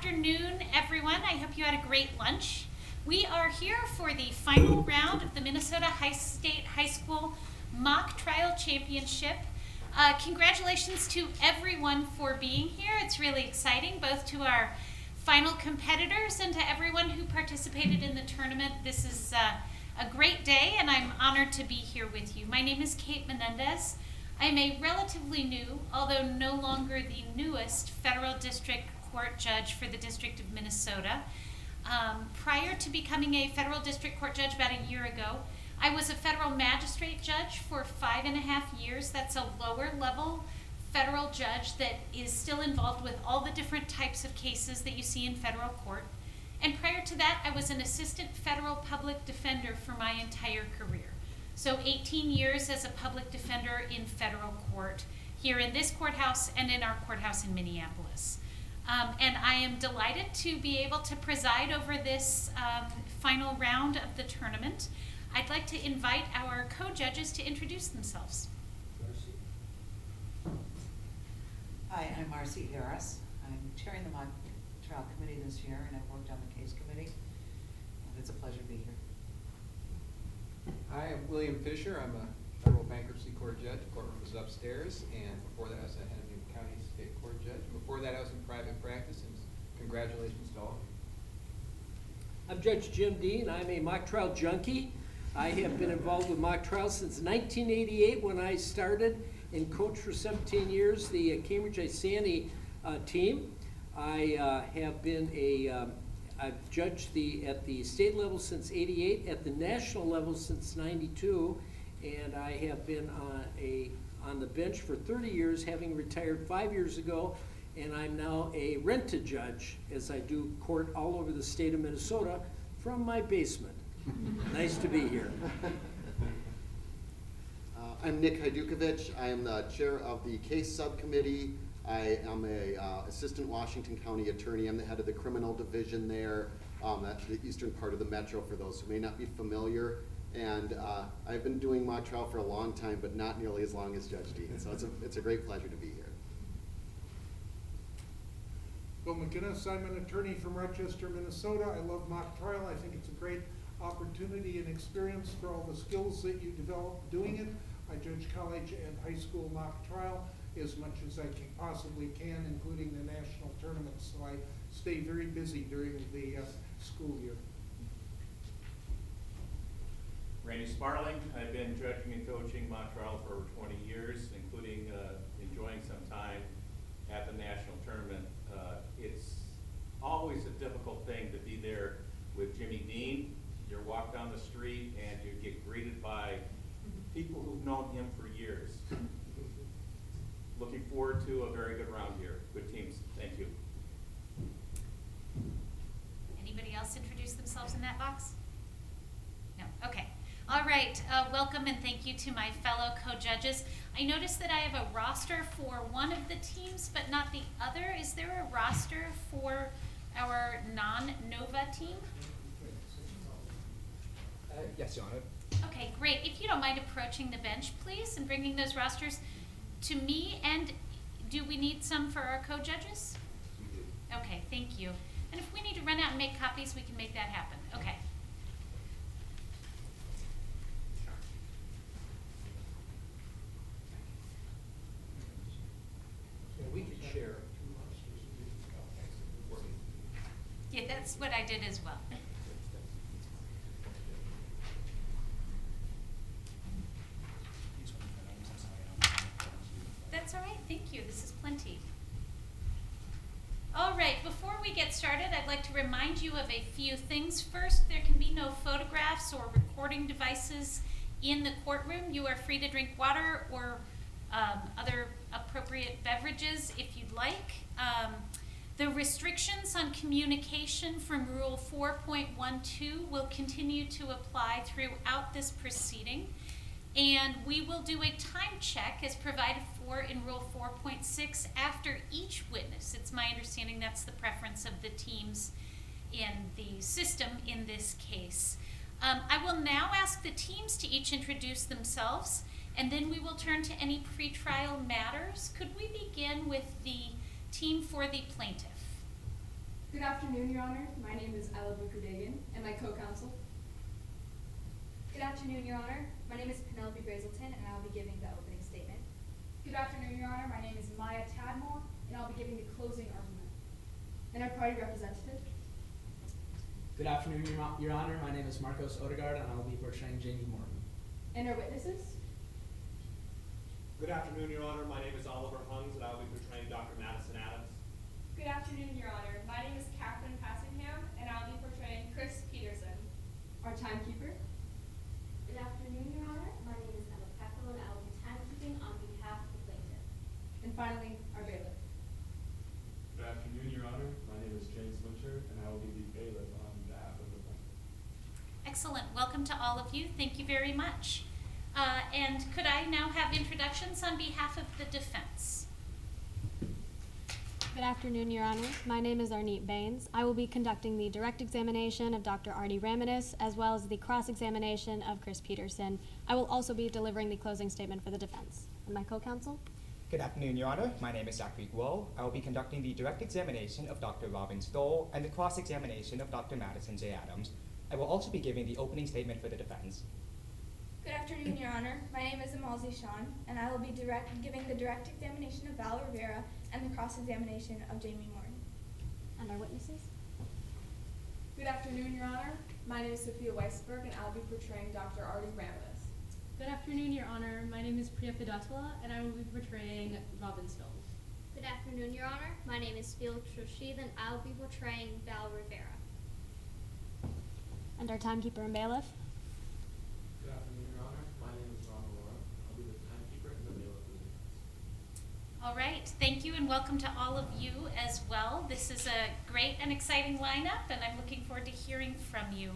afternoon, everyone. I hope you had a great lunch. We are here for the final round of the Minnesota State High School Mock Trial Championship. Congratulations to everyone for being here. It's really exciting, both to our final competitors and to everyone who participated in the tournament. This is a great day, and I'm honored to be here with you. My name is Kate Menendez. I'm a relatively new, although no longer the newest, federal district court judge for the District of Minnesota. Prior to becoming a federal district court judge about a year ago, I was a federal magistrate judge for 5.5 years. That's a lower level federal judge that is still involved with all the different types of cases that you see in federal court. And prior to that, I was an assistant federal public defender for my entire career. So 18 years as a public defender in federal court here in this courthouse and in our courthouse in Minneapolis. And I am delighted to be able to preside over this final round of the tournament. I'd like to invite our co-judges to introduce themselves. Hi, I'm Marcy Harris. I'm chairing the mock trial committee this year, and I've worked on the case committee. And it's a pleasure to be here. Hi, I'm William Fisher. I'm a federal bankruptcy court judge. The courtroom is upstairs, and before that I was a Hennepin County State Court judge. Before that I was in private practice, and congratulations to all of you. I'm Judge Jim Dean. I'm a mock trial junkie. I have been involved with mock trials since 1988 when I started and coached for 17 years the Cambridge Isani team. I have been I've judged at the state level since '88, at the national level since '92, and I have been on the bench for 30 years, having retired 5 years ago, and I'm now a rented judge as I do court all over the state of Minnesota from my basement. Nice to be here. I'm Nick Hajdukovic. I am the chair of the case subcommittee. I am a assistant Washington County attorney. I'm the head of the criminal division there, at the eastern part of the metro, for those who may not be familiar. And I've been doing mock trial for a long time, but not nearly as long as Judge Dean. So it's a great pleasure to be here. Bill McGinnis, I'm an attorney from Rochester, Minnesota. I love mock trial. I think it's a great opportunity and experience for all the skills that you develop doing it. I judge college and high school mock trial as much as I possibly can, including the national tournaments. So I stay very busy during the school year. Randy Sparling. I've been judging and coaching mock trial for over 20 years, including enjoying some time at the national tournament. It's always a difficult thing to be there with Jimmy Dean. You walk down the street and you get greeted by people who've known him for years. Looking forward to a very good round here. Good teams. Thank you. Anybody else introduce themselves in that box? No? Okay. All right. Welcome and thank you to my fellow co-judges. I noticed that I have a roster for one of the teams, but not the other. Is there a roster for our non-NOVA team? Yes, Your Honor. Okay, great. If you don't mind approaching the bench, please, and bringing those rosters to me. And do we need some for our co-judges? We do. Okay, thank you. And if we need to run out and make copies, we can make that happen. Okay. We can share. Yeah, that's what I did as well. That's all right, thank you. This is plenty. All right, before we get started, I'd like to remind you of a few things. First, there can be no photographs or recording devices in the courtroom. You are free to drink water or other appropriate beverages if you'd like. The restrictions on communication from Rule 4.12 will continue to apply throughout this proceeding. And we will do a time check as provided for in Rule 4.6 after each witness. It's my understanding that's the preference of the teams in the system in this case. I will now ask the teams to each introduce themselves, and then we will turn to any pretrial matters. Could we begin with the team for the plaintiff? Good afternoon, Your Honor. My name is Ella Bukerdagan and my co-counsel. Good afternoon, Your Honor. My name is Penelope Brazelton, and I'll be giving the opening statement. Good afternoon, Your Honor. My name is Maya Tadmore, and I'll be giving the closing argument. And our party representative. Good afternoon, Your Honor. My name is Marcos Odegaard, and I will be portraying Jamie Morton. And our witnesses. Good afternoon, Your Honor. My name is Oliver Hungs, and I will be portraying Dr. Madison Adams. Good afternoon, Your Honor. My name is Catherine Passingham, and I'll be portraying Chris Peterson. Our timekeeper. Good afternoon, Your Honor. My name is Emma Peckel, and I will be timekeeping on behalf of the plaintiff. And finally, our bailiff. Good afternoon, Your Honor. My name is James Winter, and I will be the bailiff on behalf of the plaintiff. Excellent. Welcome to all of you. Thank you very much. And could I now have introductions on behalf of the defense? Good afternoon, Your Honor. My name is Arnette Baines. I will be conducting the direct examination of Dr. Artie Raminis, as well as the cross-examination of Chris Peterson. I will also be delivering the closing statement for the defense. And my co-counsel? Good afternoon, Your Honor. My name is Zachary Guo. I will be conducting the direct examination of Dr. Robin Stoll and the cross-examination of Dr. Madison J. Adams. I will also be giving the opening statement for the defense. Good afternoon, Your Honor. My name is Amalzi Shawn, and I will be giving the direct examination of Val Rivera and the cross-examination of Jamie Morton. And our witnesses? Good afternoon, Your Honor. My name is Sophia Weisberg, and I'll be portraying Dr. Artie Raminis. Good afternoon, Your Honor. My name is Priya Fidatula, and I will be portraying Robin Stoll. Good afternoon, Your Honor. My name is Felix Rashid, and I will be portraying Val Rivera. And our timekeeper and bailiff? Good afternoon, Your Honor. My name is Ron Malone. I'll be the timekeeper and the bailiff of the defense. All right. Thank you and welcome to all of you as well. This is a great and exciting lineup, and I'm looking forward to hearing from you.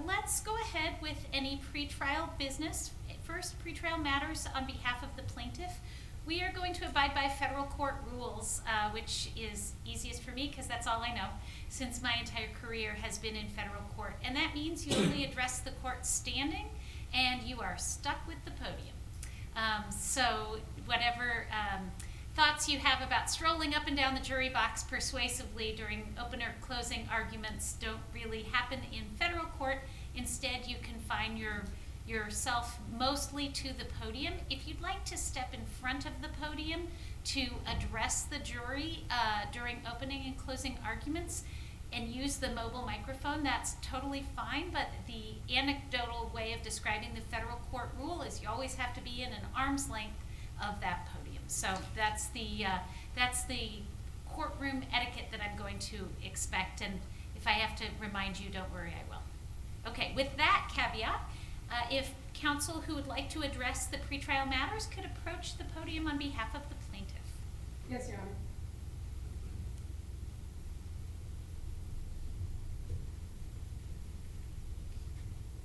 Let's go ahead with any pretrial business. First, pretrial matters on behalf of the plaintiff. We are going to abide by federal court rules, which is easiest for me because that's all I know since my entire career has been in federal court. And that means you only address the court standing and you are stuck with the podium. So whatever thoughts you have about strolling up and down the jury box persuasively during open or closing arguments don't really happen in federal court. Instead, you confine yourself mostly to the podium. If you'd like to step in front of the podium to address the jury during opening and closing arguments and use the mobile microphone, that's totally fine, but the anecdotal way of describing the federal court rule is you always have to be in an arm's length of that podium. So that's the courtroom etiquette that I'm going to expect, and if I have to remind you, don't worry, I will. Okay, with that caveat, if counsel who would like to address the pretrial matters could approach the podium on behalf of the plaintiff. Yes, Your Honor.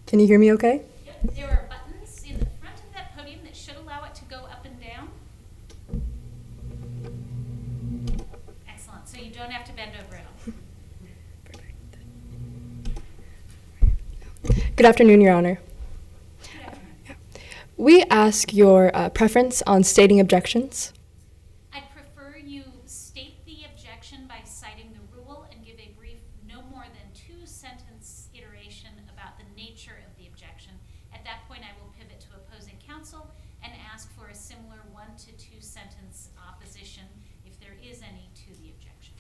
Can you hear me okay? Yep, there are buttons in the front of that podium that should allow it to go up and down. Excellent, so you don't have to bend over at all. Good afternoon, Your Honor. We ask your preference on stating objections. I'd prefer you state the objection by citing the rule and give a brief, no more than 2-sentence iteration about the nature of the objection. At that point, I will pivot to opposing counsel and ask for a similar 1 to 2-sentence opposition, if there is any, to the objection.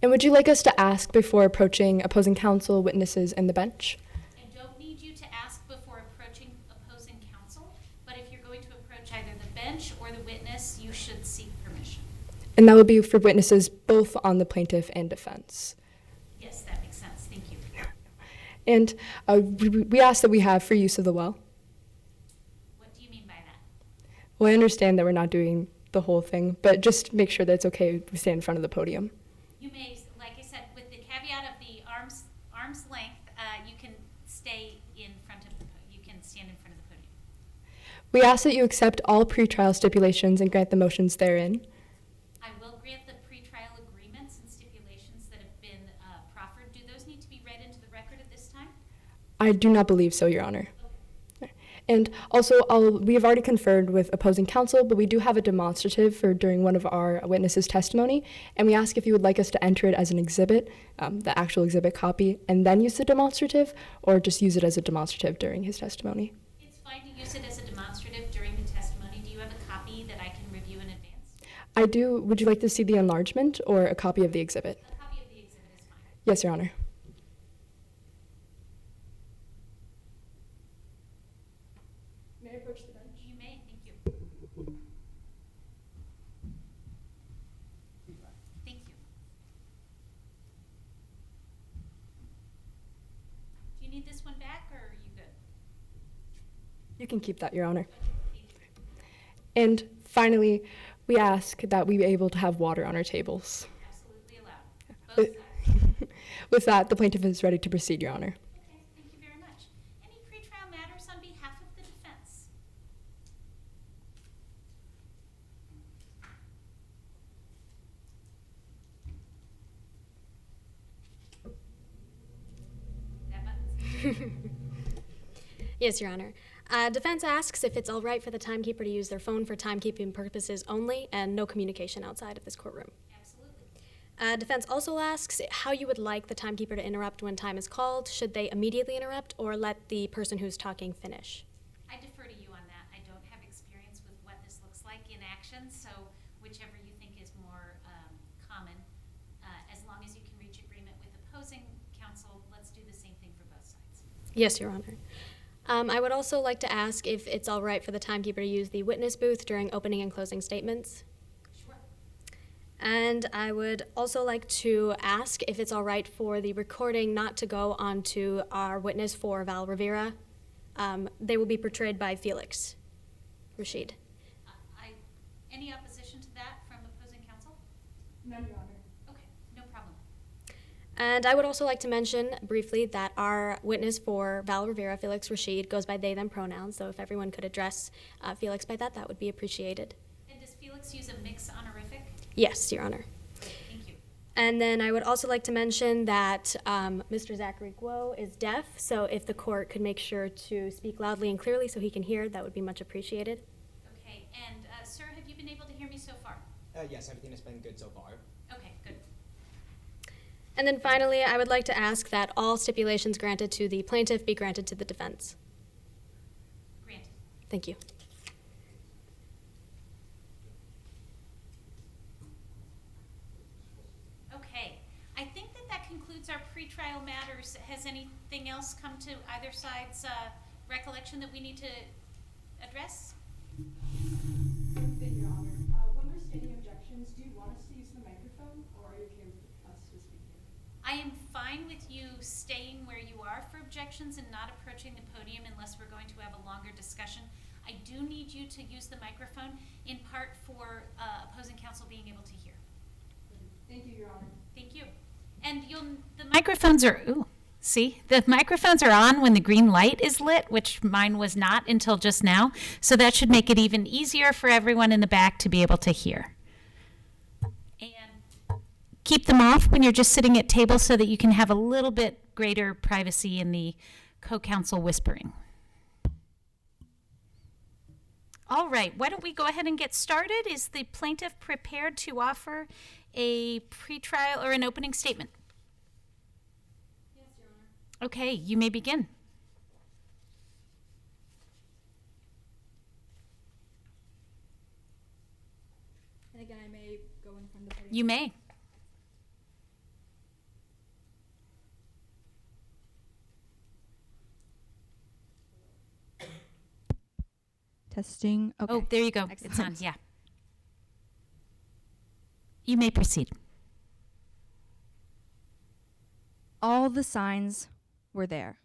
And would you like us to ask before approaching opposing counsel, witnesses, and the bench? I don't need you to ask before approaching opposing counsel, but if you're going to approach either the bench or the witness, you should seek permission. And that would be for witnesses both on the plaintiff and defense. Yes, that makes sense. Thank you. And we ask that we have free use of the well. What do you mean by that? Well, I understand that we're not doing the whole thing, but just make sure that it's okay if we stand in front of the podium. You may, like I said, with the caveat of the arm's length, you can stay in front of the you can stand in front of the podium. We ask that you accept all pretrial stipulations and grant the motions therein. I will grant the pretrial agreements and stipulations that have been proffered. Do those need to be read into the record at this time? I do not believe so, Your Honor. Okay. And also, we have already conferred with opposing counsel, but we do have a demonstrative for during one of our witnesses' testimony, and we ask if you would like us to enter it as an exhibit, the actual exhibit copy, and then use the demonstrative, or just use it as a demonstrative during his testimony. It's fine to use it as a demonstrative during the testimony. Do you have a copy that I can review in advance? I do. Would you like to see the enlargement or a copy of the exhibit? A copy of the exhibit is fine. Yes, Your Honor. May I approach the bench? You may, thank you. Thank you. Do you need this one back, or are you good? You can keep that, Your Honor. Okay, thank you. And finally, we ask that we be able to have water on our tables. Absolutely allowed. Both sides. With that, the plaintiff is ready to proceed, Your Honor. Okay, thank you very much. Any pretrial matters on behalf of the defense? That button's Yes, Your Honor. Defense asks if it's all right for the timekeeper to use their phone for timekeeping purposes only and no communication outside of this courtroom. absolutely. Defense also asks how you would like the timekeeper to interrupt when time is called. Should they immediately interrupt or let the person who's talking finish? I defer to you on that. I don't have experience with what this looks like in action, so whichever you think is more common. As long as you can reach agreement with opposing counsel, let's do the same thing for both sides. Yes, Your Honor. I would also like to ask if it's all right for the timekeeper to use the witness booth during opening and closing statements. Sure. And I would also like to ask if it's all right for the recording not to go onto our witness for Val Rivera. They will be portrayed by Felix Rashid. Any opposition to that from opposing counsel? None, Your Honor. Okay, no problem. And I would also like to mention briefly that our witness for Val Rivera, Felix Rashid, goes by they, them pronouns, so if everyone could address Felix by that, that would be appreciated. And does Felix use a mixed honorific? Yes, Your Honor. Thank you. And then I would also like to mention that Mr. Zachary Guo is deaf, so if the court could make sure to speak loudly and clearly so he can hear, that would be much appreciated. Okay, and sir, have you been able to hear me so far? Yes, everything has been good so far. Okay, good. And then finally, I would like to ask that all stipulations granted to the plaintiff be granted to the defense. Granted. Thank you. Okay, I think that concludes our pretrial matters. Has anything else come to either side's recollection that we need to address? One thing, Your Honor. When we're stating objections, do you want us to use the microphone, or are you okay with us to speak here? I am fine with you staying where you are for objections and not approaching the podium unless we're going to have a longer discussion. I do need you to use the microphone, in part for opposing counsel being able to hear. Thank you, Your Honor. Thank you. And the microphones are, the microphones are on when the green light is lit, which mine was not until just now. So that should make it even easier for everyone in the back to be able to hear. And keep them off when you're just sitting at tables so that you can have a little bit greater privacy in the co-counsel whispering. All right, why don't we go ahead and get started? Is the plaintiff prepared to offer a pretrial or an opening statement? Yes, Your Honor. Okay, you may begin. And again, I may go in front of the podium. You may. Testing. Okay. Oh, there you go. Excellent. It's on, yeah. You may proceed. All the signs were there.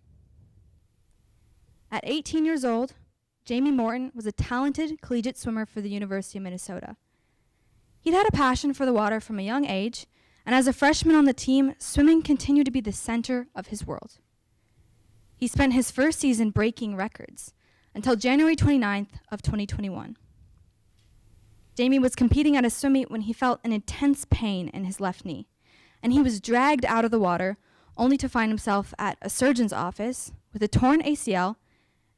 At 18 years old, Jamie Morton was a talented collegiate swimmer for the University of Minnesota. He'd had a passion for the water from a young age, and as a freshman on the team, swimming continued to be the center of his world. He spent his first season breaking records until January 29th of 2021. Jamie was competing at a swim meet when he felt an intense pain in his left knee, and he was dragged out of the water only to find himself at a surgeon's office with a torn ACL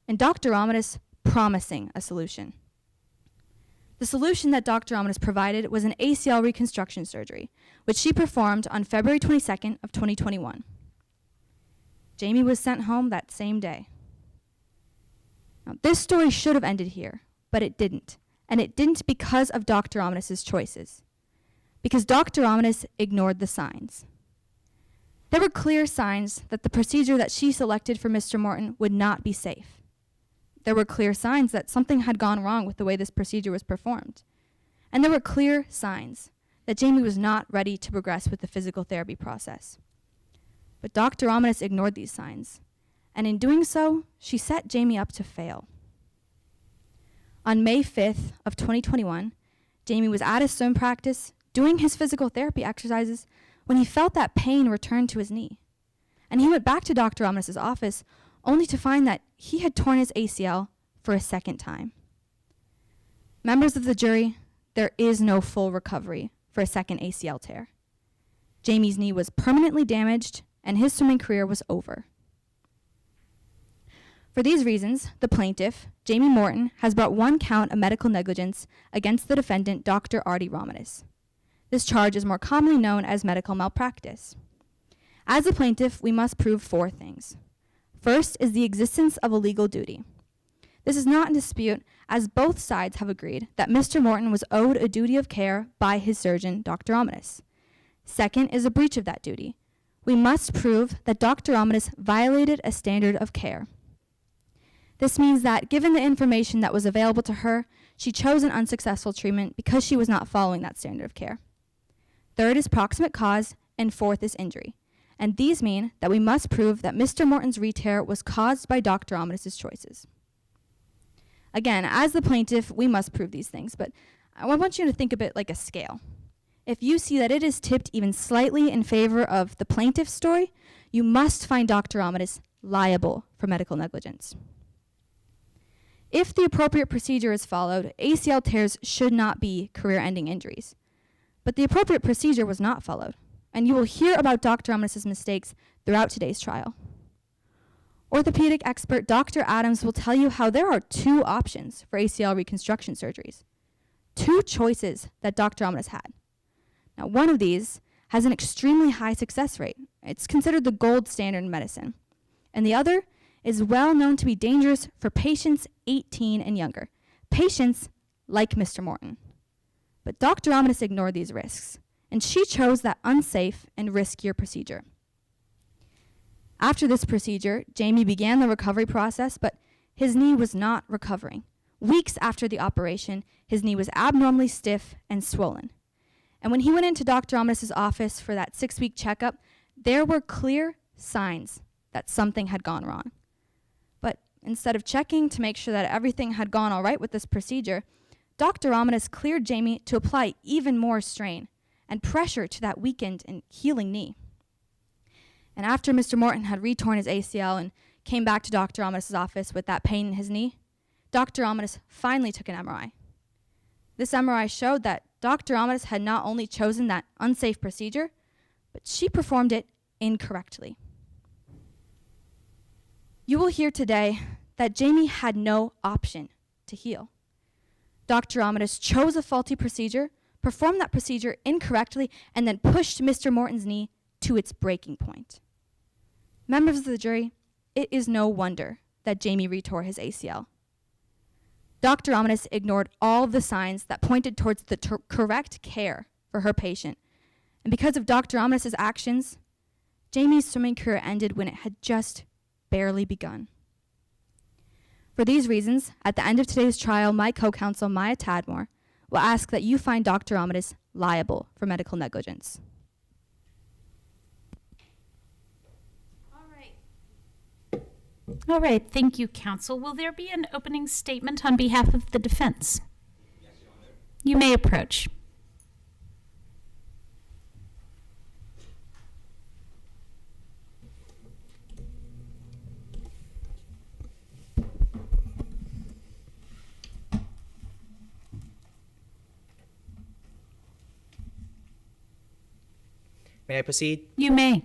and Dr. Ramadas promising a solution. The solution that Dr. Ramadas provided was an ACL reconstruction surgery, which she performed on February 22nd of 2021. Jamie was sent home that same day. Now, this story should have ended here, but it didn't. And it didn't because of Dr. Ramadas' choices. Because Dr. Ramadas ignored the signs. There were clear signs that the procedure that she selected for Mr. Morton would not be safe. There were clear signs that something had gone wrong with the way this procedure was performed. And there were clear signs that Jamie was not ready to progress with the physical therapy process. But Dr. Ramadas ignored these signs, and in doing so, she set Jamie up to fail. On May 5th of 2021, Jamie was at his swim practice doing his physical therapy exercises when he felt that pain return to his knee. And he went back to Dr. Ramadas' office only to find that he had torn his ACL for a second time. Members of the jury, there is no full recovery for a second ACL tear. Jamie's knee was permanently damaged and his swimming career was over. For these reasons, the plaintiff, Jamie Morton, has brought one count of medical negligence against the defendant, Dr. Artie Ramadas. This charge is more commonly known as medical malpractice. As a plaintiff, we must prove 4 things. First is the existence of a legal duty. This is not in dispute, as both sides have agreed that Mr. Morton was owed a duty of care by his surgeon, Dr. Ramadas. Second is a breach of that duty. We must prove that Dr. Ramadas violated a standard of care. This means that, given the information that was available to her, she chose an unsuccessful treatment because she was not following that standard of care. Third is proximate cause, and fourth is injury. And these mean that we must prove that Mr. Morton's re-tear was caused by Dr. Ramadas' choices. Again, as the plaintiff, we must prove these things, but I want you to think of it like a scale. If you see that it is tipped even slightly in favor of the plaintiff's story, you must find Dr. Ramadas liable for medical negligence. If the appropriate procedure is followed, ACL tears should not be career-ending injuries. But the appropriate procedure was not followed, and you will hear about Dr. Ramadas' mistakes throughout today's trial. Orthopedic expert Dr. Adams will tell you how there are 2 options for ACL reconstruction surgeries. 2 choices that Dr. Ramadas had. Now, one of these has an extremely high success rate. It's considered the gold standard in medicine. And the other is well known to be dangerous for patients 18 and younger, patients like Mr. Morton. But Dr. Ramadas ignored these risks, and she chose that unsafe and riskier procedure. After this procedure, Jamie began the recovery process, but his knee was not recovering. Weeks after the operation, his knee was abnormally stiff and swollen. And when he went into Dr. Ramadas' office for that 6-week checkup, there were clear signs that something had gone wrong. But instead of checking to make sure that everything had gone all right with this procedure, Dr. Ramadas cleared Jamie to apply even more strain and pressure to that weakened and healing knee. And after Mr. Morton had retorn his ACL and came back to Dr. Ramadas' office with that pain in his knee, Dr. Ramadas finally took an MRI. This MRI showed that Dr. Ramadas had not only chosen that unsafe procedure, but she performed it incorrectly. You will hear today that Jamie had no option to heal. Dr. Ramadas chose a faulty procedure, performed that procedure incorrectly, and then pushed Mr. Morton's knee to its breaking point. Members of the jury, it is no wonder that Jamie retore his ACL. Dr. Ramadas ignored all of the signs that pointed towards the correct care for her patient. And because of Dr. Ramadas' actions, Jamie's swimming career ended when it had just barely begun. For these reasons, at the end of today's trial, my co-counsel, Maya Tadmore, will ask that you find Dr. Ramadas liable for medical negligence. All right, thank you, counsel. Will there be an opening statement on behalf of the defense? Yes, Your Honor. You may approach. May I proceed? You may.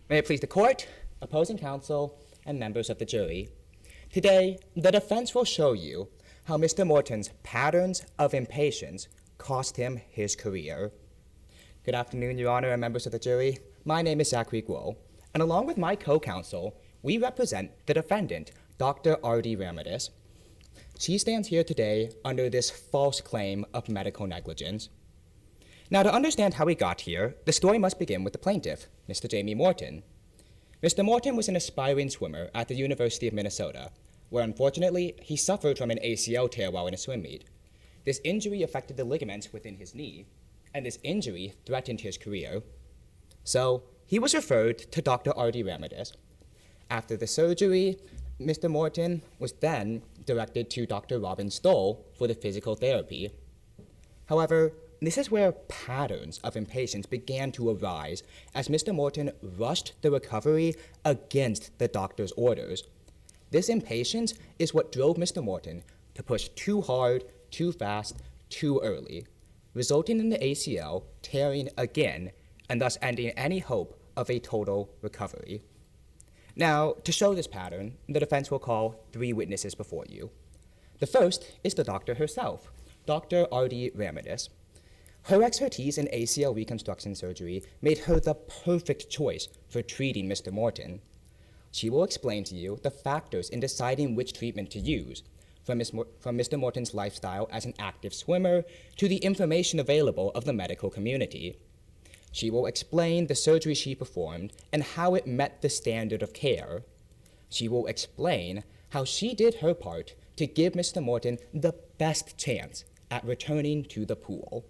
May it please the court, opposing counsel, and members of the jury. Today, the defense will show you how Mr. Morton's patterns of impatience cost him his career. Good afternoon, Your Honor, and members of the jury. My name is Zachary Guo, and along with my co-counsel, we represent the defendant, Dr. R.D. Ramadis. She stands here today under this false claim of medical negligence. Now, to understand how we got here, the story must begin with the plaintiff, Mr. Jamie Morton. Mr. Morton was an aspiring swimmer at the University of Minnesota, where unfortunately he suffered from an ACL tear while in a swim meet. This injury affected the ligaments within his knee, and this injury threatened his career. So he was referred to Dr. R.D. Ramadis. After the surgery, Mr. Morton was then directed to Dr. Robin Stoll for the physical therapy. However, this is where patterns of impatience began to arise as Mr. Morton rushed the recovery against the doctor's orders. This impatience is what drove Mr. Morton to push too hard, too fast, too early, resulting in the ACL tearing again and thus ending any hope of a total recovery. Now, to show this pattern, the defense will call 3 witnesses before you. The first is the doctor herself, Dr. R.D. Ramadis. Her expertise in ACL reconstruction surgery made her the perfect choice for treating Mr. Morton. She will explain to you the factors in deciding which treatment to use, from Mr. Morton's lifestyle as an active swimmer to the information available of the medical community. She will explain the surgery she performed and how it met the standard of care. She will explain how she did her part to give Mr. Morton the best chance at returning to the pool.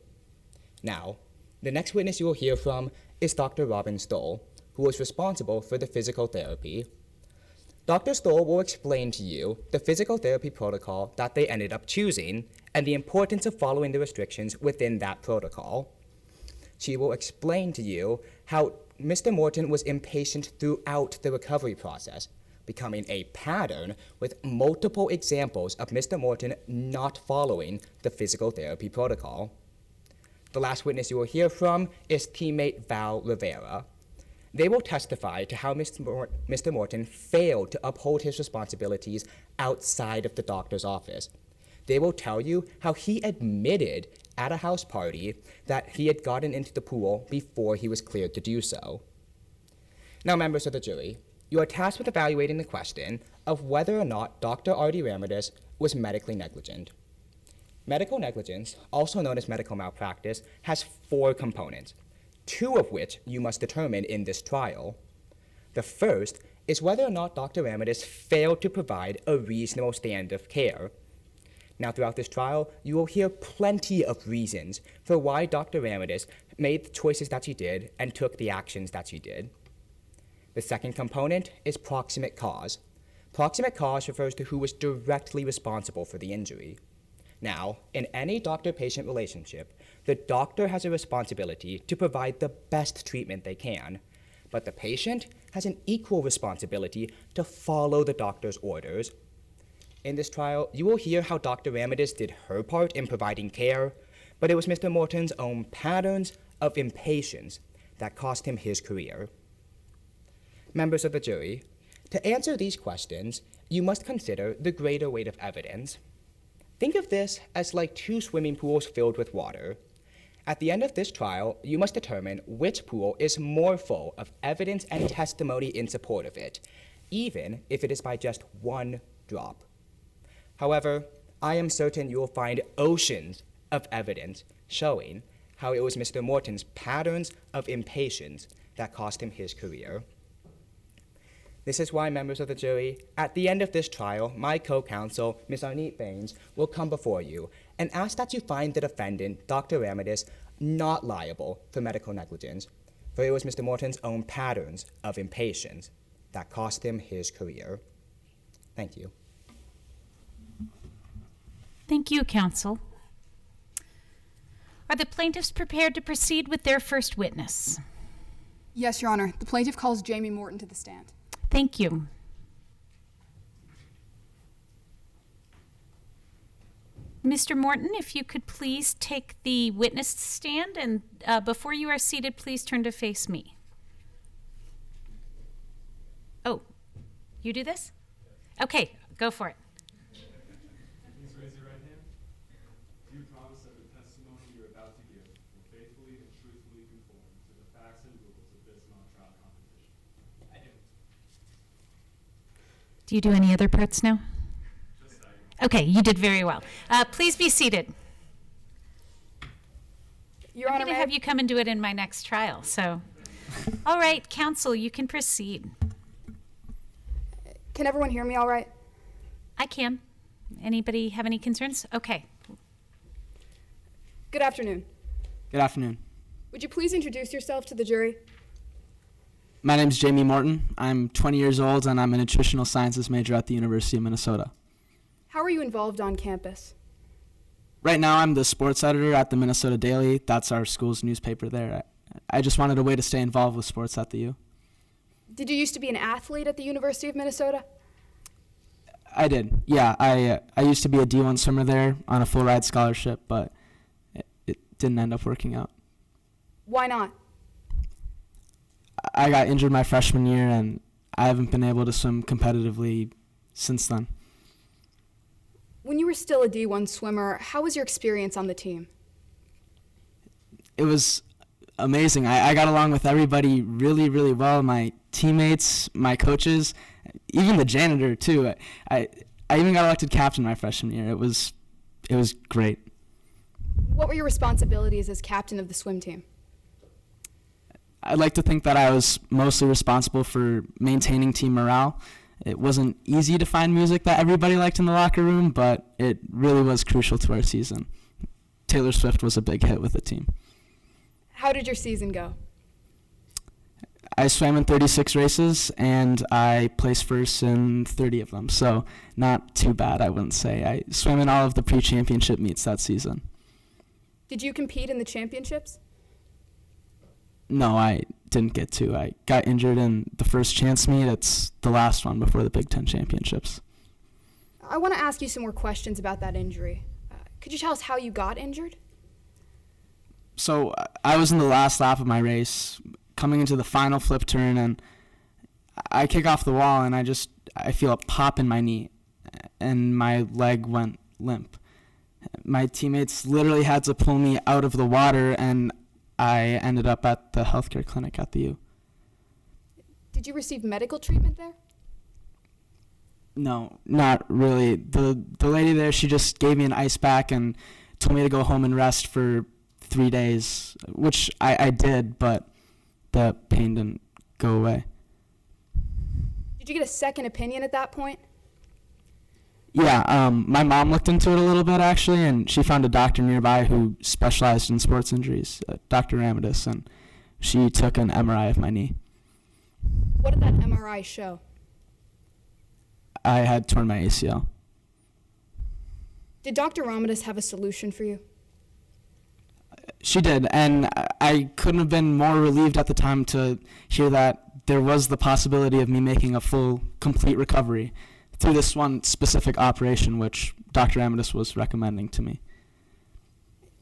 Now, the next witness you will hear from is Dr. Robin Stoll, who was responsible for the physical therapy. Dr. Stoll will explain to you the physical therapy protocol that they ended up choosing and the importance of following the restrictions within that protocol. She will explain to you how Mr. Morton was impatient throughout the recovery process, becoming a pattern with multiple examples of Mr. Morton not following the physical therapy protocol. The last witness you will hear from is teammate Val Rivera. They will testify to how Mr. Morton failed to uphold his responsibilities outside of the doctor's office. They will tell you how he admitted at a house party that he had gotten into the pool before he was cleared to do so. Now, members of the jury, you are tasked with evaluating the question of whether or not Dr. R.D. Ramadis was medically negligent. Medical negligence, also known as medical malpractice, has 4 components, 2 of which you must determine in this trial. The first is whether or not Dr. Ramadis failed to provide a reasonable standard of care. Now, throughout this trial, you will hear plenty of reasons for why Dr. Ramadis made the choices that she did and took the actions that she did. The second component is proximate cause. Proximate cause refers to who was directly responsible for the injury. Now, in any doctor-patient relationship, the doctor has a responsibility to provide the best treatment they can, but the patient has an equal responsibility to follow the doctor's orders. In this trial, you will hear how Dr. Ramadis did her part in providing care, but it was Mr. Morton's own patterns of impatience that cost him his career. Members of the jury, to answer these questions, you must consider the greater weight of evidence. Think of this as like 2 swimming pools filled with water. At the end of this trial, you must determine which pool is more full of evidence and testimony in support of it, even if it is by just 1 drop. However, I am certain you will find oceans of evidence showing how it was Mr. Morton's patterns of impatience that cost him his career. This is why, members of the jury, at the end of this trial, my co-counsel, Ms. Arnette Baines, will come before you and ask that you find the defendant, Dr. Ramadis, not liable for medical negligence, for it was Mr. Morton's own patterns of impatience that cost him his career. Thank you. Thank you, counsel. Are the plaintiffs prepared to proceed with their first witness? Yes, Your Honor. The plaintiff calls Jamie Morton to the stand. Thank you. Mr. Morton, if you could please take the witness stand, and before you are seated, please turn to face me. Oh, you do this? Okay, Go for it. Please raise your right hand. Do you promise that the testimony you're about to give will faithfully and truthfully conform to the facts and rules of this mock trial competition? I do. Do you do any other parts now? Just that. Okay, you did very well. Please be seated. Your I'm Honor, going to may I- have you come and do it in my next trial. So, all right, counsel, you can proceed. Can everyone hear me all right? I can. Anybody have any concerns? Okay. Good afternoon. Good afternoon. Would you please introduce yourself to the jury? My name is Jamie Morton. I'm 20 years old and I'm a nutritional sciences major at the University of Minnesota. How are you involved on campus? Right now I'm the sports editor at the Minnesota Daily. That's our school's newspaper there. I just wanted a way to stay involved with sports at the U. Did you used to be an athlete at the University of Minnesota? I did. Yeah, I used to be a D1 swimmer there on a full ride scholarship, but it didn't end up working out. Why not? I got injured my freshman year and I haven't been able to swim competitively since then. When you were still a D1 swimmer, how was your experience on the team? It was amazing. I got along with everybody really, really well. My teammates, my coaches, even the janitor too. I even got elected captain my freshman year. It was great. What were your responsibilities as captain of the swim team? I'd like to think that I was mostly responsible for maintaining team morale. It wasn't easy to find music that everybody liked in the locker room, but it really was crucial to our season. Taylor Swift was a big hit with the team. How did your season go? I swam in 36 races, and I placed first in 30 of them, so not too bad, I wouldn't say. I swam in all of the pre-championship meets that season. Did you compete in the championships? No, I didn't get to. I got injured in the first chance meet. It's the last one before the Big Ten championships. I want to ask you some more questions about that injury. Could you tell us how you got injured? So I was in the last lap of my race, coming into the final flip turn, and I kick off the wall, and I feel a pop in my knee, and my leg went limp. My teammates literally had to pull me out of the water, and I ended up at the healthcare clinic at the U. Did you receive medical treatment there? No, not really. The lady there, she just gave me an ice pack and told me to go home and rest for 3 days, which I did, but the pain didn't go away. Did you get a second opinion at that point? Yeah, my mom looked into it a little bit, actually, and she found a doctor nearby who specialized in sports injuries, Dr. Ramadis, and she took an MRI of my knee. What did that MRI show? I had torn my ACL. Did Dr. Ramadis have a solution for you? She did, and I couldn't have been more relieved at the time to hear that there was the possibility of me making a full, complete recovery through this one specific operation, which Dr. Amadis was recommending to me.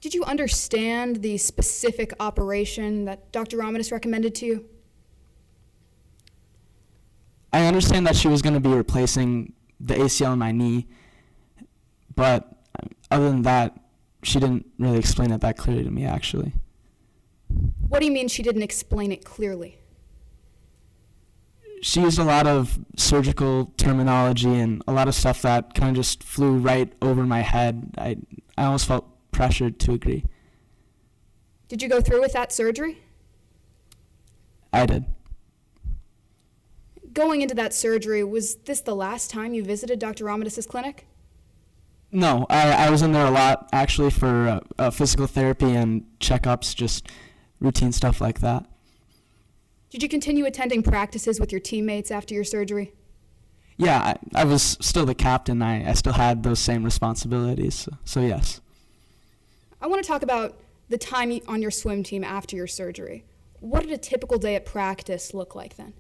Did you understand the specific operation that Dr. Ramadis recommended to you? I understand that she was going to be replacing the ACL in my knee, but other than that, she didn't really explain it that clearly to me, actually. What do you mean she didn't explain it clearly? She used a lot of surgical terminology and a lot of stuff that kind of just flew right over my head. I almost felt pressured to agree. Did you go through with that surgery? I did. Going into that surgery, was this the last time you visited Dr. Ramadis' clinic? No, I was in there a lot, actually, for physical therapy and checkups, just routine stuff like that. Did you continue attending practices with your teammates after your surgery? Yeah, I was still the captain. I still had those same responsibilities, so yes. I want to talk about the time on your swim team after your surgery. What did a typical day at practice look like then?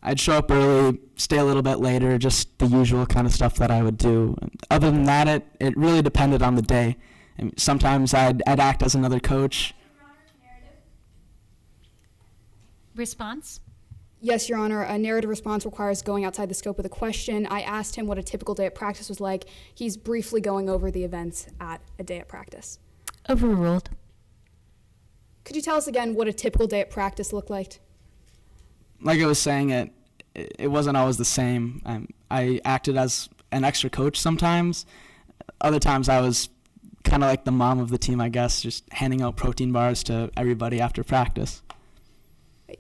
I'd show up early, stay a little bit later, just the usual kind of stuff that I would do. Other than that, it really depended on the day. I mean, sometimes I'd act as another coach. Response? Yes, Your Honor. A narrative response requires going outside the scope of the question. I asked him what a typical day at practice was like. He's briefly going over the events at a day at practice. Overruled. Could you tell us again what a typical day at practice looked like? Like I was saying, it wasn't always the same. I acted as an extra coach sometimes. Other times I was kind of like the mom of the team, I guess, just handing out protein bars to everybody after practice.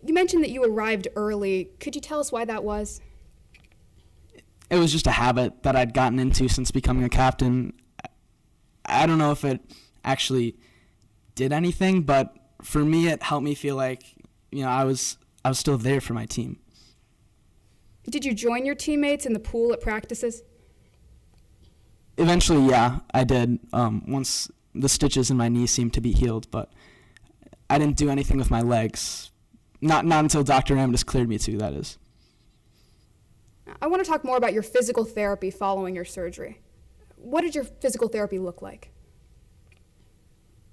You mentioned that you arrived early. Could you tell us why that was? It was just a habit that I'd gotten into since becoming a captain. I don't know if it actually did anything, but for me it helped me feel like, I was still there for my team. Did you join your teammates in the pool at practices? Eventually, yeah, I did, once the stitches in my knee seemed to be healed, but I didn't do anything with my legs. Not until Dr. Ramdas cleared me to, that is. I want to talk more about your physical therapy following your surgery. What did your physical therapy look like?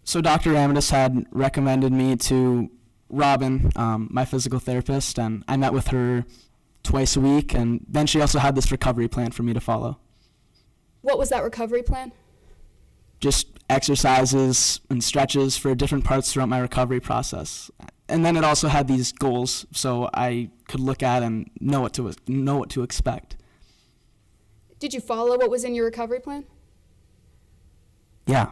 So Dr. Ramdas had recommended me to Robin, my physical therapist, and I met with her twice a week, and then she also had this recovery plan for me to follow. What was that recovery plan? Just exercises and stretches for different parts throughout my recovery process. And then it also had these goals, so I could look at and know what to expect. Did you follow what was in your recovery plan? Yeah,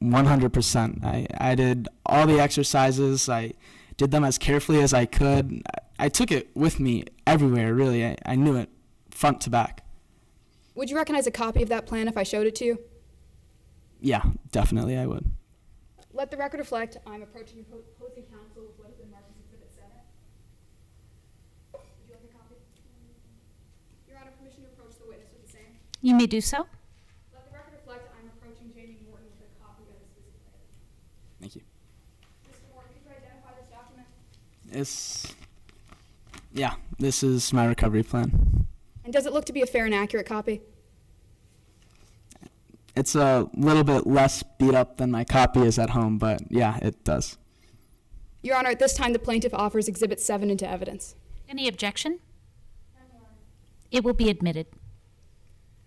100%. I did all the exercises. I did them as carefully as I could. I took it with me everywhere, really. I knew it front to back. Would you recognize a copy of that plan if I showed it to you? Yeah, definitely I would. Let the record reflect, I'm approaching opposing counsel with what has been marked as Exhibit 7. Would you like a copy? Your Honor, permission to approach the witness with the same. You may do so. Let the record reflect, I'm approaching Jamie Morton with a copy of his physical therapy. Thank you. Mr. Morton, could you identify this document? This is my recovery plan. And does it look to be a fair and accurate copy? It's a little bit less beat up than my copy is at home, but yeah, it does. Your Honor, at this time, the plaintiff offers Exhibit 7 into evidence. Any objection? It will be admitted.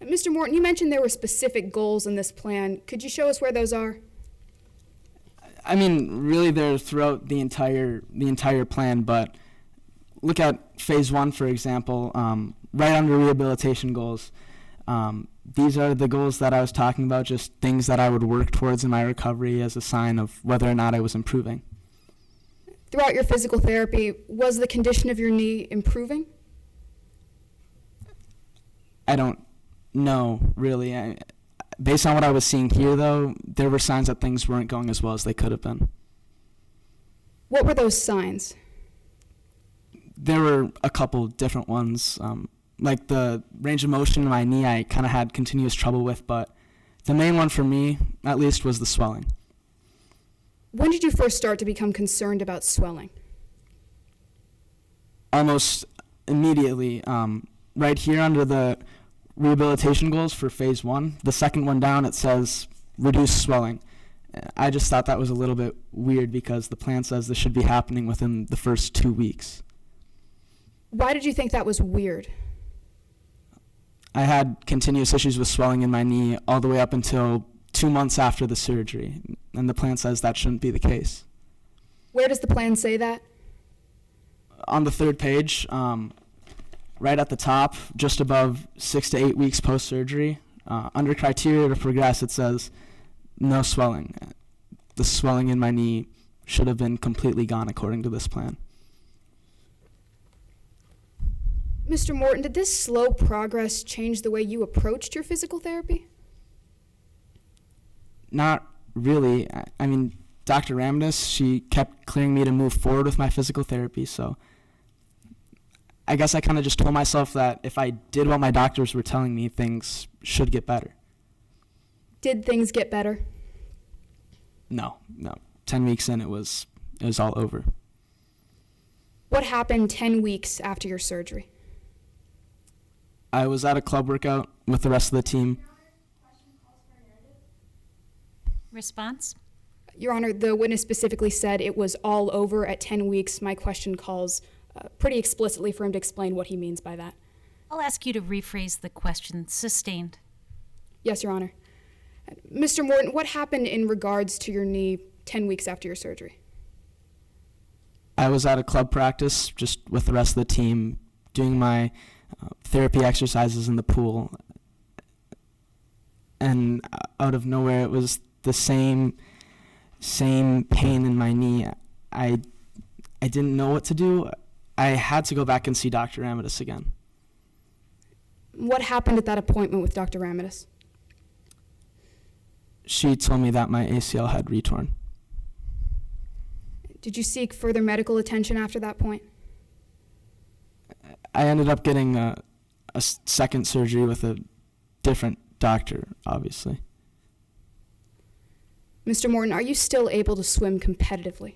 Mr. Morton, you mentioned there were specific goals in this plan. Could you show us where those are? I mean, really they're throughout the entire plan, but look at phase 1, for example, right under rehabilitation goals. These are the goals that I was talking about, just things that I would work towards in my recovery as a sign of whether or not I was improving. Throughout your physical therapy, was the condition of your knee improving? I don't know, really. Based on what I was seeing here, though, there were signs that things weren't going as well as they could have been. What were those signs? There were a couple different ones. Like the range of motion in my knee, I kind of had continuous trouble with, but the main one for me, at least, was the swelling. When did you first start to become concerned about swelling? Almost immediately. Right here under the rehabilitation goals for phase 1, the second one down, it says reduce swelling. I just thought that was a little bit weird because the plan says this should be happening within the first 2 weeks. Why did you think that was weird? I had continuous issues with swelling in my knee all the way up until 2 months after the surgery, and the plan says that shouldn't be the case. Where does the plan say that? On the 3rd page, right at the top, just above 6 to 8 weeks post-surgery, under criteria to progress, it says no swelling. The swelling in my knee should have been completely gone according to this plan. Mr. Morton, did this slow progress change the way you approached your physical therapy? Not really. I mean, Dr. Ramdas, she kept clearing me to move forward with my physical therapy, so I guess I kind of just told myself that if I did what my doctors were telling me, things should get better. Did things get better? No. 10 weeks in, it was all over. What happened 10 weeks after your surgery? I was at a club workout with the rest of the team. Response? Your Honor, the witness specifically said it was all over at 10 weeks. My question calls pretty explicitly for him to explain what he means by that. I'll ask you to rephrase the question. Sustained. Yes, Your Honor. Mr. Morton, what happened in regards to your knee 10 weeks after your surgery? I was at a club practice just with the rest of the team doing my therapy exercises in the pool. And out of nowhere, it was the same pain in my knee. I didn't know what to do. I had to go back and see Dr. Ramidis again. What happened at that appointment with Dr. Ramidis? She told me that my ACL had retorn. Did you seek further medical attention after that point? I ended up getting a second surgery with a different doctor, obviously. Mr. Morton, are you still able to swim competitively?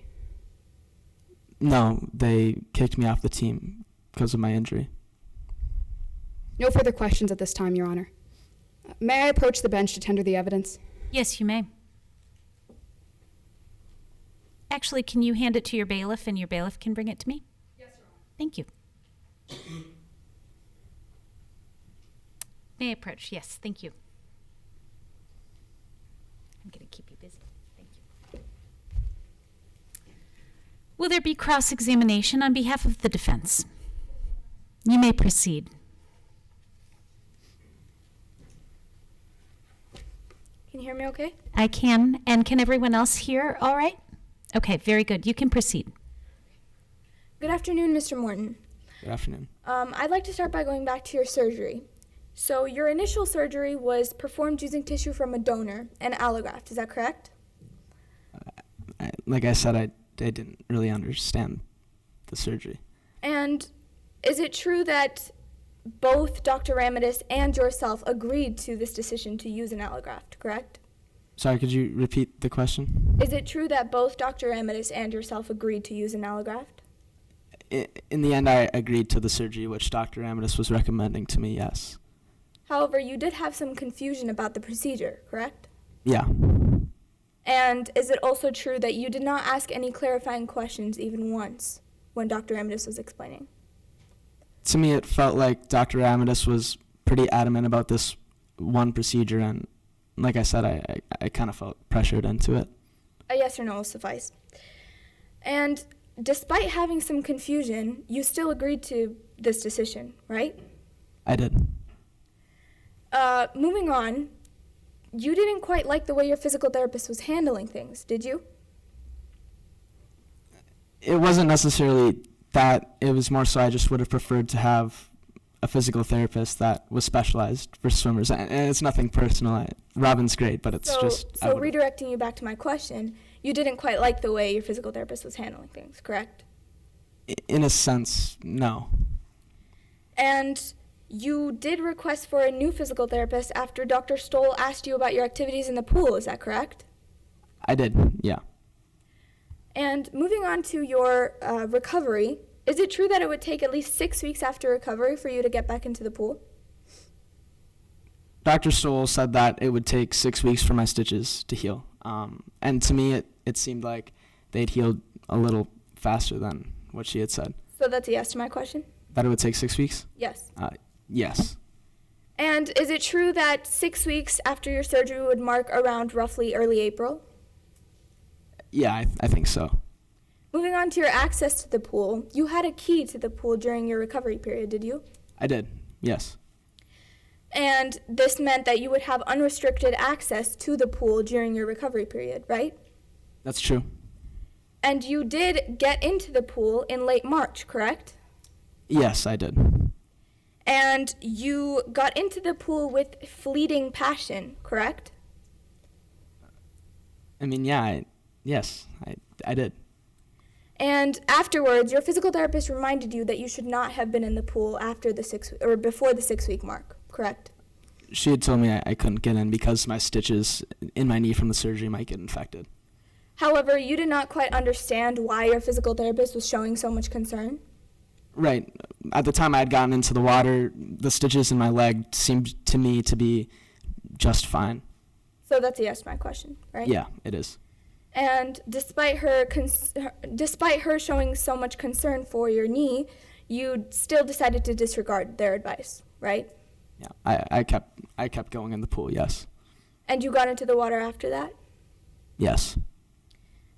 No, they kicked me off the team because of my injury. No further questions at this time, Your Honor. May I approach the bench to tender the evidence? Yes, you may. Actually, can you hand it to your bailiff and your bailiff can bring it to me? Yes, Your Honor. Thank you. May I approach? Yes, thank you. I'm going to keep you busy. Thank you. Will there be cross-examination on behalf of the defense? You may proceed. Can you hear me okay? I can, and can everyone else hear all right? Okay, very good. You can proceed. Good afternoon, Mr. Morton. Good afternoon. I'd like to start by going back to your surgery. So your initial surgery was performed using tissue from a donor and allograft, is that correct? Like I said, I didn't really understand the surgery. And is it true that both Dr. Ramidis and yourself agreed to this decision to use an allograft, correct? Sorry, could you repeat the question? Is it true that both Dr. Ramidis and yourself agreed to use an allograft? In the end, I agreed to the surgery which Dr. Ramidis was recommending to me, yes. However, you did have some confusion about the procedure, correct? Yeah. And is it also true that you did not ask any clarifying questions even once when Dr. Ramidis was explaining? To me, it felt like Dr. Ramidis was pretty adamant about this one procedure, and like I said, I kind of felt pressured into it. A yes or no will suffice. And despite having some confusion, you still agreed to this decision, right? I did. Moving on, you didn't quite like the way your physical therapist was handling things, did you? It wasn't necessarily that. It was more so I just would have preferred to have a physical therapist that was specialized for swimmers. And it's nothing personal. Robin's great, but it's just... So redirecting you back to my question, you didn't quite like the way your physical therapist was handling things, correct? In a sense, no. And you did request for a new physical therapist after Dr. Stoll asked you about your activities in the pool, is that correct? I did, yeah. And moving on to your recovery, is it true that it would take at least 6 weeks after recovery for you to get back into the pool? Dr. Stoll said that it would take 6 weeks for my stitches to heal. And to me, it seemed like they'd healed a little faster than what she had said. So that's a yes to my question? That it would take 6 weeks? Yes. Yes. And is it true that 6 weeks after your surgery would mark around roughly early April? Yeah, I think so. Moving on to your access to the pool, you had a key to the pool during your recovery period, did you? I did, yes. And this meant that you would have unrestricted access to the pool during your recovery period, right? That's true. And you did get into the pool in late March, correct? Yes, I did. And you got into the pool with fleeting passion, correct? I mean, yeah, yes, I did. And afterwards, your physical therapist reminded you that you should not have been in the pool after the before the 6 week mark, correct? She had told me I couldn't get in because my stitches in my knee from the surgery might get infected. However, you did not quite understand why your physical therapist was showing so much concern? Right. At the time I had gotten into the water, the stitches in my leg seemed to me to be just fine. So that's a yes to my question, right? Yeah, it is. And despite her showing so much concern for your knee, you still decided to disregard their advice, right? Yeah, I kept going in the pool, yes. And you got into the water after that? Yes.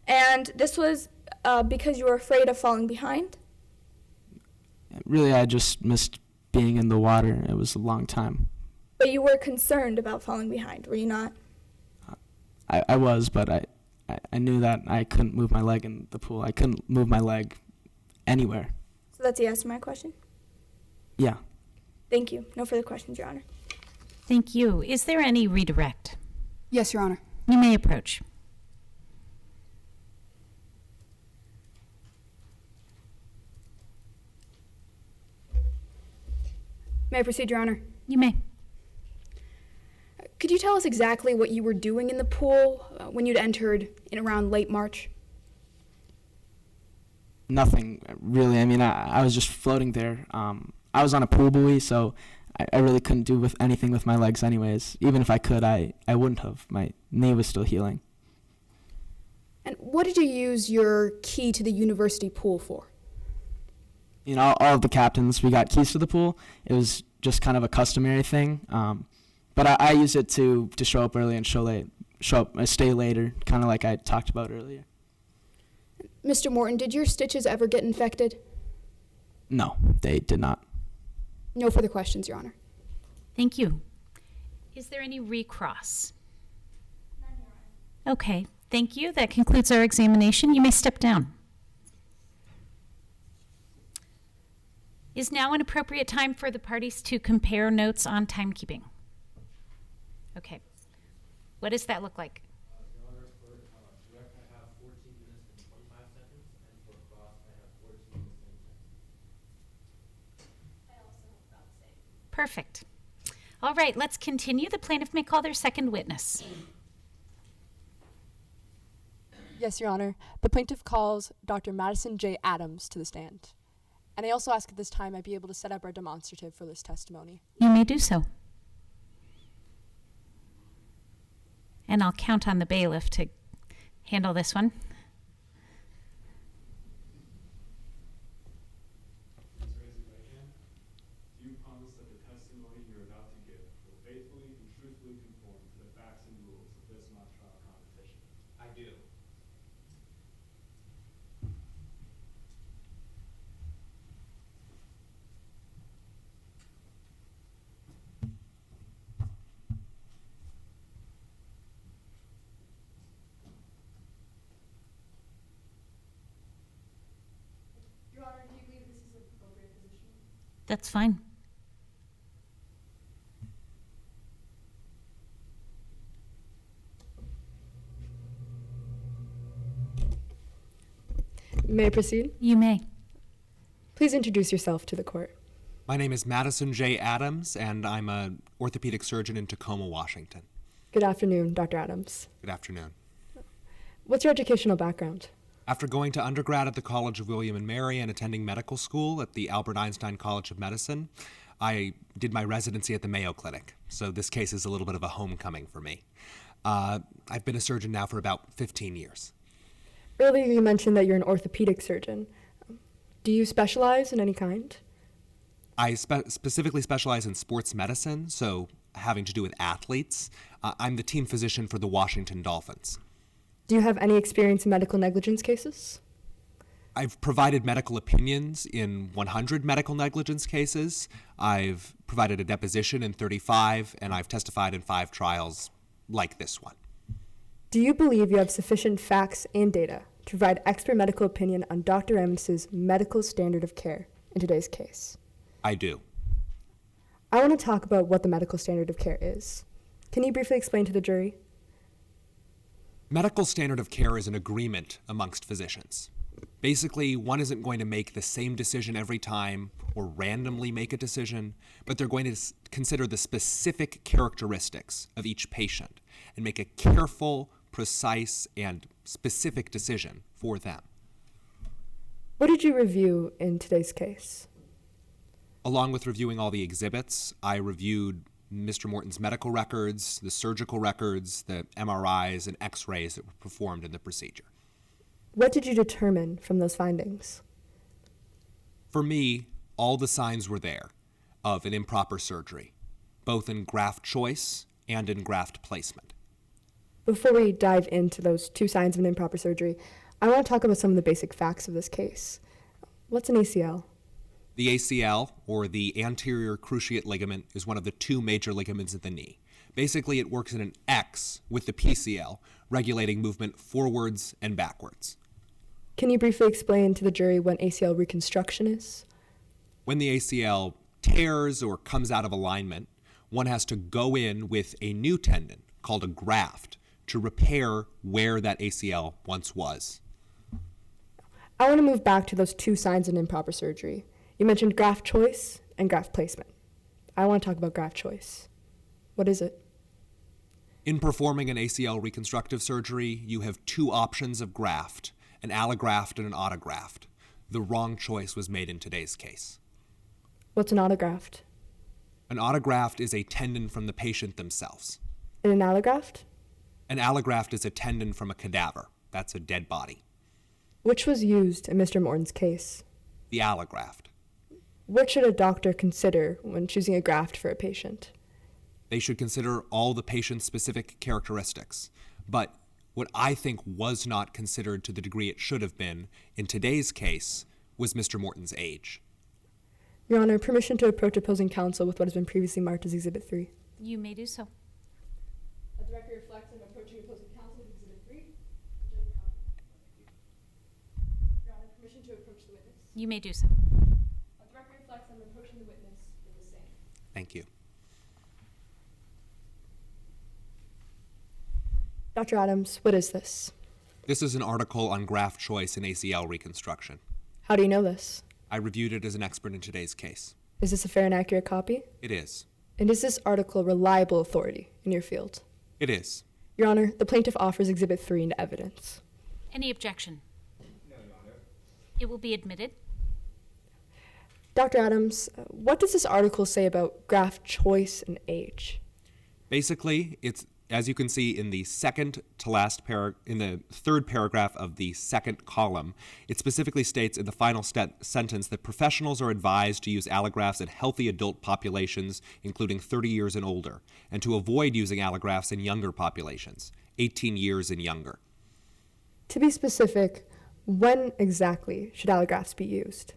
And this was because you were afraid of falling behind? Really, I just missed being in the water. It was a long time. But you were concerned about falling behind, were you not? I was, but I knew that I couldn't move my leg in the pool. I couldn't move my leg anywhere. So that's the answer to my question? Yeah. Thank you. No further questions, Your Honor. Thank you. Is there any redirect? Yes, Your Honor. You may approach. May I proceed, Your Honor? You may. Could you tell us exactly what you were doing in the pool when you'd entered in around late March? Nothing, really. I mean, I was just floating there. I was on a pool buoy, so I really couldn't do anything with my legs anyways. Even if I could, I wouldn't have. My knee was still healing. And what did you use your key to the university pool for? You know, all of the captains, we got keys to the pool. It was just kind of a customary thing. But I used it to show up early and stay later, kind of like I talked about earlier. Mr. Morton, did your stitches ever get infected? No, they did not. No further questions, Your Honor. Thank you. Is there any recross? None, Your Honor. Okay, thank you. That concludes our examination. You may step down. Is now an appropriate time for the parties to compare notes on timekeeping? Okay. What does that look like? Your Honor, for direct I have 14 minutes and 25 seconds, and for cross I have 14 minutes and 10 seconds. I also have about the same. Perfect. All right, let's continue. The plaintiff may call their second witness. Yes, Your Honor. The plaintiff calls Dr. Madison J. Adams to the stand. And I also ask at this time I be able to set up our demonstrative for this testimony. You may do so. And I'll count on the bailiff to handle this one. Please raise your right hand. Do you promise that the testimony you're about to give will faithfully and truthfully conform to the facts and rules of this mock trial competition? I do. Your Honor, do you believe this is an appropriate position? That's fine. May I proceed? You may. Please introduce yourself to the court. My name is Madison J. Adams, and I'm an orthopedic surgeon in Tacoma, Washington. Good afternoon, Dr. Adams. Good afternoon. What's your educational background? After going to undergrad at the College of William and Mary and attending medical school at the Albert Einstein College of Medicine, I did my residency at the Mayo Clinic, so this case is a little bit of a homecoming for me. I've been a surgeon now for about 15 years. Earlier you mentioned that you're an orthopedic surgeon. Do you specialize in any kind? I specifically specialize in sports medicine, so having to do with athletes. I'm the team physician for the Washington Dolphins. Do you have any experience in medical negligence cases? I've provided medical opinions in 100 medical negligence cases. I've provided a deposition in 35, and I've testified in 5 trials like this one. Do you believe you have sufficient facts and data to provide expert medical opinion on Dr. Ramnis's medical standard of care in today's case? I do. I want to talk about what the medical standard of care is. Can you briefly explain to the jury? Medical standard of care is an agreement amongst physicians. Basically, one isn't going to make the same decision every time or randomly make a decision, but they're going to consider the specific characteristics of each patient and make a careful, precise, and specific decision for them. What did you review in today's case? Along with reviewing all the exhibits, I reviewed Mr. Morton's medical records, the surgical records, the MRIs and X-rays that were performed in the procedure. What did you determine from those findings? For me, all the signs were there of an improper surgery, both in graft choice and in graft placement. Before we dive into those two signs of an improper surgery, I want to talk about some of the basic facts of this case. What's an ACL? The ACL, or the anterior cruciate ligament, is one of the two major ligaments of the knee. Basically, it works in an X with the PCL, regulating movement forwards and backwards. Can you briefly explain to the jury what ACL reconstruction is? When the ACL tears or comes out of alignment, one has to go in with a new tendon, called a graft, to repair where that ACL once was. I want to move back to those two signs of an improper surgery. You mentioned graft choice and graft placement. I want to talk about graft choice. What is it? In performing an ACL reconstructive surgery, you have two options of graft, an allograft and an autograft. The wrong choice was made in today's case. What's an autograft? An autograft is a tendon from the patient themselves. And an allograft? An allograft is a tendon from a cadaver. That's a dead body. Which was used in Mr. Morton's case? The allograft. What should a doctor consider when choosing a graft for a patient? They should consider all the patient's specific characteristics. But what I think was not considered to the degree it should have been in today's case was Mr. Morton's age. Your Honor, permission to approach opposing counsel with what has been previously marked as Exhibit 3. You may do so. Let the record reflect I'm approaching opposing counsel with Exhibit 3. Your Honor, permission to approach the witness. You may do so. Let the record reflect I'm approaching the witness with the same. Thank you. Dr. Adams, what is this? This is an article on graft choice and ACL reconstruction. How do you know this? I reviewed it as an expert in today's case. Is this a fair and accurate copy? It is. And is this article reliable authority in your field? It is. Your Honor, the plaintiff offers Exhibit 3 into evidence. Any objection? No, Your Honor. It will be admitted. Dr. Adams, what does this article say about graft choice and age? Basically, it's, as you can see in the second to last in the third paragraph of the second column, it specifically states in the final sentence that professionals are advised to use allografts in healthy adult populations, including 30 years and older, and to avoid using allografts in younger populations, 18 years and younger. To be specific, when exactly should allografts be used?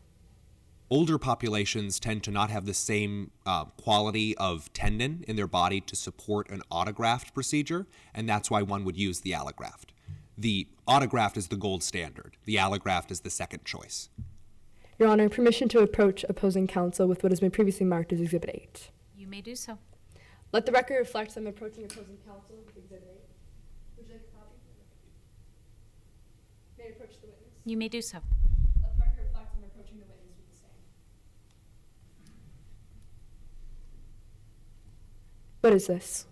Older populations tend to not have the same quality of tendon in their body to support an autograft procedure, and that's why one would use the allograft. The autograft is the gold standard. The allograft is the second choice. Your Honor, permission to approach opposing counsel with what has been previously marked as Exhibit 8. You may do so. Let the record reflect I'm approaching opposing counsel with Exhibit 8. Would you like a copy? May I approach the witness? You may do so. Let the record reflect I'm approaching the witness with the same. What is this?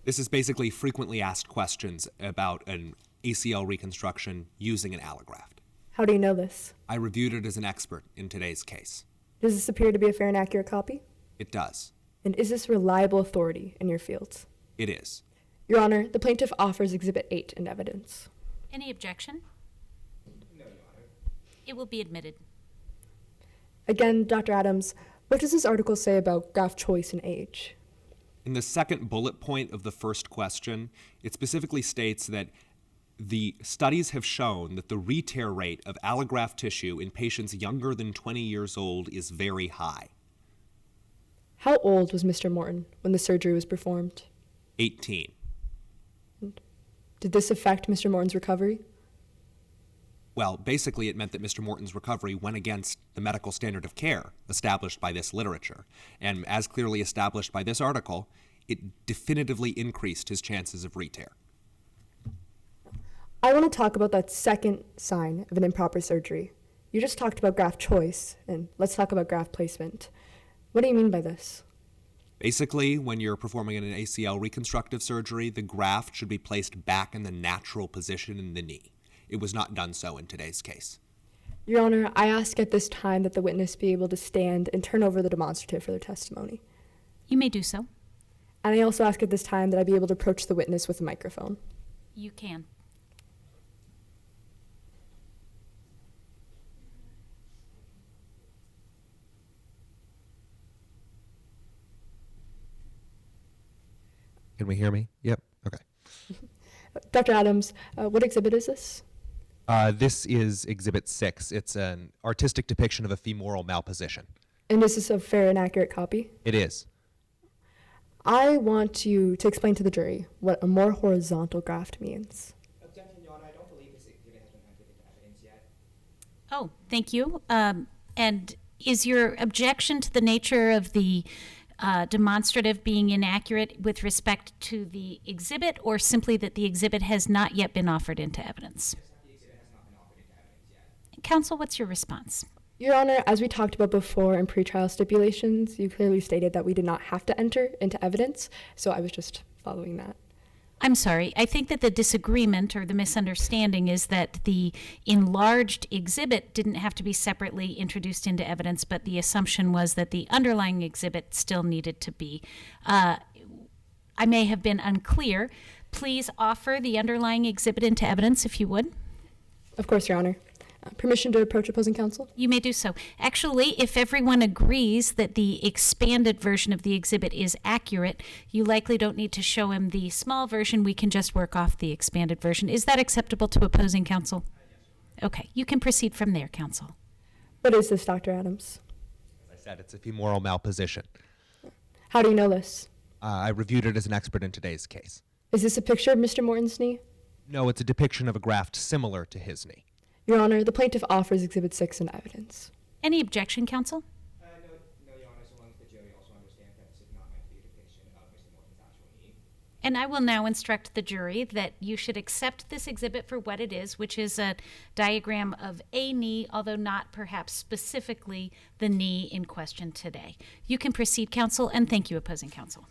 This is basically frequently asked questions about an ACL reconstruction using an allograft. How do you know this? I reviewed it as an expert in today's case. Does this appear to be a fair and accurate copy? It does. And is this reliable authority in your field? It is. Your Honor, the plaintiff offers Exhibit 8 in evidence. Any objection? No, Your Honor. It will be admitted. Again, Dr. Adams, what does this article say about graft choice and age? In the second bullet point of the first question, it specifically states that the studies have shown that the re-tear rate of allograft tissue in patients younger than 20 years old is very high. How old was Mr. Morton when the surgery was performed? 18. Did this affect Mr. Morton's recovery? Well, basically it meant that Mr. Morton's recovery went against the medical standard of care established by this literature. And as clearly established by this article, it definitively increased his chances of re-tear. I want to talk about that second sign of an improper surgery. You just talked about graft choice, and let's talk about graft placement. What do you mean by this? Basically, when you're performing an ACL reconstructive surgery, the graft should be placed back in the natural position in the knee. It was not done so in today's case. Your Honor, I ask at this time that the witness be able to stand and turn over the demonstrative for their testimony. You may do so. And I also ask at this time that I be able to approach the witness with a microphone. You can. Can we hear me? Yep. Okay. Dr. Adams, what exhibit is this? This is Exhibit 6. It's an artistic depiction of a femoral malposition. And is this a fair and accurate copy? It is. I want you to explain to the jury what a more horizontal graft means. Objection, Your Honor. I don't believe this exhibit has been entered into evidence yet. Oh, thank you. And is your objection to the nature of the demonstrative being inaccurate with respect to the exhibit, or simply that the exhibit has not yet been offered into evidence? Just that the exhibit has not been offered into evidence yet. Counsel, what's your response? Your Honor, as we talked about before in pretrial stipulations, you clearly stated that we did not have to enter into evidence, so I was just following that. I'm sorry. I think that the disagreement or the misunderstanding is that the enlarged exhibit didn't have to be separately introduced into evidence, but the assumption was that the underlying exhibit still needed to be. I may have been unclear. Please offer the underlying exhibit into evidence, if you would. Of course, Your Honor. Permission to approach opposing counsel? You may do so. Actually, if everyone agrees that the expanded version of the exhibit is accurate, you likely don't need to show him the small version. We can just work off the expanded version. Is that acceptable to opposing counsel? Okay, you can proceed from there, counsel. What is this, Dr. Adams? As I said, it's a femoral malposition. How do you know this? I reviewed it as an expert in today's case. Is this a picture of Mr. Morton's knee? No, it's a depiction of a graft similar to his knee. Your Honor, the plaintiff offers Exhibit 6 in evidence. Any objection, counsel? No, Your Honor, so long as the jury also understands that this is not meant to be a depiction of Mr. Morton's actual knee. And I will now instruct the jury that you should accept this exhibit for what it is, which is a diagram of a knee, although not perhaps specifically the knee in question today. You can proceed, counsel, and thank you, opposing counsel.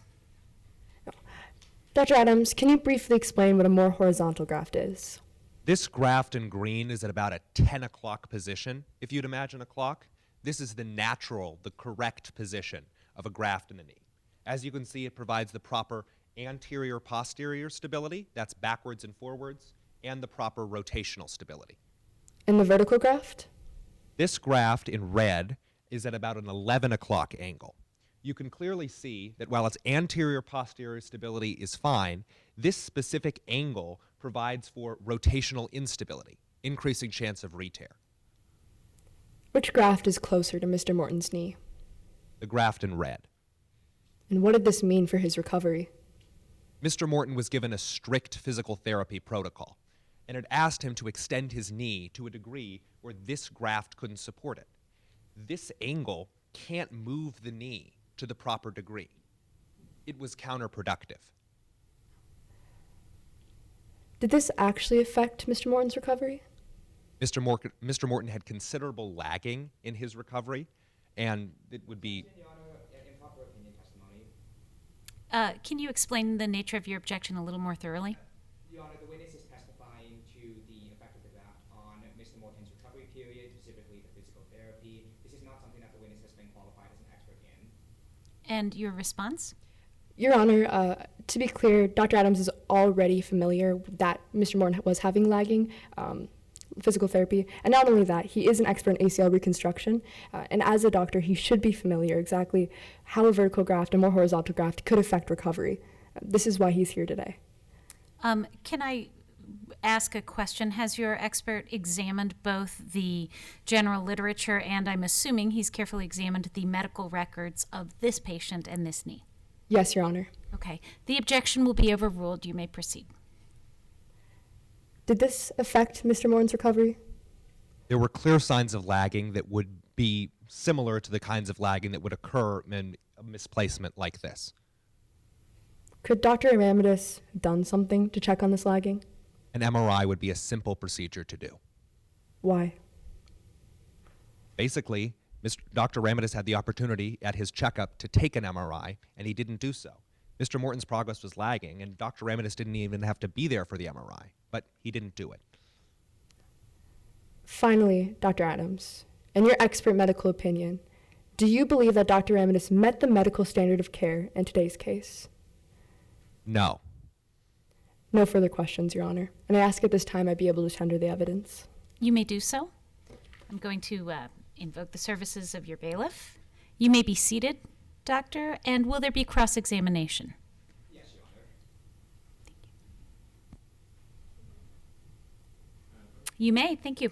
Dr. Adams, can you briefly explain what a more horizontal graft is? This graft in green is at about a 10 o'clock position. If you'd imagine a clock, this is the natural, the correct position of a graft in the knee. As you can see, it provides the proper anterior-posterior stability, that's backwards and forwards, and the proper rotational stability. And the vertical graft? This graft in red is at about an 11 o'clock angle. You can clearly see that while its anterior-posterior stability is fine, this specific angle provides for rotational instability, increasing chance of re-tear. Which graft is closer to Mr. Morton's knee? The graft in red. And what did this mean for his recovery? Mr. Morton was given a strict physical therapy protocol, and it asked him to extend his knee to a degree where this graft couldn't support it. This angle can't move the knee to the proper degree. It was counterproductive. Did this actually affect Mr. Morton's recovery? Mr. Morton had considerable lagging in his recovery, and it would be... Your Honor, improper opinion testimony. Can you explain the nature of your objection a little more thoroughly? Your Honor, the witness is testifying to the effect of the graft on Mr. Morton's recovery period, specifically the physical therapy. This is not something that the witness has been qualified as an expert in. And your response? Your Honor, to be clear, Dr. Adams is already familiar that Mr. Morton was having lagging physical therapy. And not only that, he is an expert in ACL reconstruction. And as a doctor, he should be familiar exactly how a vertical graft and more horizontal graft could affect recovery. This is why he's here today. Can I ask a question? Has your expert examined both the general literature and I'm assuming he's carefully examined the medical records of this patient and this knee? Yes, Your Honor. Okay. The objection will be overruled. You may proceed. Did this affect Mr. Morton's recovery? There were clear signs of lagging that would be similar to the kinds of lagging that would occur in a misplacement like this. Could Dr. Ramidis have done something to check on this lagging? An MRI would be a simple procedure to do. Why? Basically, Dr. Ramidis had the opportunity at his checkup to take an MRI, and he didn't do so. Mr. Morton's progress was lagging, and Dr. Ramidis didn't even have to be there for the MRI, but he didn't do it. Finally, Dr. Adams, in your expert medical opinion, do you believe that Dr. Ramidis met the medical standard of care in today's case? No. No further questions, Your Honor. And I ask at this time I be able to tender the evidence. You may do so. I'm going to invoke the services of your bailiff. You may be seated, Doctor, and will there be cross-examination? Yes, Your Honor. You may. Thank you.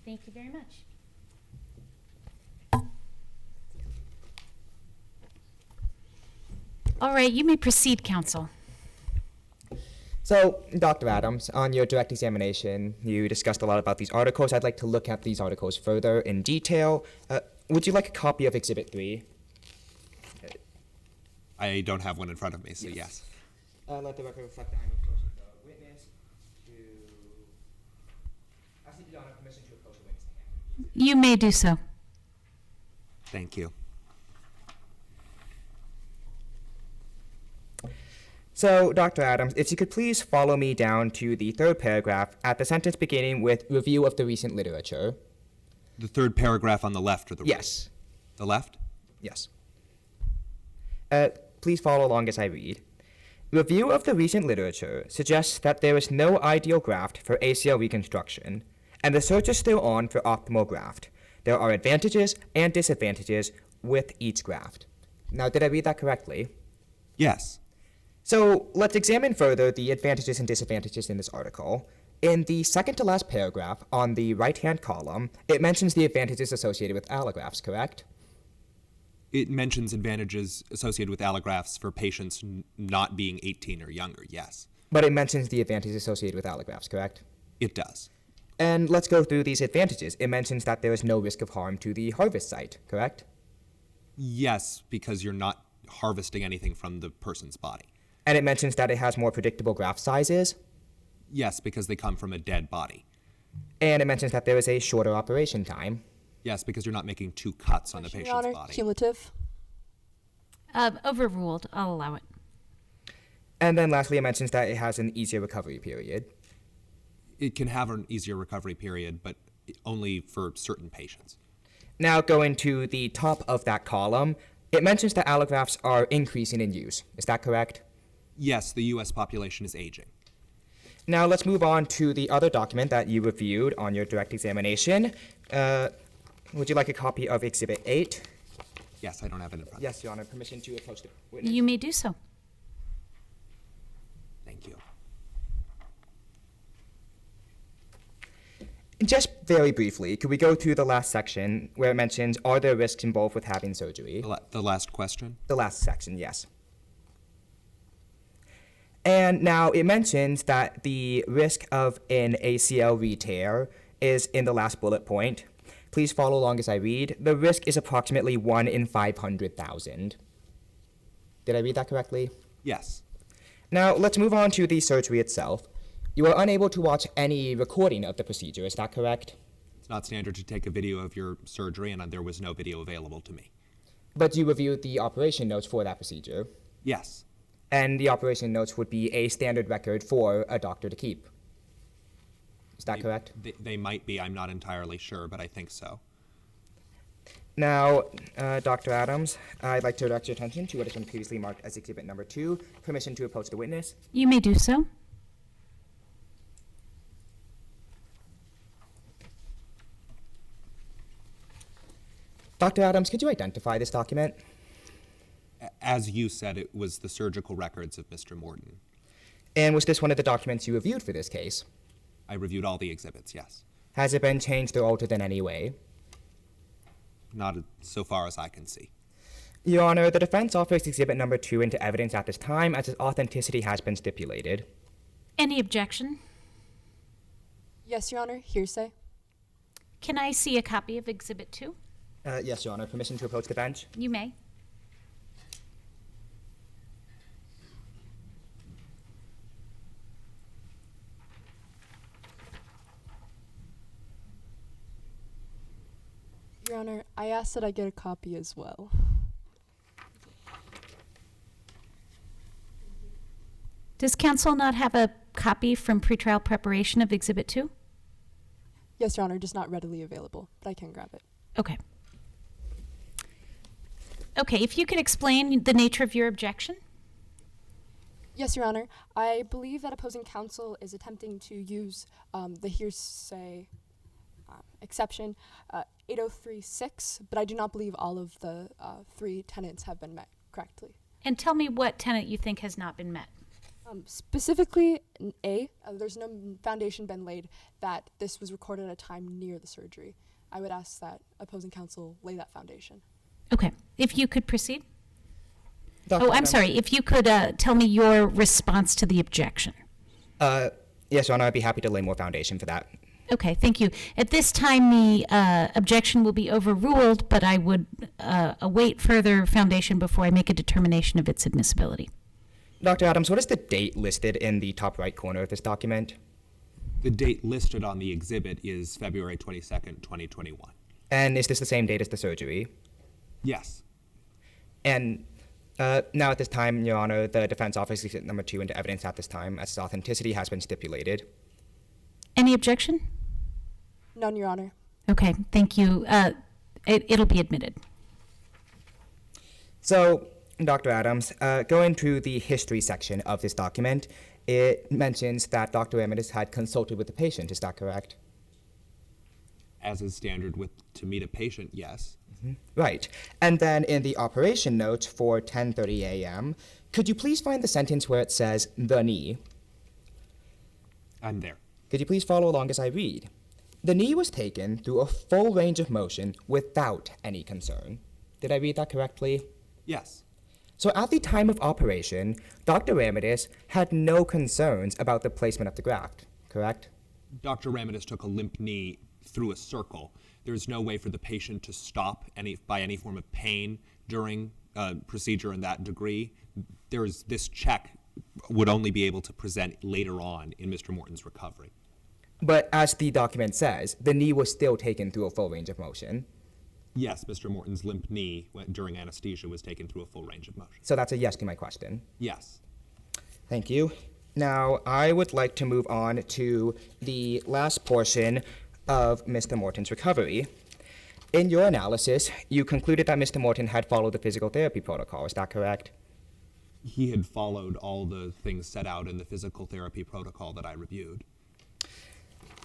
Thank you very much. All right, you may proceed, counsel. So, Dr. Adams, on your direct examination, you discussed a lot about these articles. I'd like to look at these articles further in detail. Would you like a copy of Exhibit 3? I don't have one in front of me, so yes. Let the record reflect that I'm approaching the witness to... I seek the honor of permission to approach the witness to hand. You may do so. Thank you. So, Dr. Adams, if you could please follow me down to the third paragraph at the sentence beginning with review of the recent literature. The third paragraph on the left or the right? Yes. The left? Yes. Please follow along as I read. Review of the recent literature suggests that there is no ideal graft for ACL reconstruction, and the search is still on for optimal graft. There are advantages and disadvantages with each graft. Now, did I read that correctly? Yes. So let's examine further the advantages and disadvantages in this article. In the second to last paragraph on the right-hand column, it mentions the advantages associated with allografts, correct? It mentions advantages associated with allografts for patients not being 18 or younger, yes. But it mentions the advantages associated with allografts, correct? It does. And let's go through these advantages. It mentions that there is no risk of harm to the harvest site, correct? Yes, because you're not harvesting anything from the person's body. And it mentions that it has more predictable graft sizes? Yes, because they come from a dead body. And it mentions that there is a shorter operation time? Yes, because you're not making two cuts on the patient's Your Honor, body. cumulative. Overruled. I'll allow it. And then lastly, it mentions that it has an easier recovery period. It can have an easier recovery period, but only for certain patients. Now going to the top of that column, it mentions that allografts are increasing in use. Is that correct? Yes, the U.S. population is aging. Now let's move on to the other document that you reviewed on your direct examination. Would you like a copy of Exhibit 8? Yes, I don't have it in front. Yes, Your Honor. Permission to approach the witness? You may do so. Thank you. Just very briefly, could we go through the last section where it mentions, are there risks involved with having surgery? The last question? The last section, yes. And now it mentions that the risk of an ACL re-tear is in the last bullet point. Please follow along as I read. The risk is approximately 1 in 500,000. Did I read that correctly? Yes. Now let's move on to the surgery itself. You are unable to watch any recording of the procedure, is that correct? It's not standard to take a video of your surgery, and there was no video available to me. But you reviewed the operation notes for that procedure? Yes. And the operation notes would be a standard record for a doctor to keep. Is that correct? They might be. I'm not entirely sure, but I think so. Now, Dr. Adams, I'd like to direct your attention to what has been previously marked as Exhibit Number 2, permission to approach the witness. You may do so. Dr. Adams, could you identify this document? As you said, it was the surgical records of Mr. Morton. And was this one of the documents you reviewed for this case? I reviewed all the exhibits, yes. Has it been changed or altered in any way? Not so far as I can see. Your Honor, the defense offers Exhibit Number 2 into evidence at this time as its authenticity has been stipulated. Any objection? Yes, Your Honor, hearsay. Can I see a copy of Exhibit 2? Yes, Your Honor. Permission to approach the bench? You may. Your Honor, I asked that I get a copy as well. Does counsel not have a copy from pretrial preparation of Exhibit 2? Yes, Your Honor, just not readily available, but I can grab it. Okay. Okay, if you could explain the nature of your objection. Yes, Your Honor. I believe that opposing counsel is attempting to use the hearsay exception 8036, but I do not believe all of the 3 tenets have been met correctly. And tell me what tenet you think has not been met. Specifically, there's no foundation been laid that this was recorded at a time near the surgery. I would ask that opposing counsel lay that foundation. Okay, if you could proceed. Dr. Oh, I'm Adams? sorry. If you could tell me your response to the objection. Yes, Your Honor, I'd be happy to lay more foundation for that. Okay, thank you. At this time, the objection will be overruled, but I would await further foundation before I make a determination of its admissibility. Dr. Adams, what is the date listed in the top right corner of this document? The date listed on the exhibit is February 22nd, 2021. And is this the same date as the surgery? Yes. And now at this time, Your Honor, the defense offers exhibit number 2 into evidence at this time, as its authenticity has been stipulated. Any objection? None, Your Honor. Okay, thank you. It'll be admitted. So, Dr. Adams, going through the history section of this document, it mentions that Dr. Ramirez had consulted with the patient. Is that correct? As is standard to meet a patient, yes. Right. And then in the operation notes for 10:30 a.m., could you please find the sentence where it says the knee? I'm there. Could you please follow along as I read? The knee was taken through a full range of motion without any concern. Did I read that correctly? Yes. So at the time of operation, Dr. Ramirez had no concerns about the placement of the graft, correct? Dr. Ramirez took a limp knee through a circle. There's no way for the patient to stop by any form of pain during a procedure in that degree. This check would only be able to present later on in Mr. Morton's recovery. But as the document says, the knee was still taken through a full range of motion. Yes, Mr. Morton's limp knee during anesthesia was taken through a full range of motion. So that's a yes to my question. Yes. Thank you. Now, I would like to move on to the last portion of Mr. Morton's recovery. In your analysis, you concluded that Mr. Morton had followed the physical therapy protocol. Is that correct? He had followed all the things set out in the physical therapy protocol that I reviewed.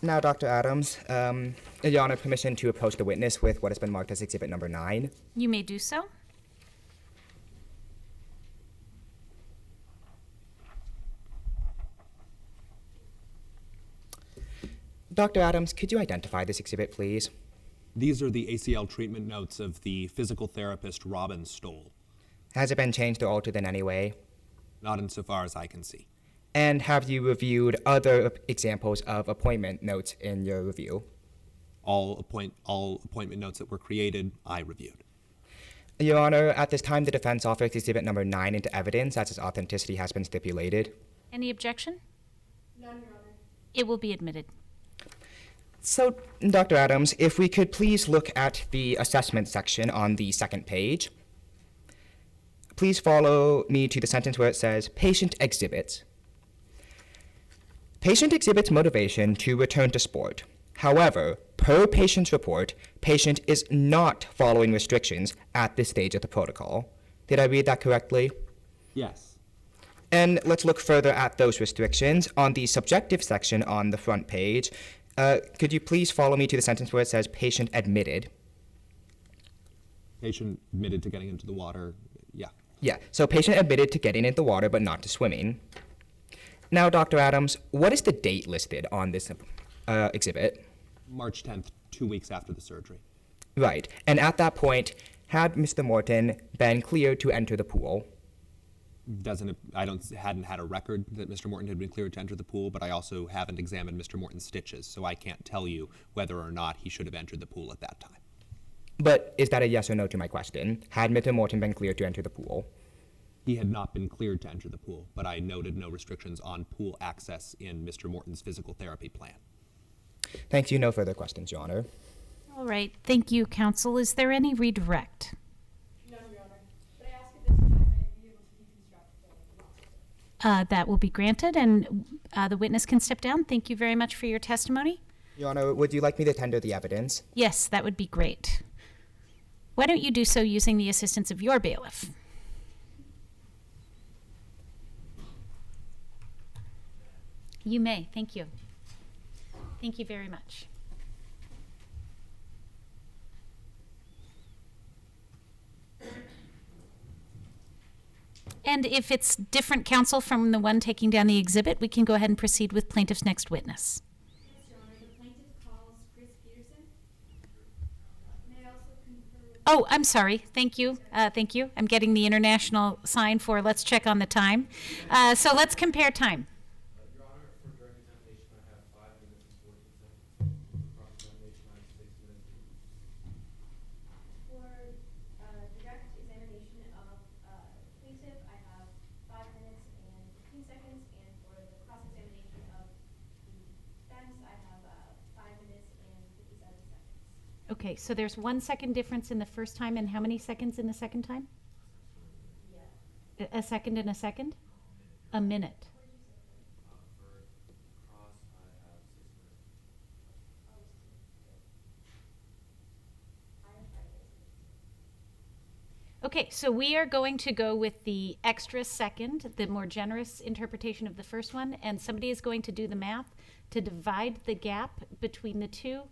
Now, Dr. Adams, Your Honor, permission to approach the witness with what has been marked as exhibit number 9. You may do so. Dr. Adams, could you identify this exhibit, please? These are the ACL treatment notes of the physical therapist Robin Stoll. Has it been changed or altered in any way? Not insofar as I can see. And have you reviewed other examples of appointment notes in your review? All appointment notes that were created, I reviewed. Your Honor, at this time, the defense offers exhibit number 9 into evidence as its authenticity has been stipulated. Any objection? None, Your Honor. It will be admitted. So, Dr. Adams, if we could please look at the assessment section on the second page. Please follow me to the sentence where it says, patient exhibits. Patient exhibits motivation to return to sport. However, per patient's report, patient is not following restrictions at this stage of the protocol. Did I read that correctly? Yes. And let's look further at those restrictions. On the subjective section on the front page, could you please follow me to the sentence where it says patient admitted? Patient admitted to getting into the water, yeah. Yeah, so patient admitted to getting into the water but not to swimming. Now, Dr. Adams, what is the date listed on this exhibit? March 10th, 2 weeks after the surgery. Right, and at that point, had Mr. Morton been cleared to enter the pool? Hadn't had a record that Mr. Morton had been cleared to enter the pool, but I also haven't examined Mr. Morton's stitches, so I can't tell you whether or not he should have entered the pool at that time. But is that a yes or no to my question? Had Mr. Morton been cleared to enter the pool? He had not been cleared to enter the pool, but I noted no restrictions on pool access in Mr. Morton's physical therapy plan. Thank you. No further questions, Your Honor. All right. Thank you, counsel. Is there any redirect? No, Your Honor. But I ask at this time I be able to deconstruct the That will be granted, and the witness can step down. Thank you very much for your testimony. Your Honor, would you like me to tender the evidence? Yes, that would be great. Why don't you do so using the assistance of your bailiff? You may. Thank you. Thank you very much. And if it's different counsel from the one taking down the exhibit, we can go ahead and proceed with plaintiff's next witness. Yes, Your Honor. The plaintiff calls Chris Peterson. May I also confer with... Oh, I'm sorry. Thank you. Thank you. I'm getting the international sign for let's check on the time. So let's compare time. Your Honor, for direct examination, I have 5 minutes and 14 seconds. For cross-examination, I have 6 minutes. For direct examination of plaintiff, I have 5 minutes and 15 seconds, and for the cross-examination of the defense, I have 5 minutes and 57 seconds. Okay, so there's 1 second difference in the first time, and how many seconds in the second time? Yeah. A second and a second? A minute. For cross, I have 6 minutes. I have 5 minutes. Okay, so we are going to go with the extra second, the more generous interpretation of the first one, and somebody is going to do the math to divide the gap between the two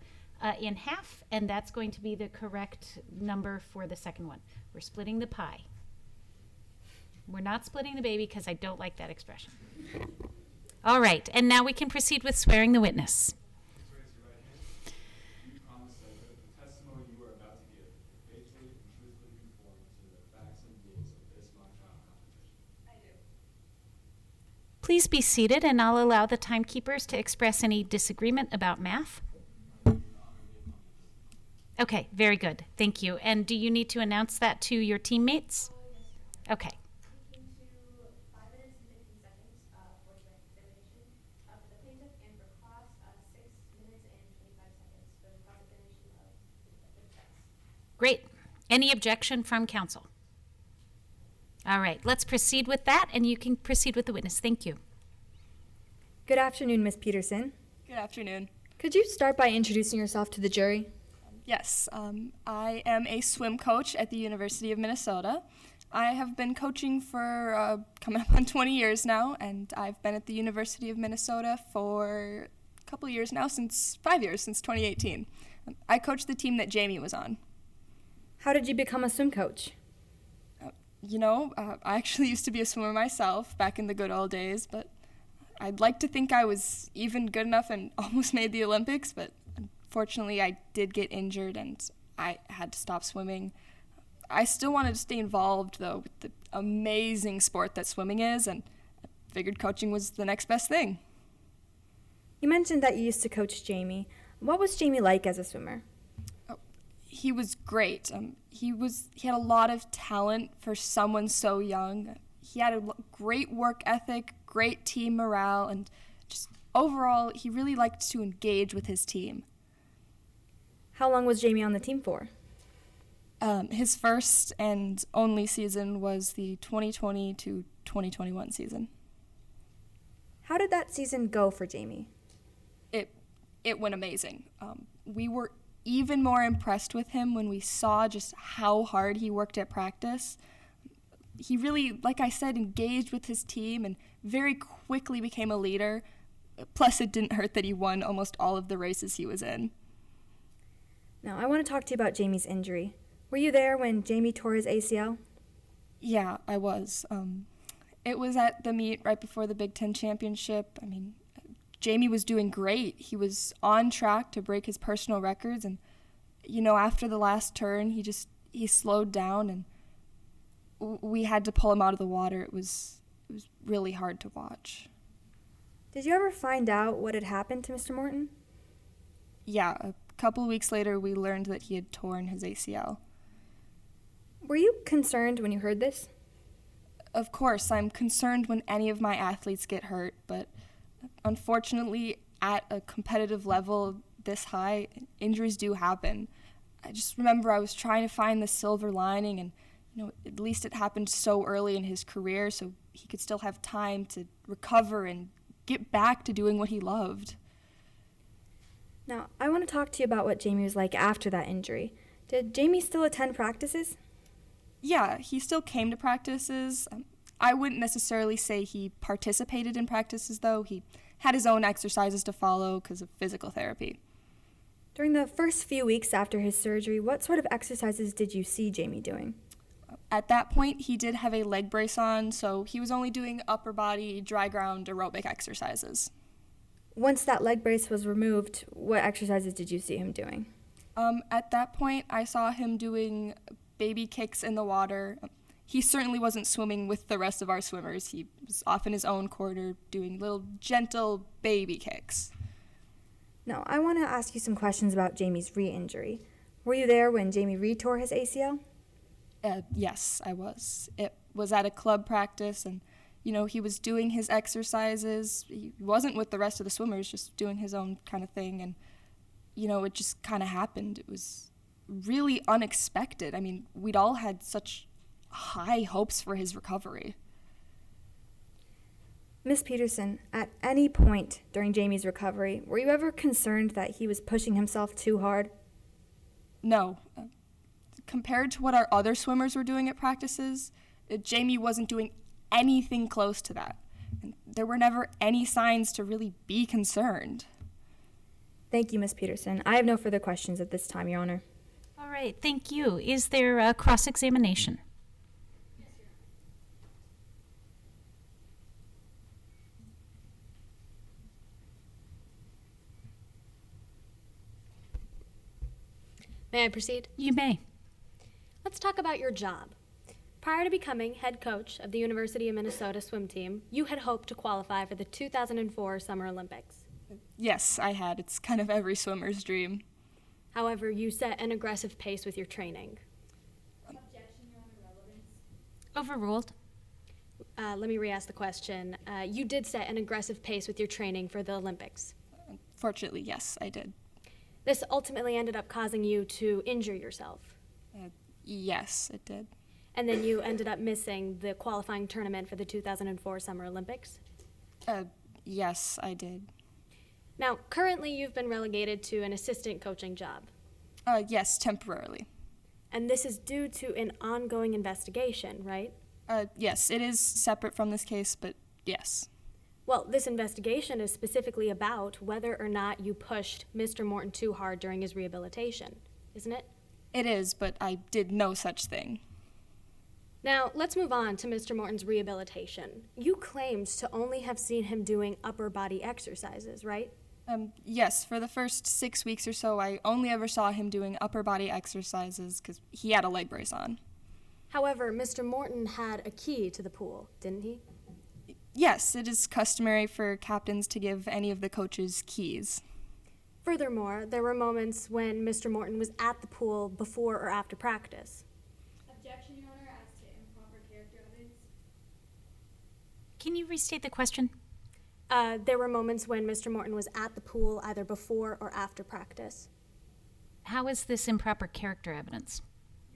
in half, and that's going to be the correct number for the second one. We're splitting the pie. We're not splitting the baby because I don't like that expression. All right, and now we can proceed with swearing the witness. Please raise your right hand. Do you promise that the testimony you are about to give will faithfully and truthfully conform to the facts and rules of this mock trial competition? I do. Please be seated, and I'll allow the timekeepers to express any disagreement about math. Okay, very good. Thank you. And do you need to announce that to your teammates? Okay. Speaking to 5 minutes and 15 seconds for direct examination for the plaintiff, and for cross, 6 minutes and 25 seconds for the cross-examination of the defense. Great. Any objection from counsel? All right, let's proceed with that, and you can proceed with the witness. Thank you. Good afternoon, Ms. Peterson. Good afternoon. Could you start by introducing yourself to the jury? Yes, I am a swim coach at the University of Minnesota. I have been coaching for coming up on 20 years now, and I've been at the University of Minnesota for a couple of years now, 5 years, since 2018. I coach the team that Jamie was on. How did you become a swim coach? I actually used to be a swimmer myself back in the good old days, but I'd like to think I was even good enough and almost made the Olympics, but unfortunately I did get injured and I had to stop swimming. I still wanted to stay involved, though, with the amazing sport that swimming is, and I figured coaching was the next best thing. You mentioned that you used to coach Jamie. What was Jamie like as a swimmer? He was great. He had a lot of talent for someone so young. He had a great work ethic, great team morale, and just overall, he really liked to engage with his team. How long was Jamie on the team for? His first and only season was the 2020 to 2021 season. How did that season go for Jamie? It went amazing. We were even more impressed with him when we saw just how hard he worked at practice. He really, like I said, engaged with his team and very quickly became a leader. Plus, it didn't hurt that he won almost all of the races he was in. Now, I want to talk to you about Jamie's injury. Were you there when Jamie tore his ACL? Yeah, I was. It was at the meet right before the Big Ten championship. Jamie was doing great. He was on track to break his personal records, and after the last turn, he slowed down, and we had to pull him out of the water. It was really hard to watch. Did you ever find out what had happened to Mr. Morton? Yeah, a couple weeks later, we learned that he had torn his ACL. Were you concerned when you heard this? Of course, I'm concerned when any of my athletes get hurt, but unfortunately, at a competitive level this high, injuries do happen. I just remember I was trying to find the silver lining, and at least it happened so early in his career, so he could still have time to recover and get back to doing what he loved. Now, I want to talk to you about what Jamie was like after that injury. Did Jamie still attend practices? Yeah, he still came to practices. I wouldn't necessarily say he participated in practices, though. He had his own exercises to follow because of physical therapy. During the first few weeks after his surgery, what sort of exercises did you see Jamie doing? At that point, he did have a leg brace on, so he was only doing upper body, dry ground aerobic exercises. Once that leg brace was removed, what exercises did you see him doing? At that point, I saw him doing baby kicks in the water. He certainly wasn't swimming with the rest of our swimmers. He was off in his own corner doing little gentle baby kicks. Now, I want to ask you some questions about Jamie's re-injury. Were you there when Jamie re-tore his ACL? Yes, I was. It was at a club practice, and, he was doing his exercises. He wasn't with the rest of the swimmers, just doing his own kind of thing, and, it just kind of happened. It was really unexpected. I mean, we'd all had such high hopes for his recovery. Miss Peterson, at any point during Jamie's recovery, were you ever concerned that he was pushing himself too hard? No. Compared to what our other swimmers were doing at practices, Jamie wasn't doing anything close to that. And there were never any signs to really be concerned. Thank you, Miss Peterson. I have no further questions at this time, Your Honor. All right, thank you. Is there a cross-examination? May I proceed? You may. Let's talk about your job. Prior to becoming head coach of the University of Minnesota swim team, you had hoped to qualify for the 2004 Summer Olympics. Yes, I had. It's kind of every swimmer's dream. However, you set an aggressive pace with your training. Objection, Your Honor, relevance. Overruled. Let me re-ask the question. You did set an aggressive pace with your training for the Olympics. Fortunately, yes, I did. This ultimately ended up causing you to injure yourself. Yes, it did. And then you ended up missing the qualifying tournament for the 2004 Summer Olympics? Yes, I did. Now, currently you've been relegated to an assistant coaching job. Yes, temporarily. And this is due to an ongoing investigation, right? Yes, it is separate from this case, but yes. Well, this investigation is specifically about whether or not you pushed Mr. Morton too hard during his rehabilitation, isn't it? It is, but I did no such thing. Now, let's move on to Mr. Morton's rehabilitation. You claimed to only have seen him doing upper body exercises, right? Yes, for the first 6 weeks or so, I only ever saw him doing upper body exercises because he had a leg brace on. However, Mr. Morton had a key to the pool, didn't he? Yes, it is customary for captains to give any of the coaches keys. Furthermore, there were moments when Mr. Morton was at the pool before or after practice. Objection, Your Honor, as to improper character evidence. Can you restate the question? There were moments when Mr. Morton was at the pool either before or after practice. How is this improper character evidence?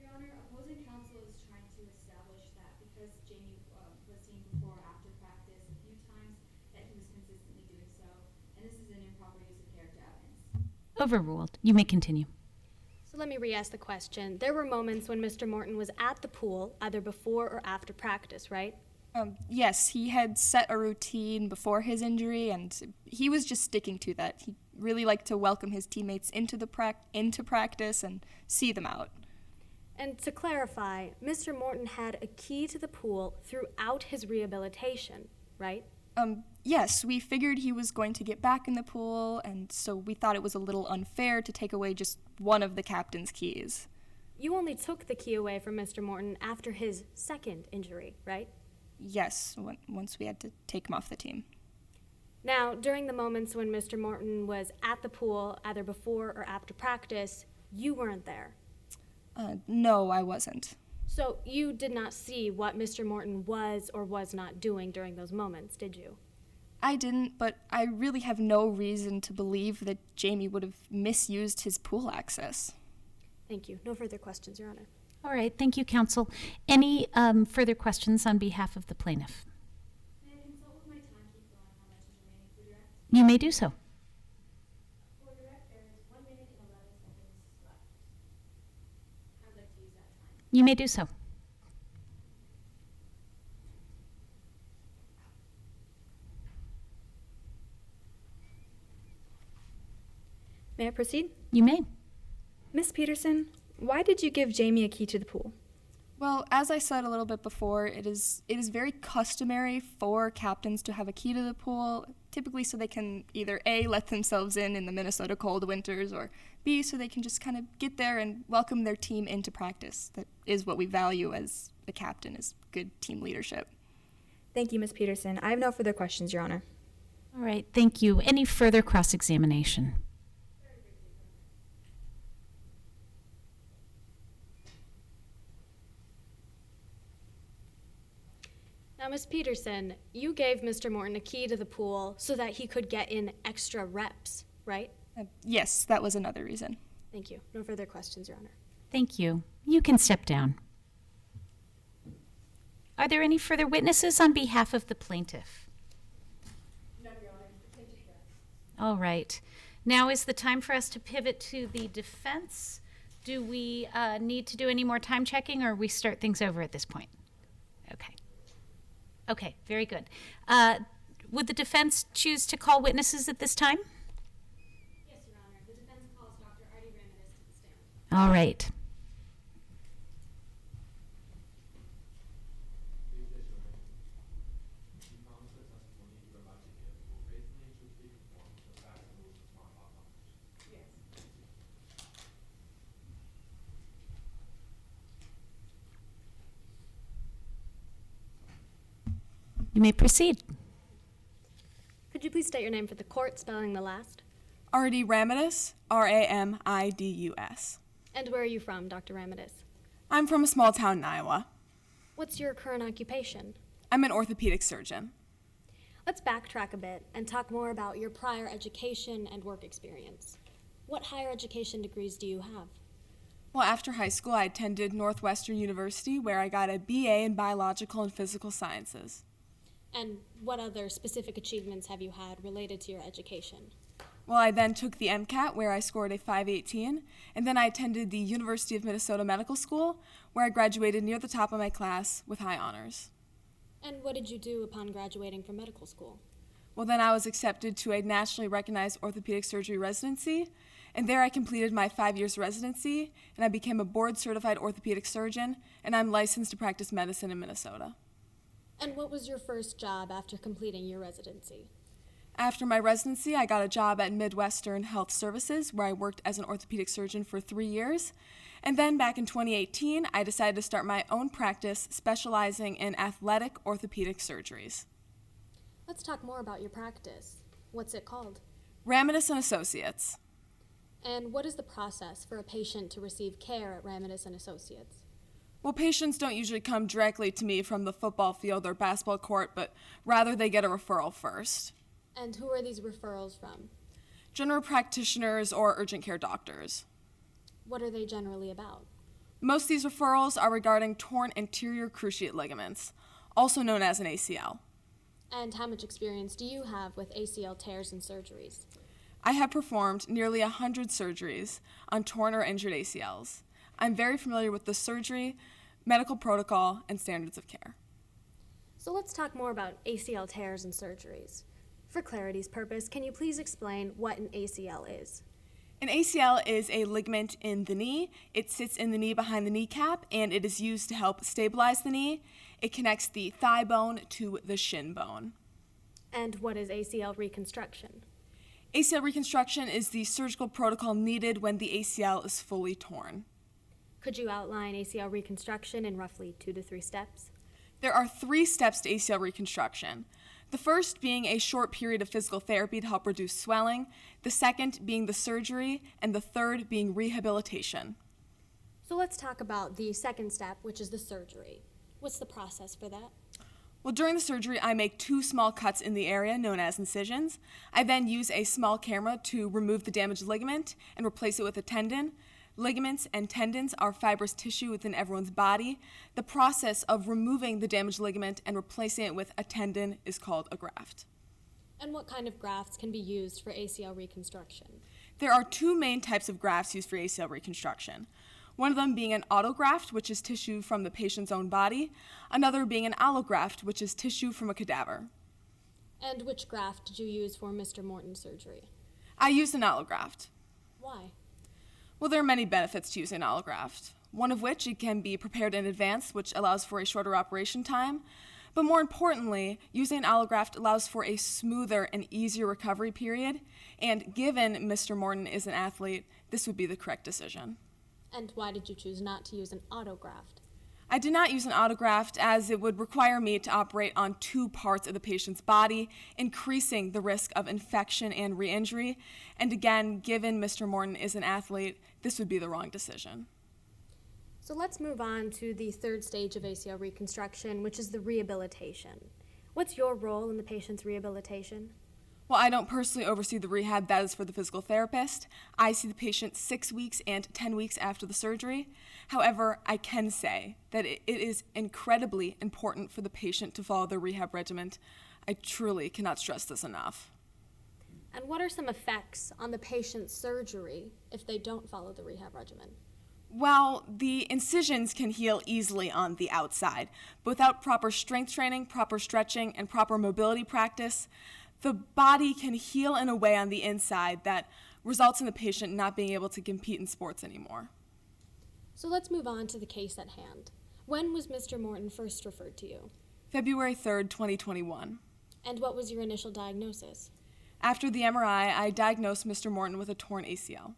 Your Honor, opposing counsel is trying to establish that because Jamie was seen before or after practice a few times, that he was consistently doing so, and this is an improper use of character evidence. Overruled. You may continue. So let me re-ask the question. There were moments when Mr. Morton was at the pool either before or after practice, right? Yes, he had set a routine before his injury, and he was just sticking to that. He really liked to welcome his teammates into practice and see them out. And to clarify, Mr. Morton had a key to the pool throughout his rehabilitation, right? Yes, we figured he was going to get back in the pool, and so we thought it was a little unfair to take away just one of the captain's keys. You only took the key away from Mr. Morton after his second injury, right? Yes, once we had to take him off the team. Now, during the moments when Mr. Morton was at the pool, either before or after practice, you weren't there. No, I wasn't. So you did not see what Mr. Morton was or was not doing during those moments, did you? I didn't, but I really have no reason to believe that Jamie would have misused his pool access. Thank you. No further questions, Your Honor. All right, thank you, counsel. Any further questions on behalf of the plaintiff? May I consult with my timekeeper on how much is remaining for direct? You may do so. For direct, there is 1 minute and 11 seconds left. You may do so. May I proceed? You may. Miss Peterson, why did you give Jamie a key to the pool? Well, as I said a little bit before, it is very customary for captains to have a key to the pool, typically so they can either A, let themselves in the Minnesota cold winters, or B, so they can just kind of get there and welcome their team into practice. That is what we value as a captain, is good team leadership. Thank you, Miss Peterson. I have no further questions, Your Honor. All right, thank you. Any further cross-examination? Now, Ms. Peterson, you gave Mr. Morton a key to the pool so that he could get in extra reps, right? Yes, that was another reason. Thank you. No further questions, Your Honor. Thank you. You can step down. Are there any further witnesses on behalf of the plaintiff? None, Your Honor. The plaintiff here. All right. Now is the time for us to pivot to the defense. Do we need to do any more time checking, or we start things over at this point? Okay. Okay, very good. Would the defense choose to call witnesses at this time? Yes, Your Honor. The defense calls Dr. Artie Ramadis to the stand. All right. You may proceed. Could you please state your name for the court, spelling the last? Artie Ramadis, Ramidus. And where are you from, Dr. Ramadis? I'm from a small town in Iowa. What's your current occupation? I'm an orthopedic surgeon. Let's backtrack a bit and talk more about your prior education and work experience. What higher education degrees do you have? Well, after high school, I attended Northwestern University, where I got a BA in Biological and Physical Sciences. And what other specific achievements have you had related to your education? Well, I then took the MCAT, where I scored a 518, and then I attended the University of Minnesota Medical School, where I graduated near the top of my class with high honors. And what did you do upon graduating from medical school? Well, then I was accepted to a nationally recognized orthopedic surgery residency, and there I completed my 5 years residency, and I became a board-certified orthopedic surgeon, and I'm licensed to practice medicine in Minnesota. And what was your first job after completing your residency? After my residency, I got a job at Midwestern Health Services, where I worked as an orthopedic surgeon for 3 years. And then back in 2018, I decided to start my own practice specializing in athletic orthopedic surgeries. Let's talk more about your practice. What's it called? Ramadis and Associates. And what is the process for a patient to receive care at Ramadis and Associates? Well, patients don't usually come directly to me from the football field or basketball court, but rather they get a referral first. And who are these referrals from? General practitioners or urgent care doctors. What are they generally about? Most of these referrals are regarding torn anterior cruciate ligaments, also known as an ACL. And how much experience do you have with ACL tears and surgeries? I have performed nearly 100 surgeries on torn or injured ACLs. I'm very familiar with the surgery, medical protocol, and standards of care. So let's talk more about ACL tears and surgeries. For clarity's purpose, can you please explain what an ACL is? An ACL is a ligament in the knee. It sits in the knee behind the kneecap, and it is used to help stabilize the knee. It connects the thigh bone to the shin bone. And what is ACL reconstruction? ACL reconstruction is the surgical protocol needed when the ACL is fully torn. Could you outline ACL reconstruction in roughly 2 to 3 steps? There are 3 steps to ACL reconstruction. The first being a short period of physical therapy to help reduce swelling, the second being the surgery, and the third being rehabilitation. So let's talk about the second step, which is the surgery. What's the process for that? Well, during the surgery, I make 2 small cuts in the area known as incisions. I then use a small camera to remove the damaged ligament and replace it with a tendon. Ligaments and tendons are fibrous tissue within everyone's body. The process of removing the damaged ligament and replacing it with a tendon is called a graft. And what kind of grafts can be used for ACL reconstruction? There are 2 main types of grafts used for ACL reconstruction. One of them being an autograft, which is tissue from the patient's own body, another being an allograft, which is tissue from a cadaver. And which graft did you use for Mr. Morton's surgery? I used an allograft. Why? Well, there are many benefits to using an allograft, one of which it can be prepared in advance, which allows for a shorter operation time. But more importantly, using an allograft allows for a smoother and easier recovery period, and given Mr. Morton is an athlete, this would be the correct decision. And why did you choose not to use an autograft? I did not use an autograft as it would require me to operate on 2 parts of the patient's body, increasing the risk of infection and re-injury. And again, given Mr. Morton is an athlete, this would be the wrong decision. So let's move on to the third stage of ACL reconstruction, which is the rehabilitation. What's your role in the patient's rehabilitation? Well, I don't personally oversee the rehab. That is for the physical therapist. I see the patient 6 weeks and 10 weeks after the surgery. However, I can say that it is incredibly important for the patient to follow the rehab regimen. I truly cannot stress this enough. And what are some effects on the patient's surgery if they don't follow the rehab regimen? Well, the incisions can heal easily on the outside, but without proper strength training, proper stretching, and proper mobility practice, the body can heal in a way on the inside that results in the patient not being able to compete in sports anymore. So let's move on to the case at hand. When was Mr. Morton first referred to you? February 3rd, 2021. And what was your initial diagnosis? After the MRI, I diagnosed Mr. Morton with a torn ACL.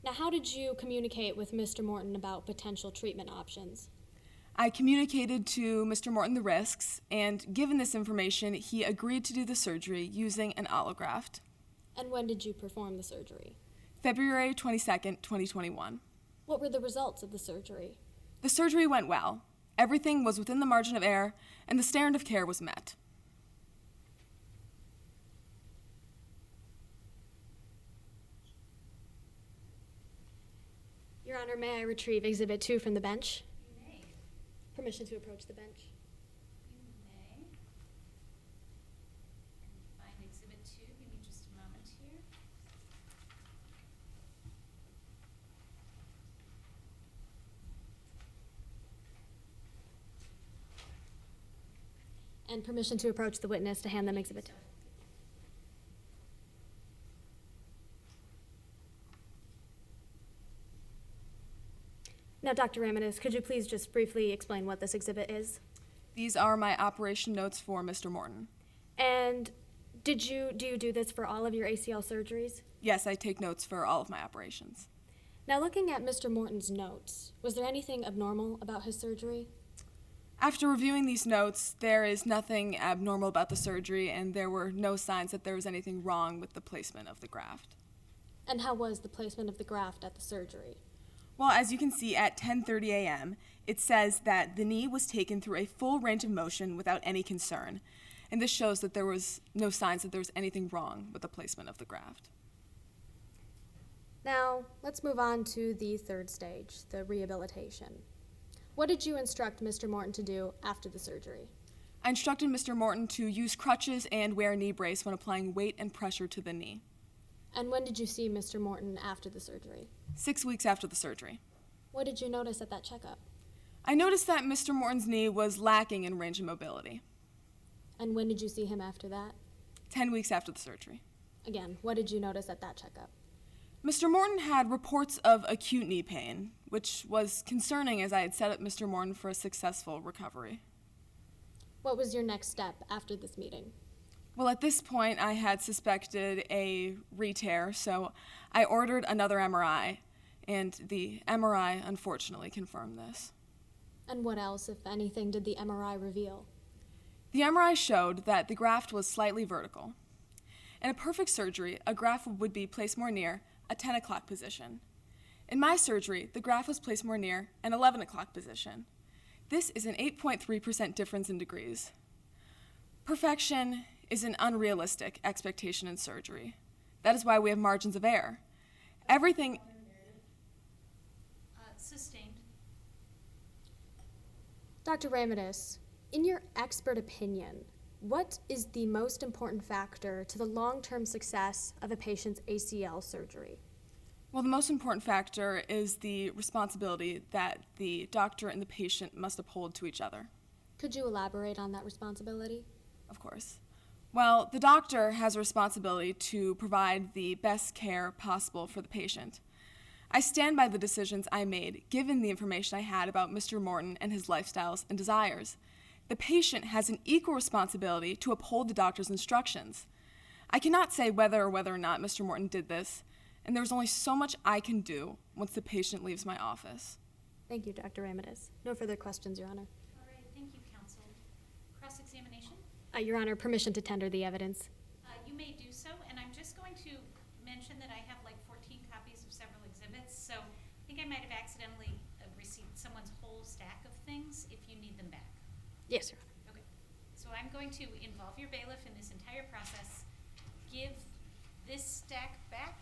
Now, how did you communicate with Mr. Morton about potential treatment options? I communicated to Mr. Morton the risks, and given this information, he agreed to do the surgery using an allograft. And when did you perform the surgery? February 22nd, 2021. What were the results of the surgery? The surgery went well. Everything was within the margin of error, and the standard of care was met. Your Honor, may I retrieve Exhibit 2 from the bench? You may. Permission to approach the bench. You may. Find Exhibit 2. Give me just a moment here. And permission to approach the witness to hand them Exhibit 2. Now, Dr. Ramadis, could you please just briefly explain what this exhibit is? These are my operation notes for Mr. Morton. And do you do this for all of your ACL surgeries? Yes, I take notes for all of my operations. Now, looking at Mr. Morton's notes, was there anything abnormal about his surgery? After reviewing these notes, there is nothing abnormal about the surgery, and there were no signs that there was anything wrong with the placement of the graft. And how was the placement of the graft at the surgery? Well, as you can see at 10:30 a.m., it says that the knee was taken through a full range of motion without any concern. And this shows that there was no signs that there was anything wrong with the placement of the graft. Now, let's move on to the third stage, the rehabilitation. What did you instruct Mr. Morton to do after the surgery? I instructed Mr. Morton to use crutches and wear a knee brace when applying weight and pressure to the knee. And when did you see Mr. Morton after the surgery? 6 weeks after the surgery. What did you notice at that checkup? I noticed that Mr. Morton's knee was lacking in range of mobility. And when did you see him after that? 10 weeks after the surgery. Again, what did you notice at that checkup? Mr. Morton had reports of acute knee pain, which was concerning as I had set up Mr. Morton for a successful recovery. What was your next step after this meeting? Well, at this point, I had suspected a re-tear, so I ordered another MRI, and the MRI unfortunately confirmed this. And what else, if anything, did the MRI reveal? The MRI showed that the graft was slightly vertical. In a perfect surgery, a graft would be placed more near a 10 o'clock position. In my surgery, the graft was placed more near an 11 o'clock position. This is an 8.3% difference in degrees. Perfection is an unrealistic expectation in surgery. That is why we have margins of error. Everything... Sustained. Dr. Ramadis, in your expert opinion, what is the most important factor to the long-term success of a patient's ACL surgery? Well, the most important factor is the responsibility that the doctor and the patient must uphold to each other. Could you elaborate on that responsibility? Of course. Well, the doctor has a responsibility to provide the best care possible for the patient. I stand by the decisions I made, given the information I had about Mr. Morton and his lifestyles and desires. The patient has an equal responsibility to uphold the doctor's instructions. I cannot say whether or not Mr. Morton did this, and there's only so much I can do once the patient leaves my office. Thank you, Dr. Ramirez. No further questions, Your Honor. All right, thank you, counsel. Cross-examination? Your Honor, permission to tender the evidence. You may do so, and I'm just going to mention that I have like 14 copies of several exhibits, so I think I might have accidentally received someone's whole stack of things if you need them back. Yes, Your Honor. Okay. So I'm going to involve your bailiff in this entire process. Give this stack back,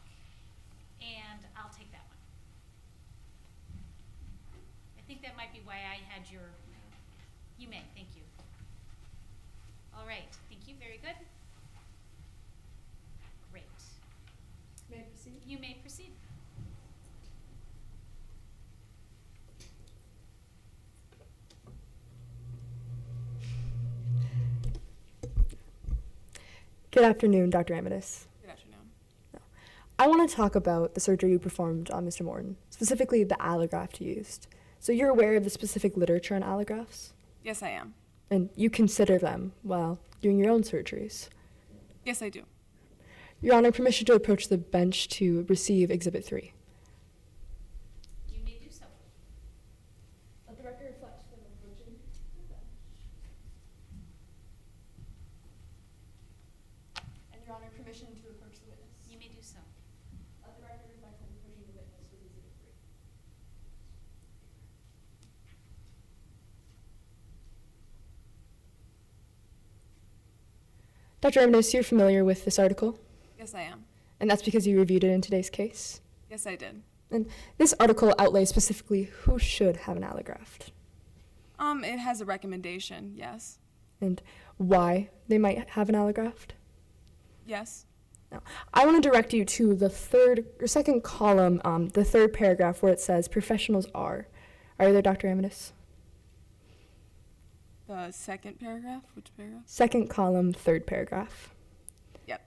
and I'll take that one. I think that might be why I had your, you may, thank you. All right, thank you, very good. Great. May I proceed? You may proceed. Good afternoon, Dr. Amadis. Good afternoon. I want to talk about the surgery you performed on Mr. Morton, specifically the allograft you used. So you're aware of the specific literature on allografts? Yes, I am. And you consider them while doing your own surgeries? Yes, I do. Your Honor, permission to approach the bench to receive Exhibit 3. You may do so. Let the record reflect that I'm approaching the bench. And Your Honor, permission to approach the witness. You may do so. Let the record reflect that I'm approaching the witness with Exhibit 3. Dr. Amadis, you're familiar with this article? Yes, I am. And that's because you reviewed it in today's case? Yes, I did. And this article outlays specifically who should have an allograft. It has a recommendation, yes. And why they might have an allograft? Yes. Now, I want to direct you to the second column, the third paragraph where it says professionals are. Are you there, Dr. Amadis? The second paragraph? Which paragraph? Second column, third paragraph. Yep.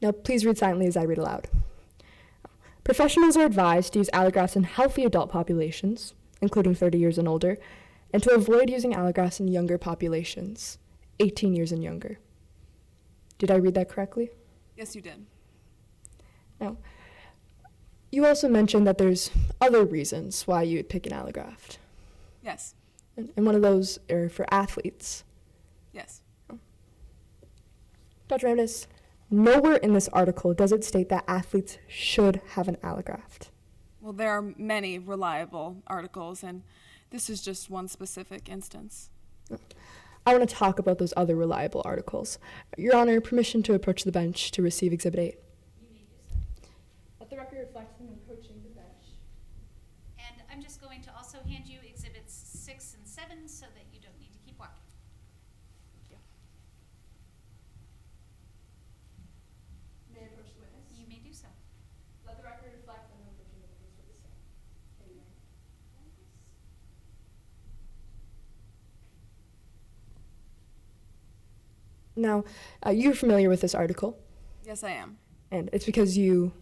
Now, please read silently as I read aloud. Professionals are advised to use allografts in healthy adult populations, including 30 years and older, and to avoid using allografts in younger populations, 18 years and younger. Did I read that correctly? Yes, you did. Now, you also mentioned that there's other reasons why you would pick an allograft. Yes. And one of those are for athletes. Yes. Dr. Amadis, nowhere in this article does it state that athletes should have an allograft. Well, there are many reliable articles, and this is just one specific instance. I want to talk about those other reliable articles. Your Honor, permission to approach the bench to receive Exhibit 8. You may do so. Let the record reflect that I'm approaching the bench. And I'm just going to also hand you Exhibits 6 and 7 so that you don't need to keep walking. May I approach the witness? You may do so. Let the record reflect that I'm approaching the witness with the stand. Amen. Now, you're familiar with this article, Yes, I am. and it's because you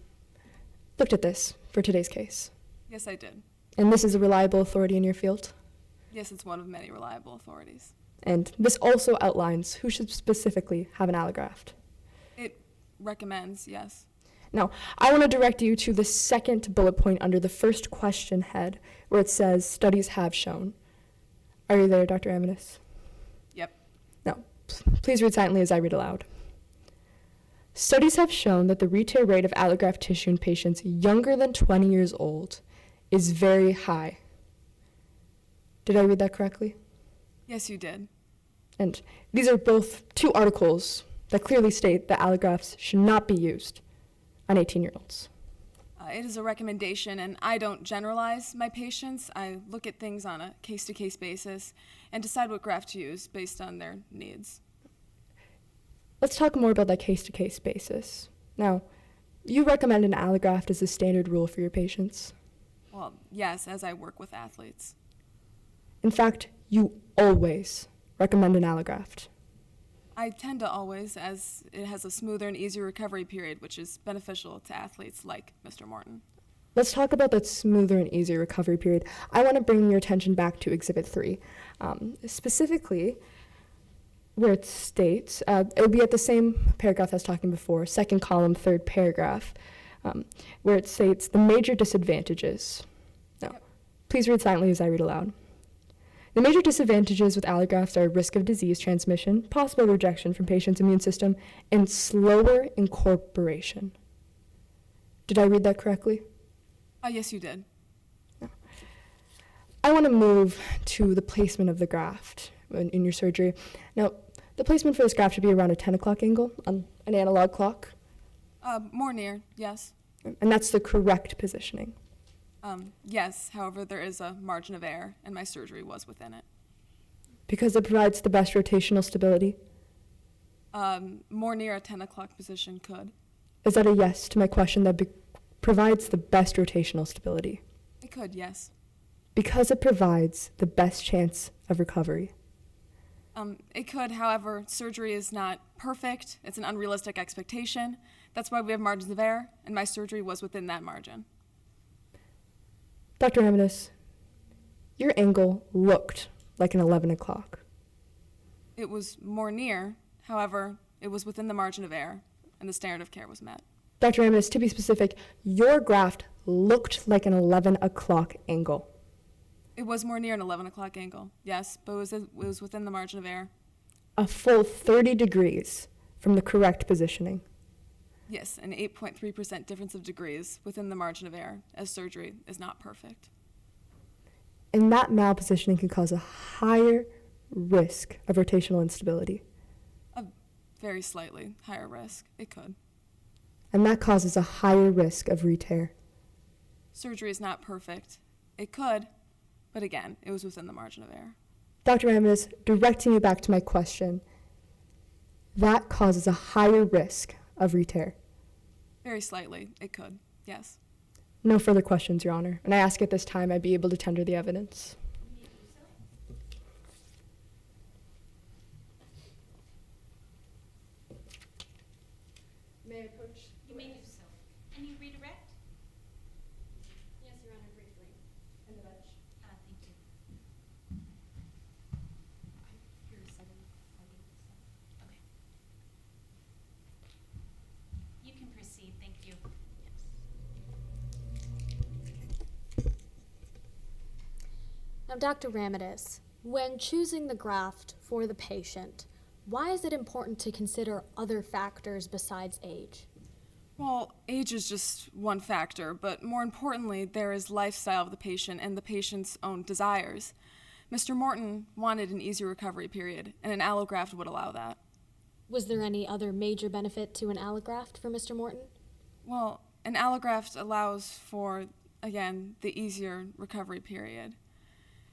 looked at this for today's case. Yes, I did. And this is a reliable authority in your field. Yes, it's one of many reliable authorities. And this also outlines who should specifically have an allograft. It recommends, yes. Now, I want to direct you to the second bullet point under the first question head, where it says, studies have shown. Are you there, Dr. Amadis? Yep. Now, please read silently as I read aloud. Studies have shown that the retear rate of allograft tissue in patients younger than 20 years old is very high. Did I read that correctly? Yes, you did. And these are both two articles that clearly state that allografts should not be used on 18-year-olds. It is a recommendation, and I don't generalize my patients. I look at things on a case-to-case basis and decide what graft to use based on their needs. Let's talk more about that case-to-case basis. Now, You recommend an allograft as a standard rule for your patients. Well, yes, as I work with athletes. In fact, you always recommend an allograft. I tend to always, as it has a smoother and easier recovery period, which is beneficial to athletes like Mr. Morton. Let's talk about that smoother and easier recovery period. I want to bring your attention back to Exhibit 3. Specifically, where it states, it would be at the same paragraph I was talking before, second column, third paragraph, where it states the major disadvantages. Now, please read silently as I read aloud. The major disadvantages with allografts are risk of disease transmission, possible rejection from patient's immune system, and slower incorporation. Did I read that correctly? Yes, you did. I want to move to the placement of the graft in your surgery. Now, the placement for this graft should be around a 10 o'clock angle on an analog clock. More near, yes. And that's the correct positioning. Yes, however, there is a margin of error, and my surgery was within it. Because it provides the best rotational stability. More near a 10 o'clock position could. Is that a yes to my question that provides the best rotational stability? It could, yes. Because it provides the best chance of recovery. It could, however, surgery is not perfect. It's an unrealistic expectation. That's why we have margins of error, and my surgery was within that margin. Dr. Amadeus, your angle looked like an 11 o'clock. It was more near, however, it was within the margin of error, and the standard of care was met. Dr. Amadeus, to be specific, your graft looked like an 11 o'clock angle. It was more near an 11 o'clock angle, yes, but it was within the margin of error. A full 30 degrees from the correct positioning. Yes, an 8.3% difference of degrees within the margin of error, as surgery is not perfect. And that malpositioning can cause a higher risk of rotational instability. A very slightly higher risk, it could. And that causes a higher risk of re-tear. Surgery is not perfect. It could, but again, it was within the margin of error. Dr. Amadeus, directing you back to my question, that causes a higher risk of re-tear. Very slightly, it could, yes. No further questions, Your Honor. And I ask at this time I be able to tender the evidence. May I approach? You may do so. Can you redirect? Yes, Your Honor, briefly. And the bench. Thank you. Okay. You can proceed, thank you. Now, Dr. Ramidis, when choosing the graft for the patient, why is it important to consider other factors besides age? Well, age is just one factor, but more importantly, there is lifestyle of the patient and the patient's own desires. Mr. Morton wanted an easy recovery period, and an allograft would allow that. Was there any other major benefit to an allograft for Mr. Morton? Well, an allograft allows for, again, the easier recovery period,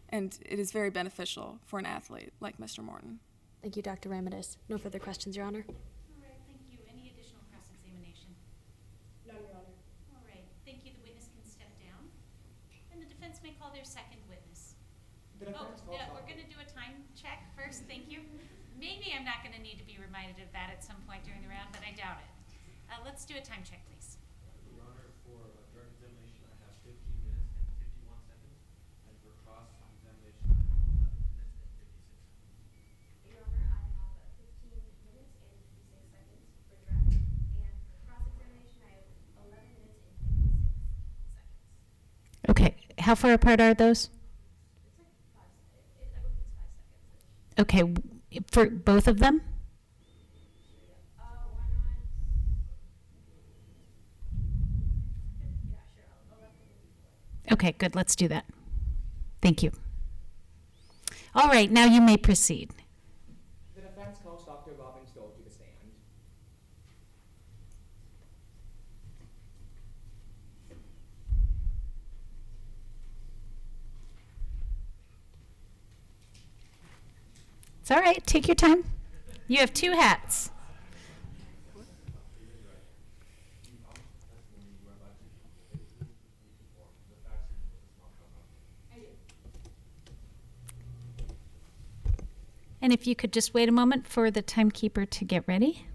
and it is very beneficial for an athlete like Mr. Morton. Thank you, Dr. Ramidis. No further questions, Your Honor. All right, thank you. Any additional cross-examination? None, Your Honor. All right, thank you. The witness can step down. And the defense may call their second witness. We're going to do a time check first. Thank you. Maybe I'm not going to need to be reminded of that at some point during the round, but I doubt it. Let's do a time check, please. Your Honor, for direct examination, I have 15 minutes and 51 seconds, and for cross-examination, I have 11 minutes and 56 seconds. Your Honor, I have 15 minutes and 56 seconds for direct, and for cross-examination, I have 11 minutes and 56 seconds. Okay, how far apart are those? It's like 5 seconds. I believe it's 5 seconds. Okay, for both of them? Why not? Yeah, sure. I'll let them before. Okay, good, let's do that. Thank you. All right, now you may proceed. The defense calls Dr. Robin Stoll to the stand. It's all right, take your time. You have 2 hats. And if you could just wait a moment for the timekeeper to get ready.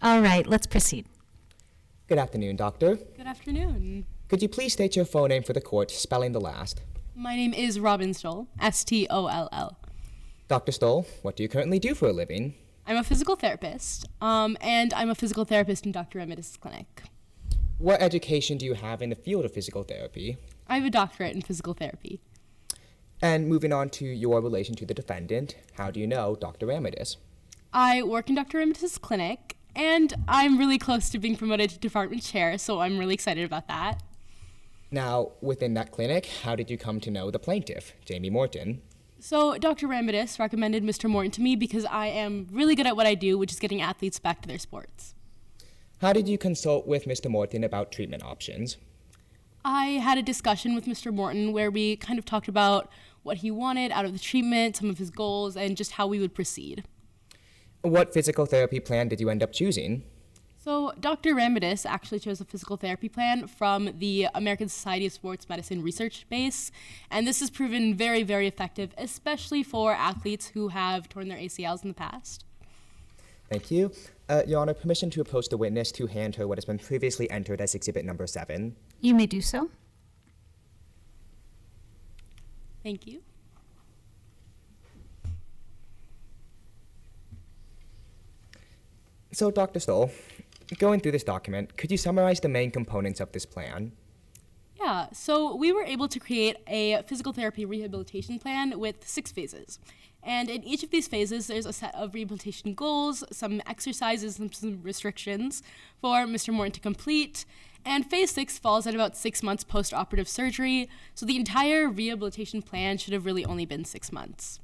All right, let's proceed. Good afternoon, Doctor. Good afternoon. Could you please state your full name for the court, spelling the last? My name is Robin Stoll, Stoll. Dr. Stoll, what do you currently do for a living? I'm a physical therapist, and I'm a physical therapist in Dr. Remedis' clinic. What education do you have in the field of physical therapy? I have a doctorate in physical therapy. And moving on to your relation to the defendant, how do you know Dr. Remedis? I work in Dr. Remedis' clinic, and I'm really close to being promoted to department chair, so I'm really excited about that. Now, within that clinic, how did you come to know the plaintiff, Jamie Morton? So Dr. Remedis recommended Mr. Morton to me because I am really good at what I do, which is getting athletes back to their sports. How did you consult with Mr. Morton about treatment options? I had a discussion with Mr. Morton where we kind of talked about what he wanted out of the treatment, some of his goals, and just how we would proceed. What physical therapy plan did you end up choosing? So Dr. Remedis actually chose a physical therapy plan from the American Society of Sports Medicine research base, and this has proven very, very effective, especially for athletes who have torn their ACLs in the past. Thank you. Your Honor, permission to approach the witness to hand her what has been previously entered as Exhibit Number 7. You may do so. Thank you. So, Dr. Stoll, going through this document, could you summarize the main components of this plan? Yeah, so we were able to create a physical therapy rehabilitation plan with 6 phases. And in each of these phases, there's a set of rehabilitation goals, some exercises, and some restrictions for Mr. Morton to complete. And phase 6 falls at about 6 months post-operative surgery, so the entire rehabilitation plan should have really only been 6 months.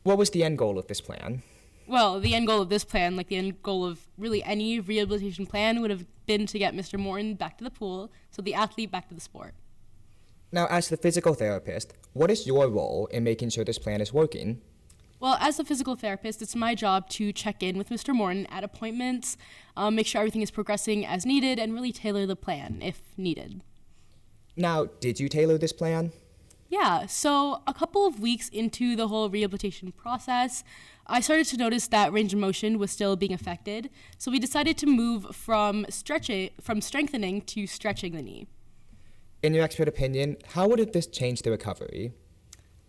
What was the end goal of this plan? Well, the end goal of this plan, like the end goal of really any rehabilitation plan, would have been to get Mr. Morton back to the pool, so the athlete back to the sport. Now, as the physical therapist, what is your role in making sure this plan is working? Well, as a physical therapist, it's my job to check in with Mr. Morton at appointments, make sure everything is progressing as needed, and really tailor the plan if needed. Now, did you tailor this plan? Yeah, so a couple of weeks into the whole rehabilitation process, I started to notice that range of motion was still being affected, so we decided to move from strengthening to stretching the knee. In your expert opinion, how would this change the recovery?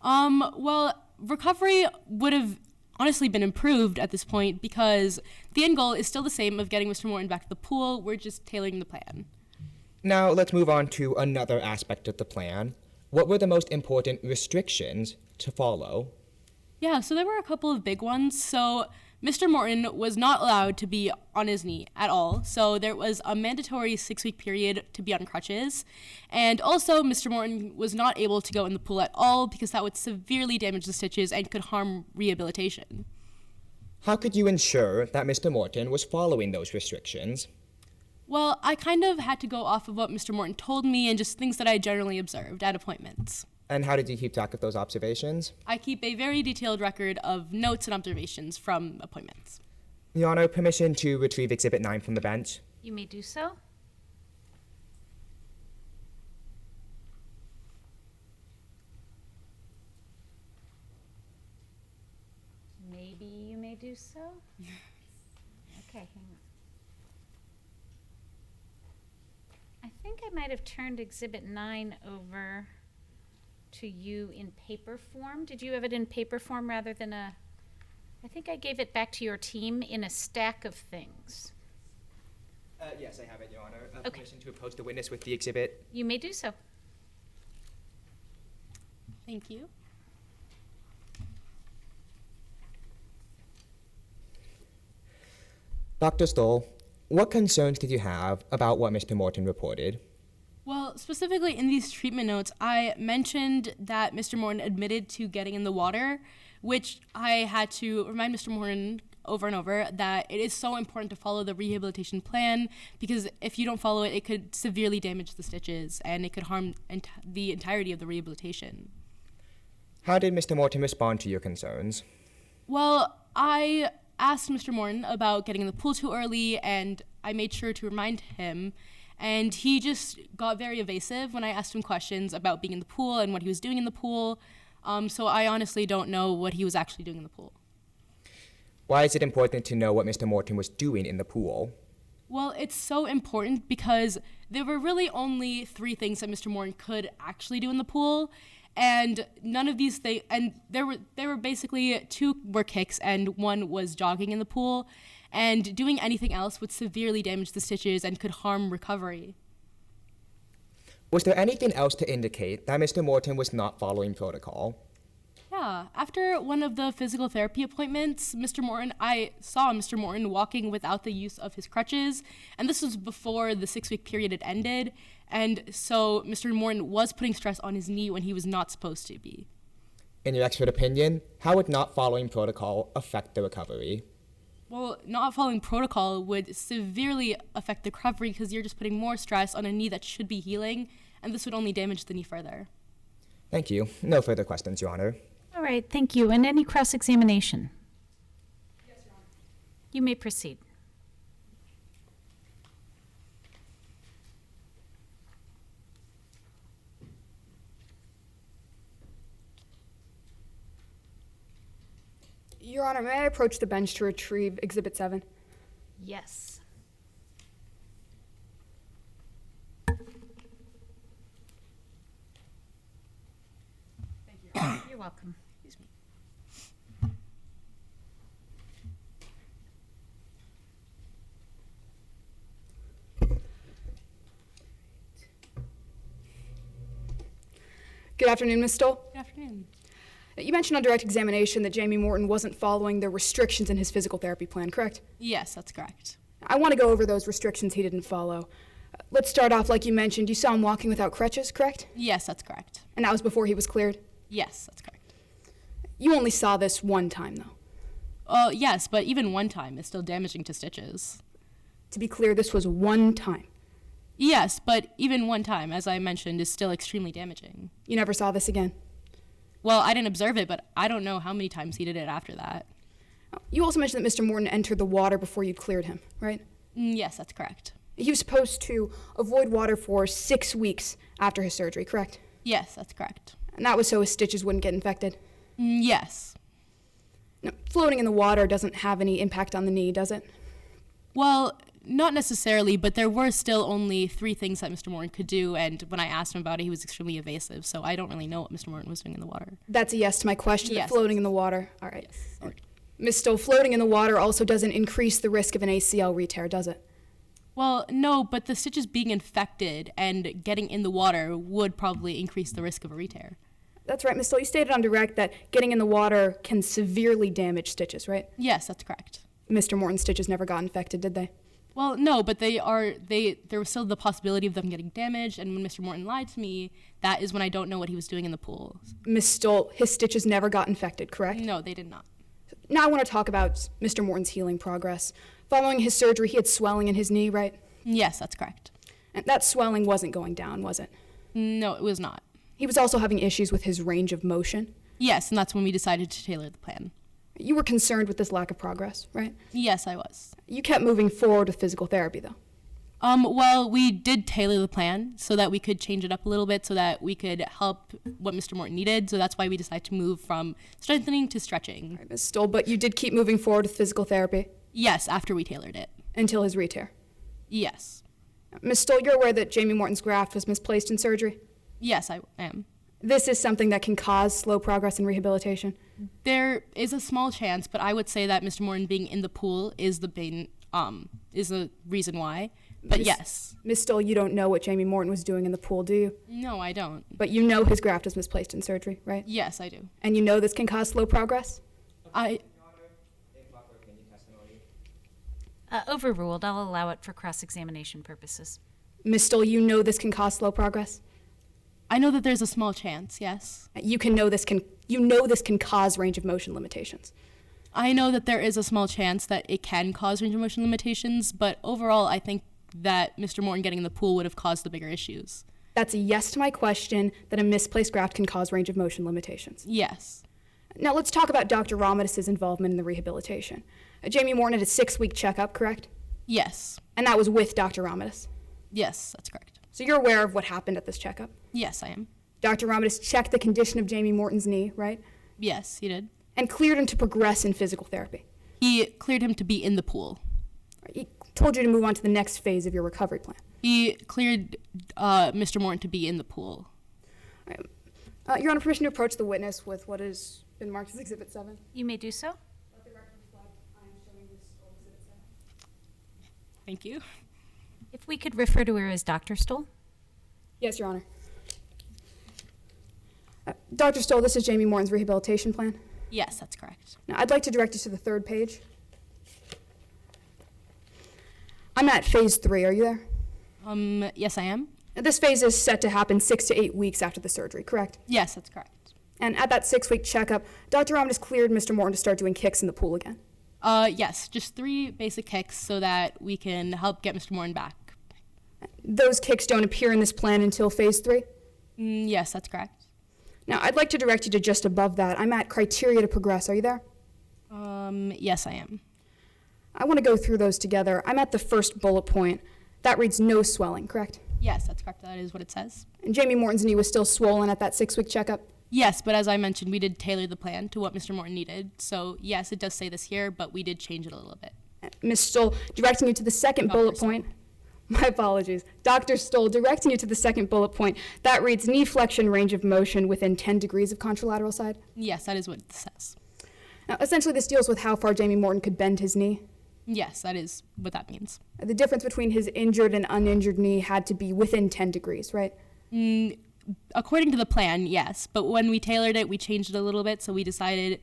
Well, recovery would have honestly been improved at this point because the end goal is still the same of getting Mr. Morton back to the pool. We're just tailoring the plan. Now, let's move on to another aspect of the plan. What were the most important restrictions to follow? Yeah, so there were a couple of big ones. So Mr. Morton was not allowed to be on his knee at all. So there was a mandatory 6-week period to be on crutches. And also, Mr. Morton was not able to go in the pool at all because that would severely damage the stitches and could harm rehabilitation. How could you ensure that Mr. Morton was following those restrictions? Well, I kind of had to go off of what Mr. Morton told me and just things that I generally observed at appointments. And how did you keep track of those observations? I keep a very detailed record of notes and observations from appointments. Your Honor, permission to retrieve Exhibit 9 from the bench. You may do so. Maybe you may do so. Okay, hang on. I think I might have turned Exhibit 9 over to you in paper form. Did you have it in paper form rather than I think I gave it back to your team in a stack of things. Yes, I have it, Your Honor. Okay. Permission to approach the witness with the exhibit. You may do so. Thank you. Dr. Stoll, what concerns did you have about what Mr. Morton reported? Well, specifically in these treatment notes, I mentioned that Mr. Morton admitted to getting in the water, which I had to remind Mr. Morton over and over that it is so important to follow the rehabilitation plan because if you don't follow it, it could severely damage the stitches and it could harm the entirety of the rehabilitation. How did Mr. Morton respond to your concerns? Well, I asked Mr. Morton about getting in the pool too early, and I made sure to remind him. And he just got very evasive when I asked him questions about being in the pool and what he was doing in the pool. So I honestly don't know what he was actually doing in the pool. Why is it important to know what Mr. Morton was doing in the pool? Well, it's so important because there were really only 3 things that Mr. Morton could actually do in the pool, and none of these things, and there were basically 2 were kicks and 1 was jogging in the pool, and doing anything else would severely damage the stitches and could harm recovery. Was there anything else to indicate that Mr. Morton was not following protocol? Yeah, after one of the physical therapy appointments, I saw Mr. Morton walking without the use of his crutches, and this was before the 6-week period had ended, and so Mr. Morton was putting stress on his knee when he was not supposed to be. In your expert opinion, how would not following protocol affect the recovery? Well, not following protocol would severely affect the recovery because you're just putting more stress on a knee that should be healing, and this would only damage the knee further. Thank you. No further questions, Your Honor. All right, thank you. And any cross-examination? Yes, Your Honor. You may proceed. Your Honor, may I approach the bench to retrieve Exhibit 7? Yes. You're welcome. Good afternoon, Ms. Stoll. Good afternoon. You mentioned on direct examination that Jamie Morton wasn't following the restrictions in his physical therapy plan, correct? Yes, that's correct. I want to go over those restrictions he didn't follow. Let's start off like you mentioned. You saw him walking without crutches, correct? Yes, that's correct. And that was before he was cleared? Yes, that's correct. You only saw this one time, though. Yes, but even one time is still damaging to stitches. To be clear, this was one time. Yes, but even one time, as I mentioned, is still extremely damaging. You never saw this again? Well, I didn't observe it, but I don't know how many times he did it after that. You also mentioned that Mr. Morton entered the water before you cleared him, right? Yes, that's correct. He was supposed to avoid water for 6 weeks after his surgery, correct? Yes, that's correct. And that was so his stitches wouldn't get infected? Yes. Now, floating in the water doesn't have any impact on the knee, does it? Well, not necessarily, but there were still only 3 things that Mr. Morton could do, and when I asked him about it, he was extremely evasive, so I don't really know what Mr. Morton was doing in the water. That's a yes to my question, Yes. floating in the water. All right. Yes. Ms. Stowe, floating in the water also doesn't increase the risk of an ACL re-tear, does it? Well, no, but the stitches being infected and getting in the water would probably increase the risk of a re-tear. That's right, Ms. Stowe. You stated on direct that getting in the water can severely damage stitches, right? Yes, that's correct. Mr. Morton's stitches never got infected, did they? Well, no, but there was still the possibility of them getting damaged, and when Mr. Morton lied to me, that is when I don't know what he was doing in the pool. Ms. Stoll, his stitches never got infected, correct? No, they did not. Now I want to talk about Mr. Morton's healing progress. Following his surgery, he had swelling in his knee, right? Yes, that's correct. And that swelling wasn't going down, was it? No, it was not. He was also having issues with his range of motion. Yes, and that's when we decided to tailor the plan. You were concerned with this lack of progress, right? Yes, I was. You kept moving forward with physical therapy, though. Well, we did tailor the plan so that we could change it up a little bit so that we could help what Mr. Morton needed. So that's why we decided to move from strengthening to stretching. All right, Ms. Stoll, but you did keep moving forward with physical therapy? Yes, after we tailored it. Until his re-tear? Yes. Ms. Stoll, you're aware that Jamie Morton's graft was misplaced in surgery? Yes, I am. This is something that can cause slow progress in rehabilitation? There is a small chance, but I would say that Mr. Morton being in the pool is the reason why. But yes. Ms. Stoll, you don't know what Jamie Morton was doing in the pool, do you? No, I don't. But you know his graft was misplaced in surgery, right? Yes, I do. And you know this can cause slow progress? Overruled. I'll allow it for cross-examination purposes. Ms. Stoll, you know this can cause slow progress? I know that there's a small chance, yes. You know this can cause range of motion limitations. I know that there is a small chance that it can cause range of motion limitations, but overall I think that Mr. Morton getting in the pool would have caused the bigger issues. That's a yes to my question that a misplaced graft can cause range of motion limitations. Yes. Now let's talk about Dr. Ramadis' involvement in the rehabilitation. Jamie Morton had a 6-week checkup, correct? Yes. And that was with Dr. Ramadis? Yes, that's correct. So you're aware of what happened at this checkup? Yes, I am. Dr. Romadus checked the condition of Jamie Morton's knee, right? Yes, he did. And cleared him to progress in physical therapy. He cleared him to be in the pool. He told you to move on to the next phase of your recovery plan. He cleared Mr. Morton to be in the pool. All right. Your Honor, permission to approach the witness with what has been marked as Exhibit 7? You may do so. Let the record reflect, I am showing this old Exhibit 7. Thank you. If we could refer to her as Dr. Stoll. Yes, Your Honor. Dr. Stoll, this is Jamie Morton's rehabilitation plan. Yes, that's correct. Now, I'd like to direct you to the 3rd page. I'm at phase 3. Are you there? Yes, I am. Now, this phase is set to happen 6 to 8 weeks after the surgery, correct? Yes, that's correct. And at that 6-week checkup, Dr. Romadus cleared Mr. Morton to start doing kicks in the pool again. Yes, just 3 basic kicks so that we can help get Mr. Morton back. Those kicks don't appear in this plan until phase 3? Yes, that's correct. Now, I'd like to direct you to just above that. I'm at criteria to progress. Are you there? Yes, I am. I want to go through those together. I'm at the first bullet point. That reads no swelling, correct? Yes, that's correct. That is what it says. And Jamie Morton's knee was still swollen at that 6-week checkup? Yes, but as I mentioned, we did tailor the plan to what Mr. Morton needed. So, yes, it does say this here, but we did change it a little bit. Ms. Stoll, directing you to the second bullet point. My apologies. Dr. Stoll, directing you to the second bullet point. That reads knee flexion range of motion within 10 degrees of contralateral side? Yes, that is what it says. Now, essentially, this deals with how far Jamie Morton could bend his knee. Yes, that is what that means. The difference between his injured and uninjured knee had to be within 10 degrees, right? According to the plan, yes. But when we tailored it, we changed it a little bit, so we decided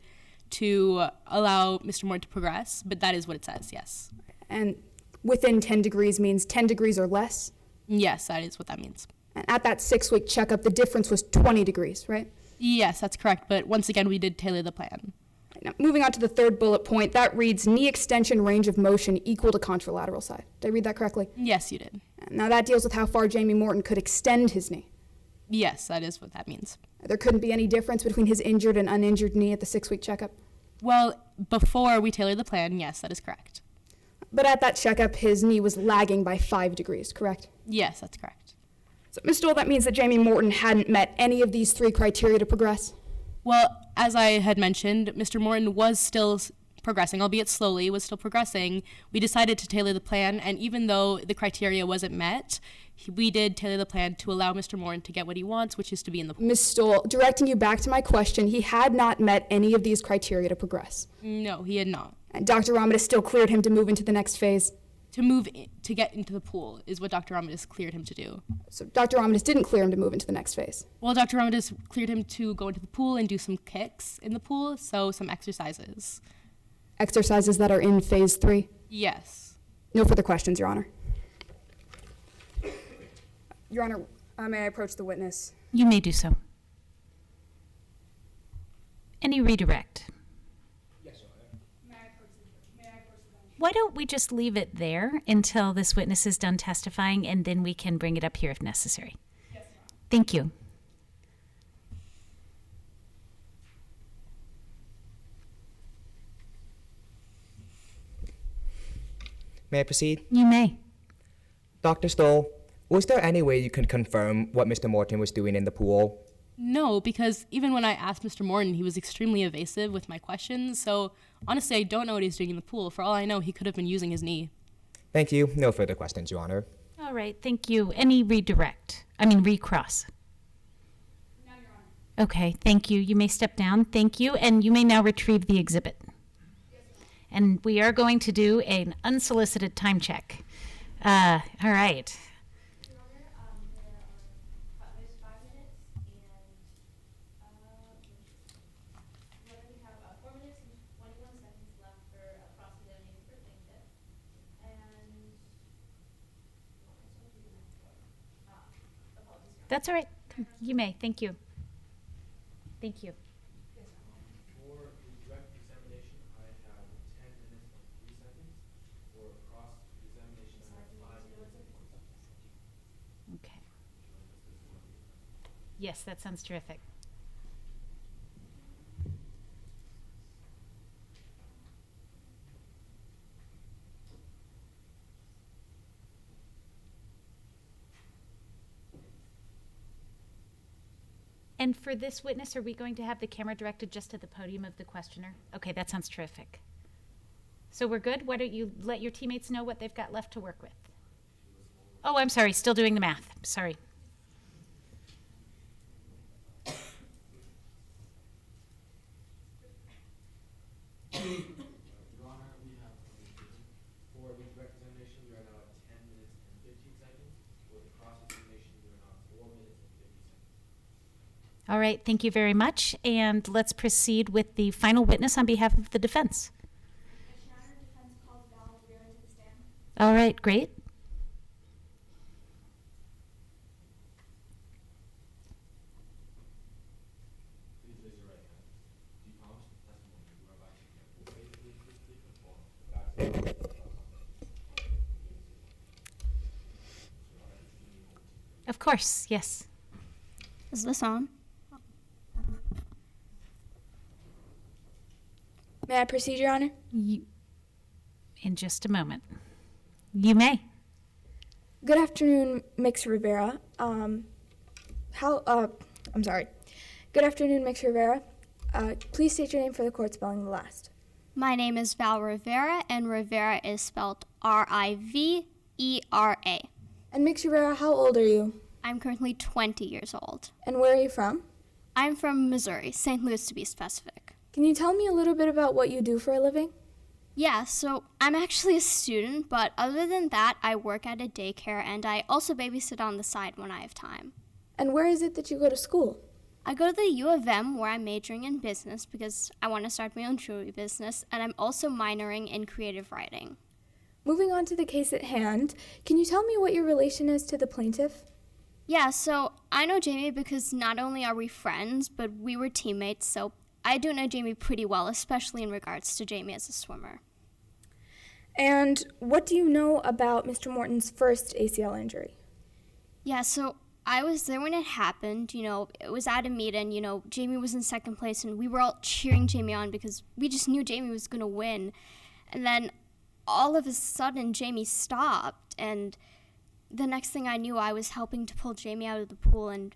to allow Mr. Morton to progress. But that is what it says, yes. And within 10 degrees means 10 degrees or less? Yes, that is what that means. And at that 6-week checkup, the difference was 20 degrees, right? Yes, that's correct. But once again, we did tailor the plan. Now, moving on to the third bullet point, that reads knee extension range of motion equal to contralateral side. Did I read that correctly? Yes, you did. Now, that deals with how far Jamie Morton could extend his knee. Yes, that is what that means. There couldn't be any difference between his injured and uninjured knee at the 6-week checkup? Well, before we tailored the plan, yes, that is correct. But at that checkup, his knee was lagging by 5 degrees, correct? Yes, that's correct. So, Ms. Stoll, that means that Jamie Morton hadn't met any of these 3 criteria to progress? Well, as I had mentioned, Mr. Morton was still progressing, albeit slowly, was still progressing. We decided to tailor the plan, and even though the criteria wasn't met, we did tailor the plan to allow Mr. Morton to get what he wants, which is to be in the pool. Ms. Stoll, directing you back to my question, he had not met any of these criteria to progress? No, he had not. And Dr. Romadus still cleared him to move into the next phase? To get into the pool is what Dr. Romadus cleared him to do. So Dr. Romadus didn't clear him to move into the next phase? Well, Dr. Romadus cleared him to go into the pool and do some kicks in the pool, so some exercises. Exercises that are in phase 3? Yes. No further questions, Your Honor. Your Honor, may I approach the witness? You may do so. Any redirect? Yes, Your Honor. May I approach the bench? Why don't we just leave it there until this witness is done testifying, and then we can bring it up here if necessary? Yes, Your Honor. Thank you. May I proceed? You may. Dr. Stoll, was there any way you can confirm what Mr. Morton was doing in the pool? No, because even when I asked Mr. Morton, he was extremely evasive with my questions, so honestly, I don't know what he's doing in the pool. For all I know, he could have been using his knee. Thank you. No further questions, Your Honor. All right, thank you. Any recross? No, Your Honor. Okay, thank you. You may step down. Thank you. And you may now retrieve the exhibit. And we are going to do an unsolicited time check. All right. Your Honor, there's 5 minutes, and we have 4 minutes and 21 seconds left for cross-examination for plaintiff. And apologies. That's all right. You may. Thank you. Thank you. For direct examination, I have 10 minutes and 3 seconds. For cross-examination, I have 5 minutes and 1 second. Okay. Yes, that sounds terrific. And for this witness, are we going to have the camera directed just to the podium of the questioner? Okay, that sounds terrific. So we're good? Why don't you let your teammates know what they've got left to work with? Oh, I'm sorry, still doing the math. Sorry. Your Honor, we have for the direct examination, we are now at 10 minutes and 15 seconds. For the cross-examination, we are now at 4 minutes and 50 seconds. All right, thank you very much. And let's proceed with the final witness on behalf of the defense. Your Honor, defense calls Val Rivera to the stand. All right, great. Please raise your right hand. Do you promise the testimony you are about to give will faithfully and truthfully conform to the facts and rules of the trial? Of course, yes. Is this on? May I proceed, Your Honor? In just a moment. You may. Good afternoon, Mix Rivera. I'm sorry. Good afternoon, Mix Rivera. Please state your name for the court, spelling the last. My name is Val Rivera, and Rivera is spelled R-I-V-E-R-A. And Mix Rivera, how old are you? I'm currently 20 years old. And where are you from? I'm from Missouri, St. Louis to be specific. Can you tell me a little bit about what you do for a living? Yeah, so I'm actually a student, but other than that, I work at a daycare, and I also babysit on the side when I have time. And where is it that you go to school? I go to the U of M, where I'm majoring in business because I want to start my own jewelry business, and I'm also minoring in creative writing. Moving on to the case at hand, can you tell me what your relation is to the plaintiff? Yeah, so I know Jamie because not only are we friends, but we were teammates, so I do know Jamie pretty well, especially in regards to Jamie as a swimmer. And what do you know about Mr. Morton's first ACL injury? Yeah, so I was there when it happened. It was at a meet, and, Jamie was in second place, and we were all cheering Jamie on because we just knew Jamie was going to win. And then all of a sudden, Jamie stopped, and the next thing I knew, I was helping to pull Jamie out of the pool, and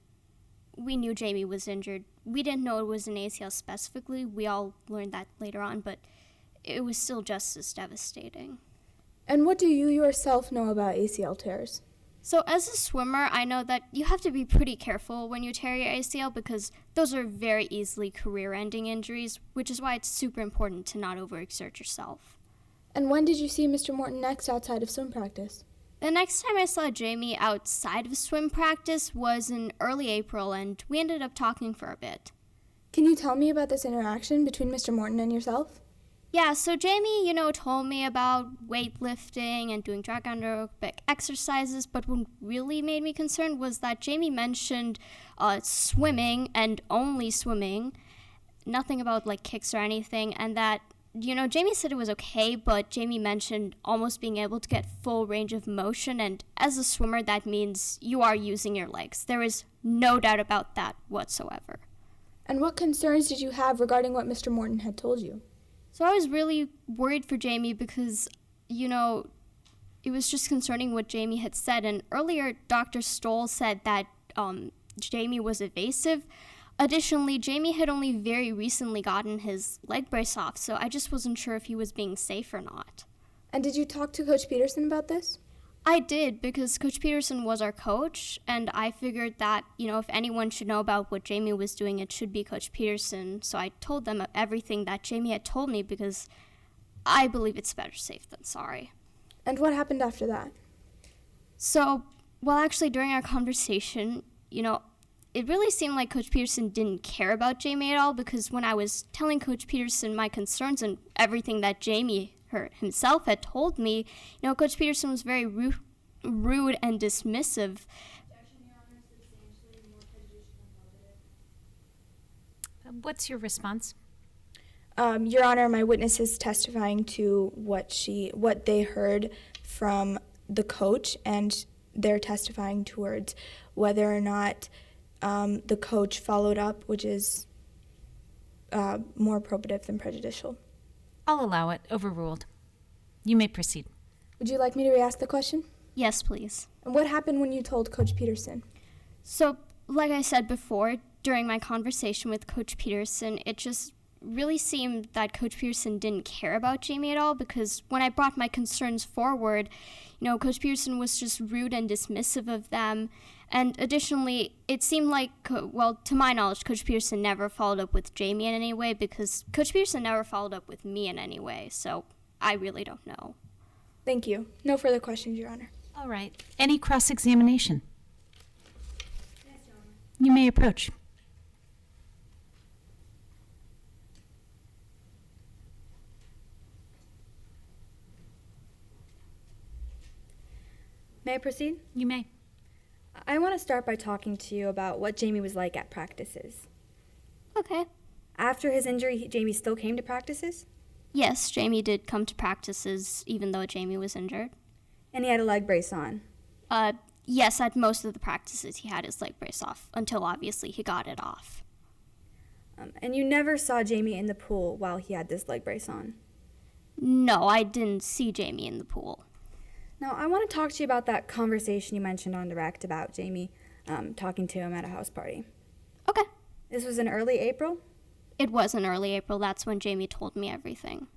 we knew Jamie was injured. We didn't know it was an ACL specifically. We all learned that later on, but it was still just as devastating. And what do you yourself know about ACL tears? So as a swimmer, I know that you have to be pretty careful when you tear your ACL because those are very easily career-ending injuries, which is why it's super important to not overexert yourself. And when did you see Mr. Morton next outside of swim practice? The next time I saw Jamie outside of swim practice was in early April, and we ended up talking for a bit. Can you tell me about this interaction between Mr. Morton and yourself? Yeah, so Jamie, told me about weightlifting and doing drag aerobic exercises, but what really made me concerned was that Jamie mentioned swimming and only swimming, nothing about kicks or anything, and that Jamie said it was okay, but Jamie mentioned almost being able to get full range of motion, and as a swimmer, that means you are using your legs. There is no doubt about that whatsoever. And what concerns did you have regarding what Mr. Morton had told you? So I was really worried for Jamie because, it was just concerning what Jamie had said, and earlier Dr. Stoll said that Jamie was evasive. Additionally, Jamie had only very recently gotten his leg brace off, so I just wasn't sure if he was being safe or not. And did you talk to Coach Peterson about this? I did, because Coach Peterson was our coach, and I figured that, if anyone should know about what Jamie was doing, it should be Coach Peterson. So I told them everything that Jamie had told me because I believe it's better safe than sorry. And what happened after that? So, actually during our conversation, it really seemed like Coach Peterson didn't care about Jamie at all because when I was telling Coach Peterson my concerns and everything that Jamie himself had told me, Coach Peterson was very rude and dismissive. What's your response? Your Honor, my witness is testifying to what they heard from the coach, and they're testifying towards whether or not the coach followed up, which is more probative than prejudicial. I'll allow it. Overruled. You may proceed. Would you like me to re-ask the question? Yes, please. And what happened when you told Coach Peterson? So, like I said before, during my conversation with Coach Peterson, it just really seemed that Coach Peterson didn't care about Jamie at all, because when I brought my concerns forward, Coach Peterson was just rude and dismissive of them. And additionally, it seemed like, to my knowledge, Coach Peterson never followed up with Jamie in any way, because Coach Peterson never followed up with me in any way, so I really don't know. Thank you. No further questions, Your Honor. All right. Any cross-examination? You may approach. May I proceed? You may. I want to start by talking to you about what Jamie was like at practices. Okay. After his injury, Jamie still came to practices? Yes, Jamie did come to practices even though Jamie was injured. And he had a leg brace on? Yes, at most of the practices he had his leg brace off, until obviously he got it off. And you never saw Jamie in the pool while he had this leg brace on? No, I didn't see Jamie in the pool. Now, I want to talk to you about that conversation you mentioned on direct about Jamie talking to him at a house party. Okay. This was in early April? It was in early April. That's when Jamie told me everything.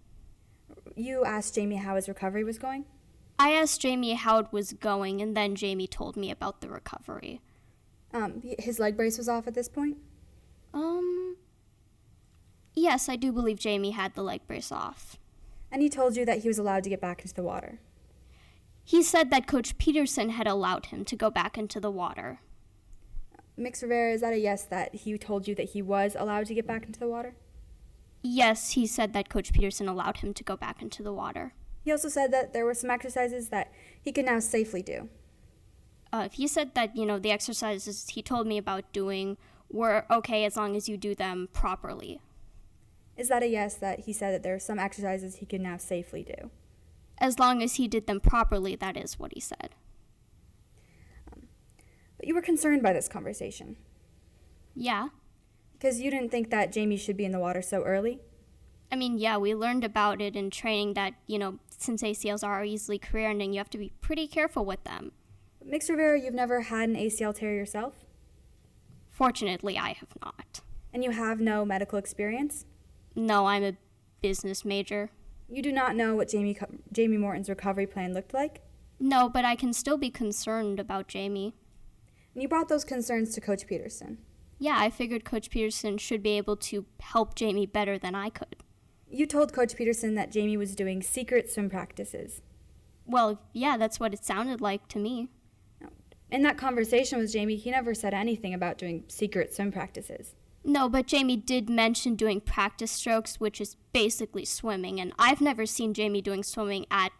You asked Jamie how his recovery was going? I asked Jamie how it was going, and then Jamie told me about the recovery. His leg brace was off at this point? Yes, I do believe Jamie had the leg brace off. And he told you that he was allowed to get back into the water? He said that Coach Peterson had allowed him to go back into the water. Mix Rivera, is that a yes that he told you that he was allowed to get back into the water? Yes, he said that Coach Peterson allowed him to go back into the water. He also said that there were some exercises that he could now safely do. He said that, the exercises he told me about doing were okay as long as you do them properly. Is that a yes that he said that there are some exercises he can now safely do? As long as he did them properly, that is what he said. But you were concerned by this conversation. Yeah. Because you didn't think that Jamie should be in the water so early? I mean, yeah, we learned about it in training that, since ACLs are easily career-ending, you have to be pretty careful with them. But Mix Rivera, you've never had an ACL tear yourself? Fortunately, I have not. And you have no medical experience? No, I'm a business major. You do not know what Jamie Morton's recovery plan looked like? No, but I can still be concerned about Jamie. And you brought those concerns to Coach Peterson? Yeah, I figured Coach Peterson should be able to help Jamie better than I could. You told Coach Peterson that Jamie was doing secret swim practices. Well, yeah, that's what it sounded like to me. In that conversation with Jamie, he never said anything about doing secret swim practices. No, but Jamie did mention doing practice strokes, which is basically swimming, and I've never seen Jamie doing swimming at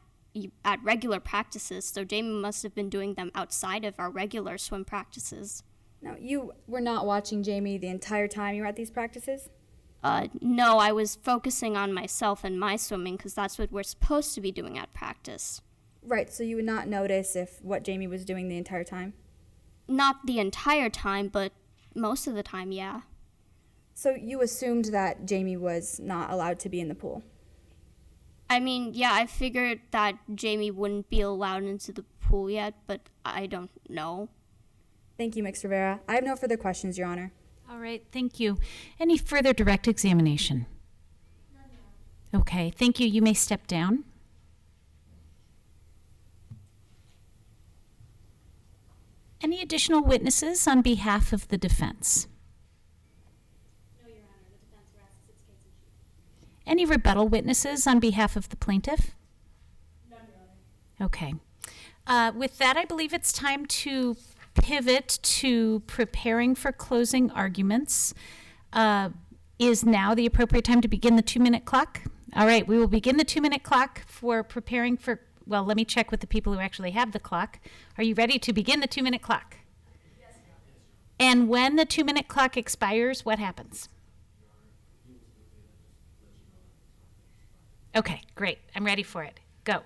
regular practices, so Jamie must have been doing them outside of our regular swim practices. Now, you were not watching Jamie the entire time you were at these practices? No, I was focusing on myself and my swimming, because that's what we're supposed to be doing at practice. Right, so you would not notice what Jamie was doing the entire time? Not the entire time, but most of the time, yeah. So you assumed that Jamie was not allowed to be in the pool? I mean, yeah, I figured that Jamie wouldn't be allowed into the pool yet, but I don't know. Thank you, Mix Rivera. I have no further questions, Your Honor. All right, thank you. Any further direct examination? Okay, thank you. You may step down. Any additional witnesses on behalf of the defense? Any rebuttal witnesses on behalf of the plaintiff? None, Your Honor. Okay. With that, I believe it's time to pivot to preparing for closing arguments. Is now the appropriate time to begin the 2-minute clock? All right, we will begin the 2-minute clock for preparing for, well, let me check with the people who actually have the clock. Are you ready to begin the 2-minute clock? Yes. And when the 2-minute clock expires, what happens? Okay, great. I'm ready for it. Go.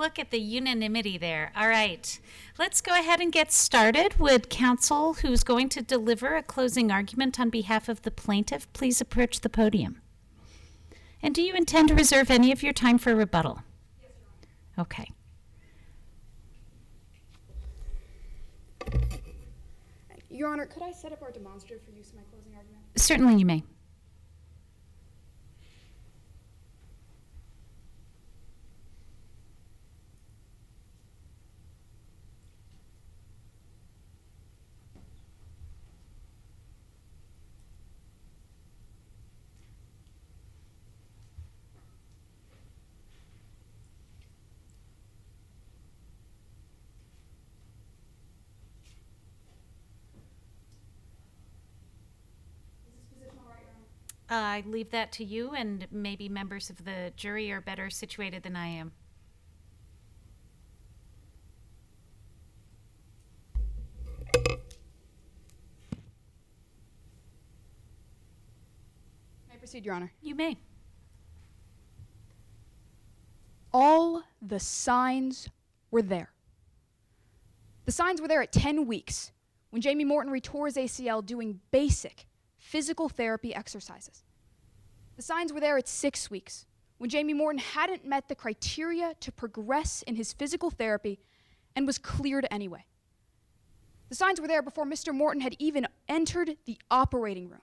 Look at the unanimity there. All right. Let's go ahead and get started. Would counsel who's going to deliver a closing argument on behalf of the plaintiff please approach the podium? And do you intend to reserve any of your time for rebuttal? Yes, Your Honor. Okay. Your Honor, could I set up our demonstrative for use in my closing argument? Certainly you may. I leave that to you, and maybe members of the jury are better situated than I am. May I proceed, Your Honor? You may. All the signs were there. The signs were there at 10 weeks when Jamie Morton retore his ACL doing basic physical therapy exercises. The signs were there at 6 weeks when Jamie Morton hadn't met the criteria to progress in his physical therapy and was cleared anyway. The signs were there before Mr. Morton had even entered the operating room.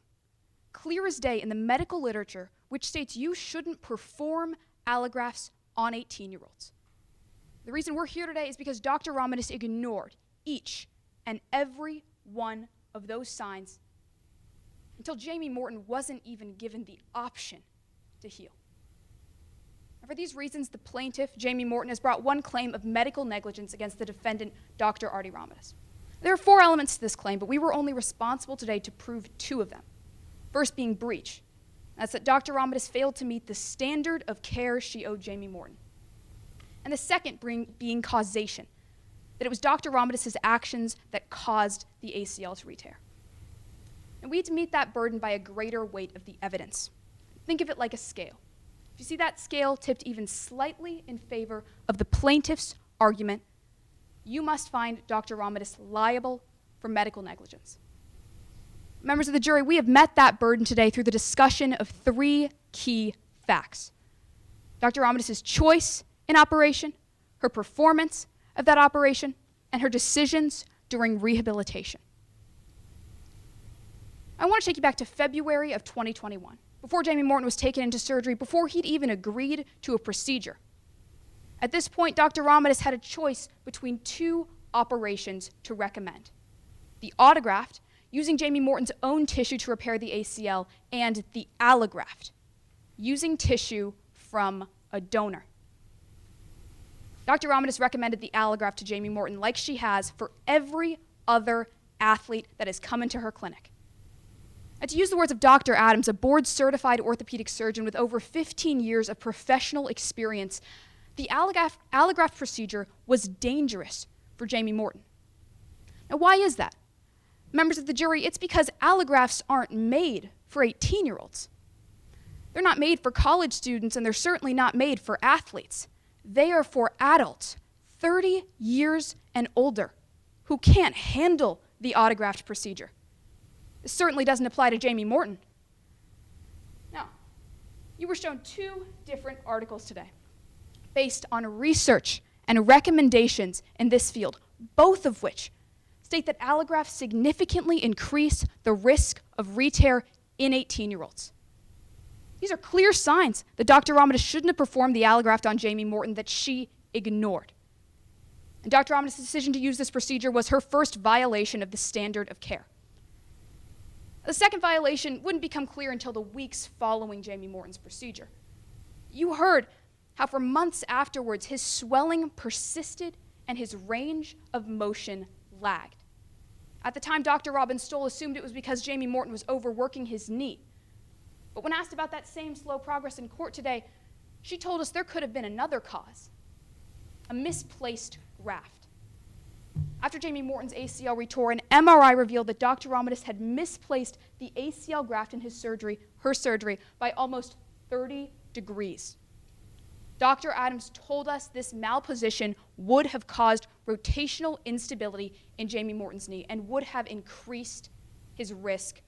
Clear as day in the medical literature, which states you shouldn't perform allografts on 18-year-olds. The reason we're here today is because Dr. Romanus ignored each and every one of those signs until Jamie Morton wasn't even given the option to heal. And for these reasons, the plaintiff, Jamie Morton, has brought one claim of medical negligence against the defendant, Dr. Artie Romanus. There are 4 elements to this claim, but we were only responsible today to prove 2 of them. First being breach. That's that Dr. Romanus failed to meet the standard of care she owed Jamie Morton. And the second being causation. That it was Dr. Romanus' actions that caused the ACL to re-tear. And we had to meet that burden by a greater weight of the evidence. Think of it like a scale. If you see that scale tipped even slightly in favor of the plaintiff's argument, you must find Dr. Romanus liable for medical negligence. Members of the jury, we have met that burden today through the discussion of 3 key facts. Dr. Romanus' choice in operation, her performance of that operation, and her decisions during rehabilitation. I want to take you back to February of 2021, before Jamie Morton was taken into surgery, before he'd even agreed to a procedure. At this point, Dr. Romanus had a choice between 2 operations to recommend. The autograft, using Jamie Morton's own tissue to repair the ACL, and the allograft, using tissue from a donor. Dr. Romanus recommended the allograft to Jamie Morton like she has for every other athlete that has come into her clinic. And to use the words of Dr. Adams, a board-certified orthopedic surgeon with over 15 years of professional experience, the allograft procedure was dangerous for Jamie Morton. Now, why is that? Members of the jury, it's because allografts aren't made for 18-year-olds. They're not made for college students, and they're certainly not made for athletes. They are for adults, 30 years and older, who can't handle the autograft procedure. This certainly doesn't apply to Jamie Morton. Now, you were shown 2 different articles today based on research and recommendations in this field, both of which state that allografts significantly increase the risk of re-tear in 18-year-olds. These are clear signs that Dr. Romanus shouldn't have performed the allograft on Jamie Morton that she ignored. And Dr. Romanus' decision to use this procedure was her first violation of the standard of care. The second violation wouldn't become clear until the weeks following Jamie Morton's procedure. You heard how for months afterwards his swelling persisted and his range of motion lagged. At the time, Dr. Robin Stoll assumed it was because Jamie Morton was overworking his knee. But when asked about that same slow progress in court today, she told us there could have been another cause, a misplaced graft. After Jamie Morton's ACL retore, an MRI revealed that Dr. Romanus had misplaced the ACL graft in her surgery by almost 30 degrees. Dr. Adams told us this malposition would have caused rotational instability in Jamie Morton's knee and would have increased his risk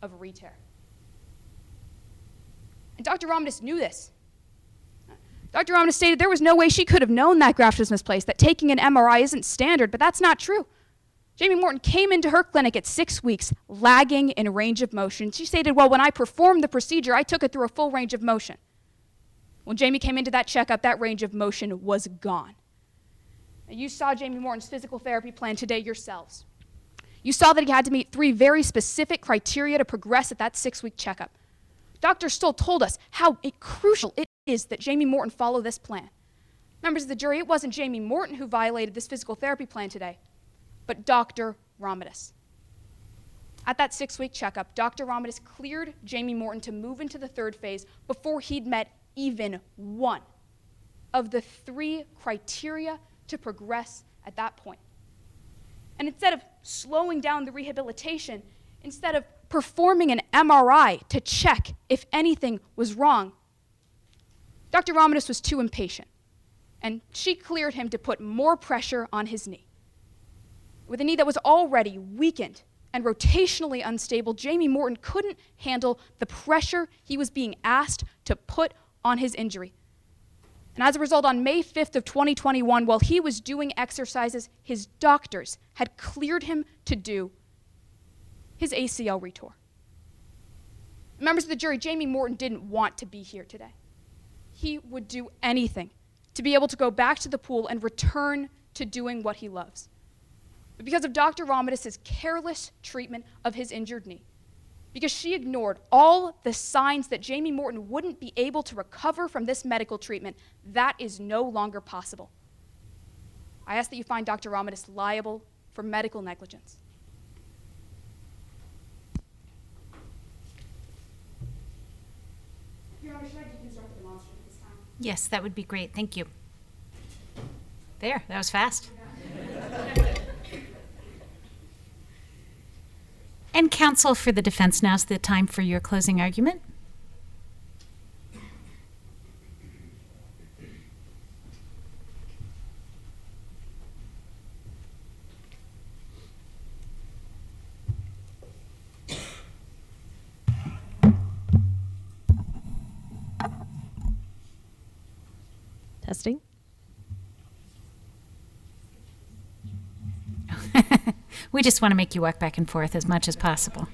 of re-tear. And Dr. Romadus knew this. Dr. Romadus stated there was no way she could have known that graft was misplaced, that taking an MRI isn't standard, but that's not true. Jamie Morton came into her clinic at 6 weeks, lagging in range of motion. She stated, well, when I performed the procedure, I took it through a full range of motion. When Jamie came into that checkup, that range of motion was gone. Now, you saw Jamie Morton's physical therapy plan today yourselves. You saw that he had to meet 3 very specific criteria to progress at that 6-week checkup. Dr. Stoll told us how crucial it is that Jamie Morton follow this plan. Members of the jury, it wasn't Jamie Morton who violated this physical therapy plan today, but Dr. Romadus. At that 6-week checkup, Dr. Romadus cleared Jamie Morton to move into the 3rd phase before he'd met even one of the 3 criteria to progress at that point. And instead of slowing down the rehabilitation, instead of performing an MRI to check if anything was wrong, Dr. Romadus was too impatient, and she cleared him to put more pressure on his knee. With a knee that was already weakened and rotationally unstable, Jamie Morton couldn't handle the pressure he was being asked to put on his injury. And as a result, on May 5th of 2021, while he was doing exercises his doctors had cleared him to do, his ACL retore. Members of the jury, Jamie Morton didn't want to be here today. He would do anything to be able to go back to the pool and return to doing what he loves. But because of Dr. Romadus' careless treatment of his injured knee, because she ignored all the signs that Jamie Morton wouldn't be able to recover from this medical treatment, that is no longer possible. I ask that you find Dr. Romadus liable for medical negligence. Your Honor, should I deconstruct the demonstrative this time? Yes, that would be great. Thank you. There, that was fast. And counsel for the defense, now's the time for your closing argument. Testing. We just want to make you walk back and forth as much as possible.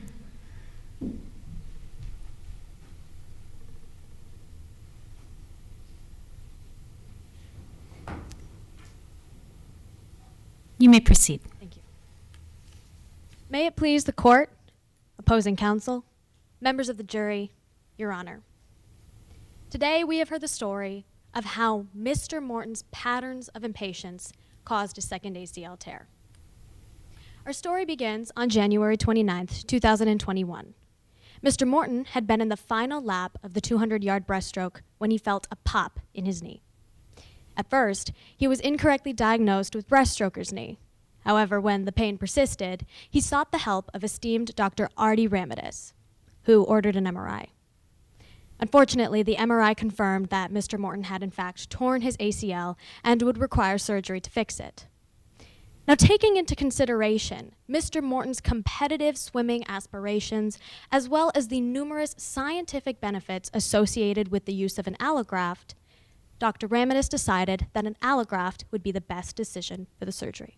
You may proceed. Thank you. May it please the court, opposing counsel, members of the jury, Your Honor. Today we have heard the story of how Mr. Morton's patterns of impatience caused a second ACL tear. Our story begins on January 29th, 2021. Mr. Morton had been in the final lap of the 200-yard breaststroke when he felt a pop in his knee. At first, he was incorrectly diagnosed with breaststroker's knee. However, when the pain persisted, he sought the help of esteemed Dr. Artie Ramidis, who ordered an MRI. Unfortunately, the MRI confirmed that Mr. Morton had in fact torn his ACL and would require surgery to fix it. Now, taking into consideration Mr. Morton's competitive swimming aspirations, as well as the numerous scientific benefits associated with the use of an allograft, Dr. Ramidis decided that an allograft would be the best decision for the surgery.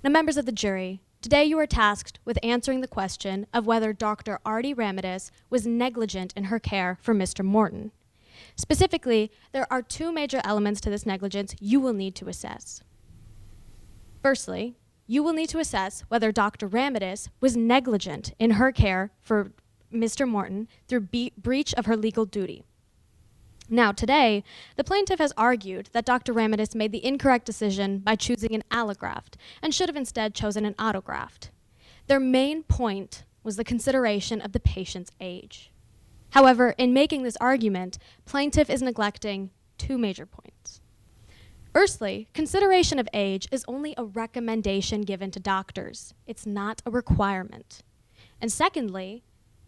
Now, members of the jury, today you are tasked with answering the question of whether Dr. Artie Ramidis was negligent in her care for Mr. Morton. Specifically, there are 2 major elements to this negligence you will need to assess. Firstly, you will need to assess whether Dr. Ramidis was negligent in her care for Mr. Morton through breach of her legal duty. Now, today, the plaintiff has argued that Dr. Ramidis made the incorrect decision by choosing an allograft and should have instead chosen an autograft. Their main point was the consideration of the patient's age. However, in making this argument, plaintiff is neglecting 2 major points. Firstly, consideration of age is only a recommendation given to doctors. It's not a requirement. And secondly,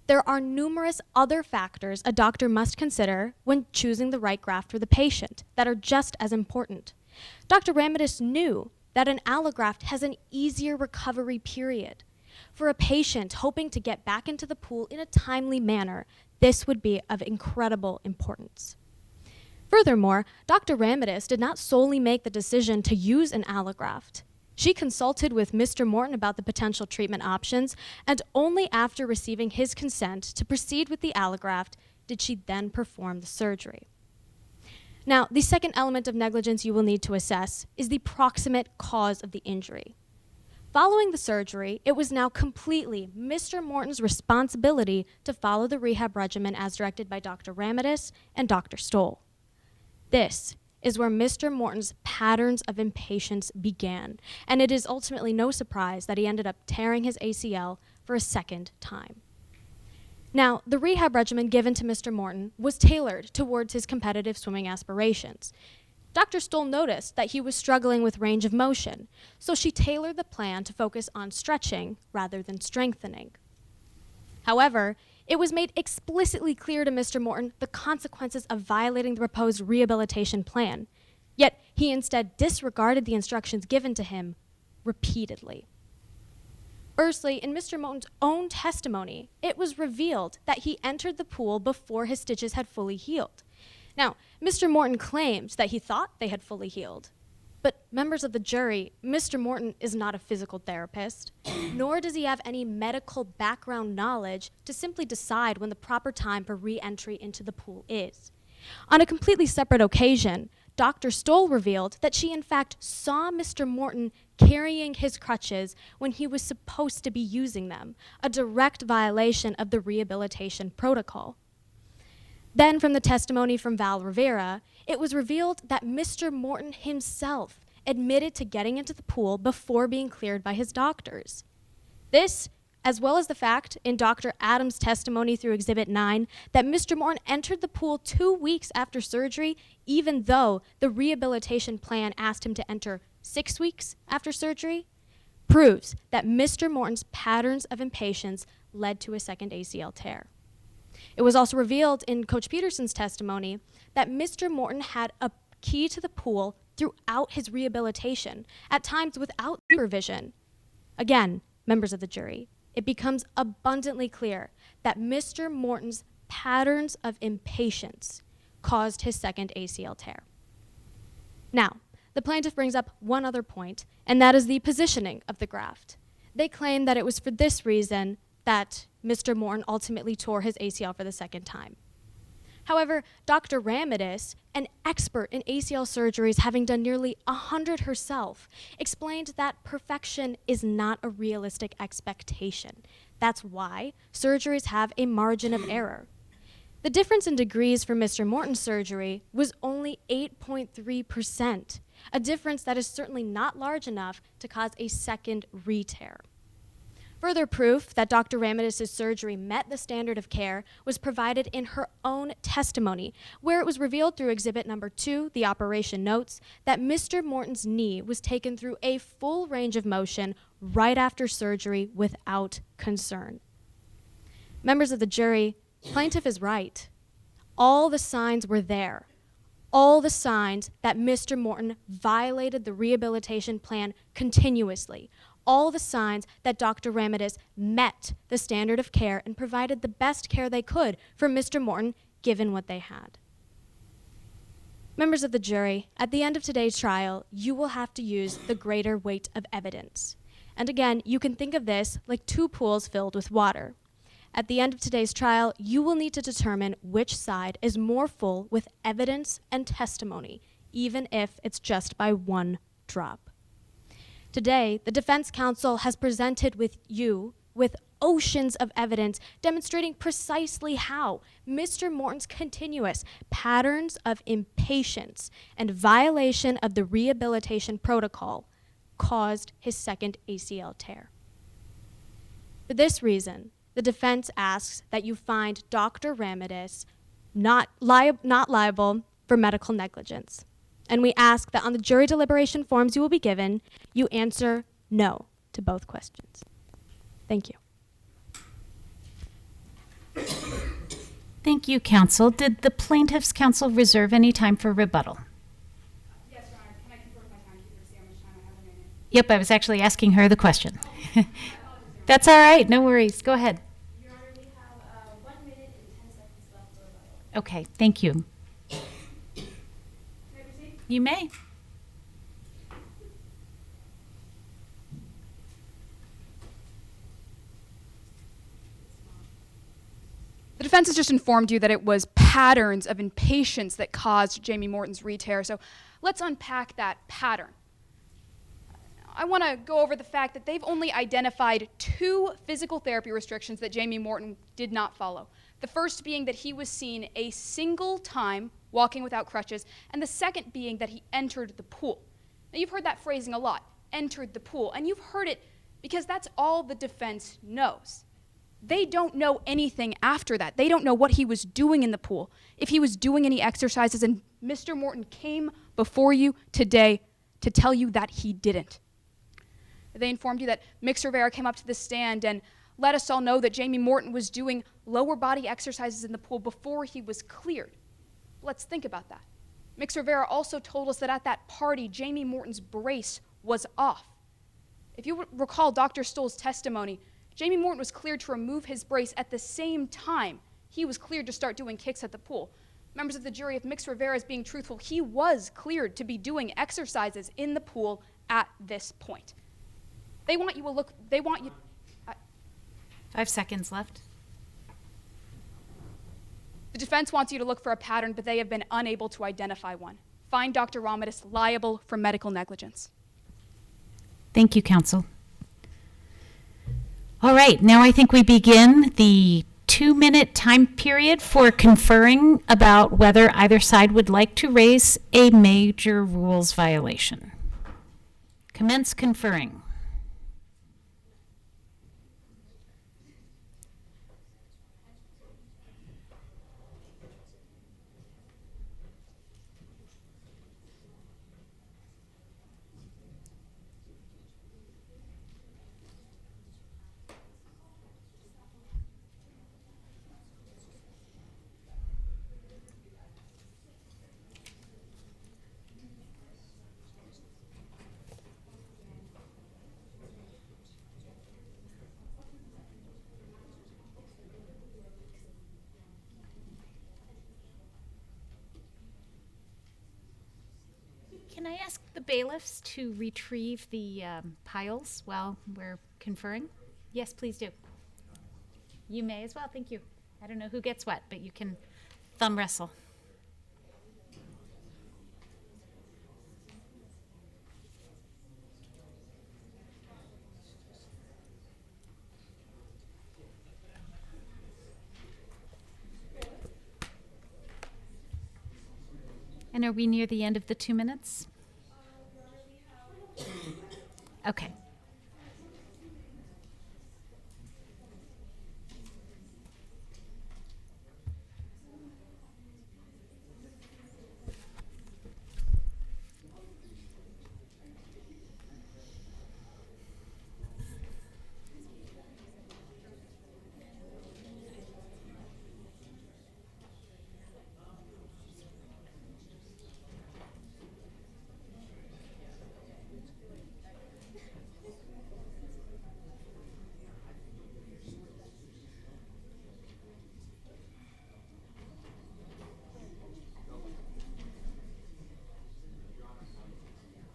there are numerous other factors a doctor must consider when choosing the right graft for the patient that are just as important. Dr. Ramidis knew that an allograft has an easier recovery period. For a patient hoping to get back into the pool in a timely manner, this would be of incredible importance. Furthermore, Dr. Ramidis did not solely make the decision to use an allograft. She consulted with Mr. Morton about the potential treatment options, and only after receiving his consent to proceed with the allograft did she then perform the surgery. Now, the second element of negligence you will need to assess is the proximate cause of the injury. Following the surgery, it was now completely Mr. Morton's responsibility to follow the rehab regimen as directed by Dr. Ramidis and Dr. Stoll. This is where Mr. Morton's patterns of impatience began, and it is ultimately no surprise that he ended up tearing his ACL for a second time. Now, the rehab regimen given to Mr. Morton was tailored towards his competitive swimming aspirations. Dr. Stoll noticed that he was struggling with range of motion, so she tailored the plan to focus on stretching rather than strengthening. However, it was made explicitly clear to Mr. Morton the consequences of violating the proposed rehabilitation plan, yet he instead disregarded the instructions given to him repeatedly. Firstly, in Mr. Morton's own testimony, it was revealed that he entered the pool before his stitches had fully healed. Now, Mr. Morton claims that he thought they had fully healed, but members of the jury, Mr. Morton is not a physical therapist, nor does he have any medical background knowledge to simply decide when the proper time for re-entry into the pool is. On a completely separate occasion, Dr. Stoll revealed that she in fact saw Mr. Morton carrying his crutches when he was supposed to be using them, a direct violation of the rehabilitation protocol. Then, from the testimony from Val Rivera, it was revealed that Mr. Morton himself admitted to getting into the pool before being cleared by his doctors. This, as well as the fact in Dr. Adams' testimony through Exhibit 9 that Mr. Morton entered the pool 2 weeks after surgery, even though the rehabilitation plan asked him to enter 6 weeks after surgery, proves that Mr. Morton's patterns of impatience led to a second ACL tear. It was also revealed in Coach Peterson's testimony that Mr. Morton had a key to the pool throughout his rehabilitation, at times without supervision. Again, members of the jury, it becomes abundantly clear that Mr. Morton's patterns of impatience caused his second ACL tear. Now, the plaintiff brings up one other point, and that is the positioning of the graft. They claim that it was for this reason that Mr. Morton ultimately tore his ACL for the second time. However, Dr. Ramidis, an expert in ACL surgeries having done nearly 100 herself, explained that perfection is not a realistic expectation. That's why surgeries have a margin of error. The difference in degrees for Mr. Morton's surgery was only 8.3%, a difference that is certainly not large enough to cause a second re-tear. Further proof that Dr. Ramidis' surgery met the standard of care was provided in her own testimony, where it was revealed through Exhibit Number 2, the operation notes, that Mr. Morton's knee was taken through a full range of motion right after surgery without concern. Members of the jury, plaintiff is right. All the signs were there. All the signs that Mr. Morton violated the rehabilitation plan continuously. All the signs that Dr. Ramidis met the standard of care and provided the best care they could for Mr. Morton, given what they had. Members of the jury, at the end of today's trial, you will have to use the greater weight of evidence. And again, you can think of this like 2 pools filled with water. At the end of today's trial, you will need to determine which side is more full with evidence and testimony, even if it's just by 1 drop. Today, the defense counsel has presented with oceans of evidence demonstrating precisely how Mr. Morton's continuous patterns of impatience and violation of the rehabilitation protocol caused his second ACL tear. For this reason, the defense asks that you find Dr. Ramidis not liable for medical negligence. And we ask that on the jury deliberation forms you will be given, you answer no to both questions. Thank you. Thank you, counsel. Did the plaintiff's counsel reserve any time for rebuttal? Yes, Your Honor. Can I confer with my timekeeper to see how much time I have remaining? Yep, I was actually asking her the question. That's all right. No worries. Go ahead. Your Honor, we have 1 minute and 10 seconds left for rebuttal. Okay, thank you. Can I proceed? You may. The defense has just informed you that it was patterns of impatience that caused Jamie Morton's re-tear, so let's unpack that pattern. I want to go over the fact that they've only identified 2 physical therapy restrictions that Jamie Morton did not follow. The first being that he was seen a single time walking without crutches, and the second being that he entered the pool. Now, you've heard that phrasing a lot, entered the pool, and you've heard it because that's all the defense knows. They don't know anything after that. They don't know what he was doing in the pool, if he was doing any exercises, and Mr. Morton came before you today to tell you that he didn't. They informed you that Mick Rivera came up to the stand and let us all know that Jamie Morton was doing lower body exercises in the pool before he was cleared. Let's think about that. Mick Rivera also told us that at that party, Jamie Morton's brace was off. If you recall Dr. Stoll's testimony, Jamie Morton was cleared to remove his brace at the same time he was cleared to start doing kicks at the pool. Members of the jury, if Mick Rivera is being truthful, he was cleared to be doing exercises in the pool at this point. They want you to look, 5 seconds left. The defense wants you to look for a pattern, but they have been unable to identify one. Find Dr. Romadis liable for medical negligence. Thank you, counsel. All right, now I think we begin the 2-minute time period for conferring about whether either side would like to raise a major rules violation. Commence conferring. Can I ask the bailiffs to retrieve the piles while we're conferring? Yes, please do. You may as well, thank you. I don't know who gets what, but you can thumb wrestle. And are we near the end of the 2 minutes? Okay.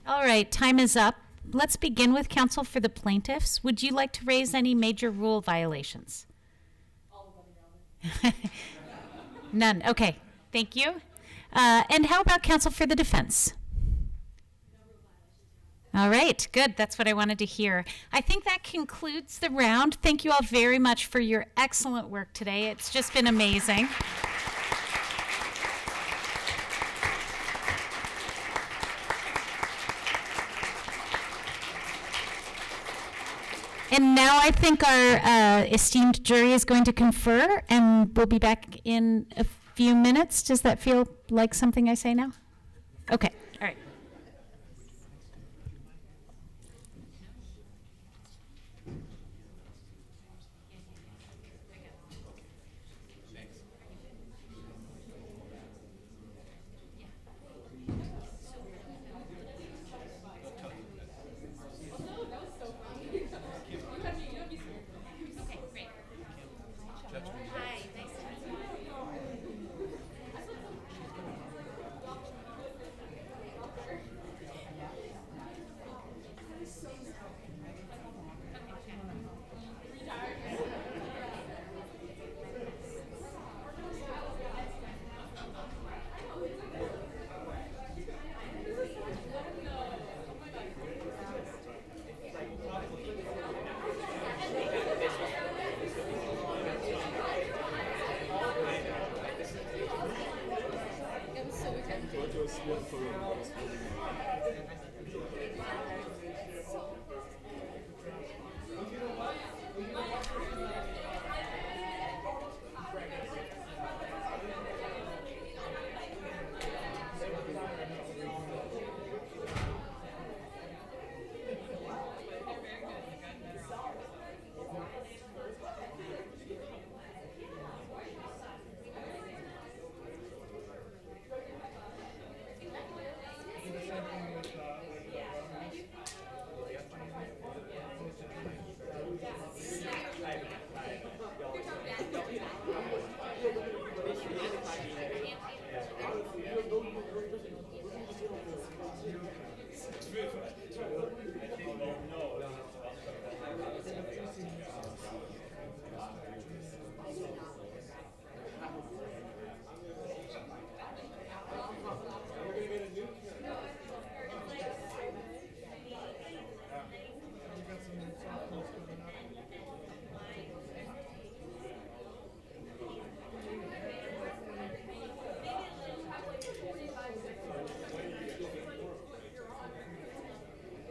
All right, time is up. Let's begin with counsel for the plaintiffs. Would you like to raise any major rule violations? None. Okay, thank you. And how about counsel for the defense? All right, good. That's what I wanted to hear. I think that concludes the round. Thank you all very much for your excellent work today. It's just been amazing. And now I think our esteemed jury is going to confer, and we'll be back in a few minutes. Does that feel like something I say now? Okay, all right.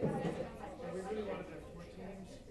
we really wanted to have 4 teams.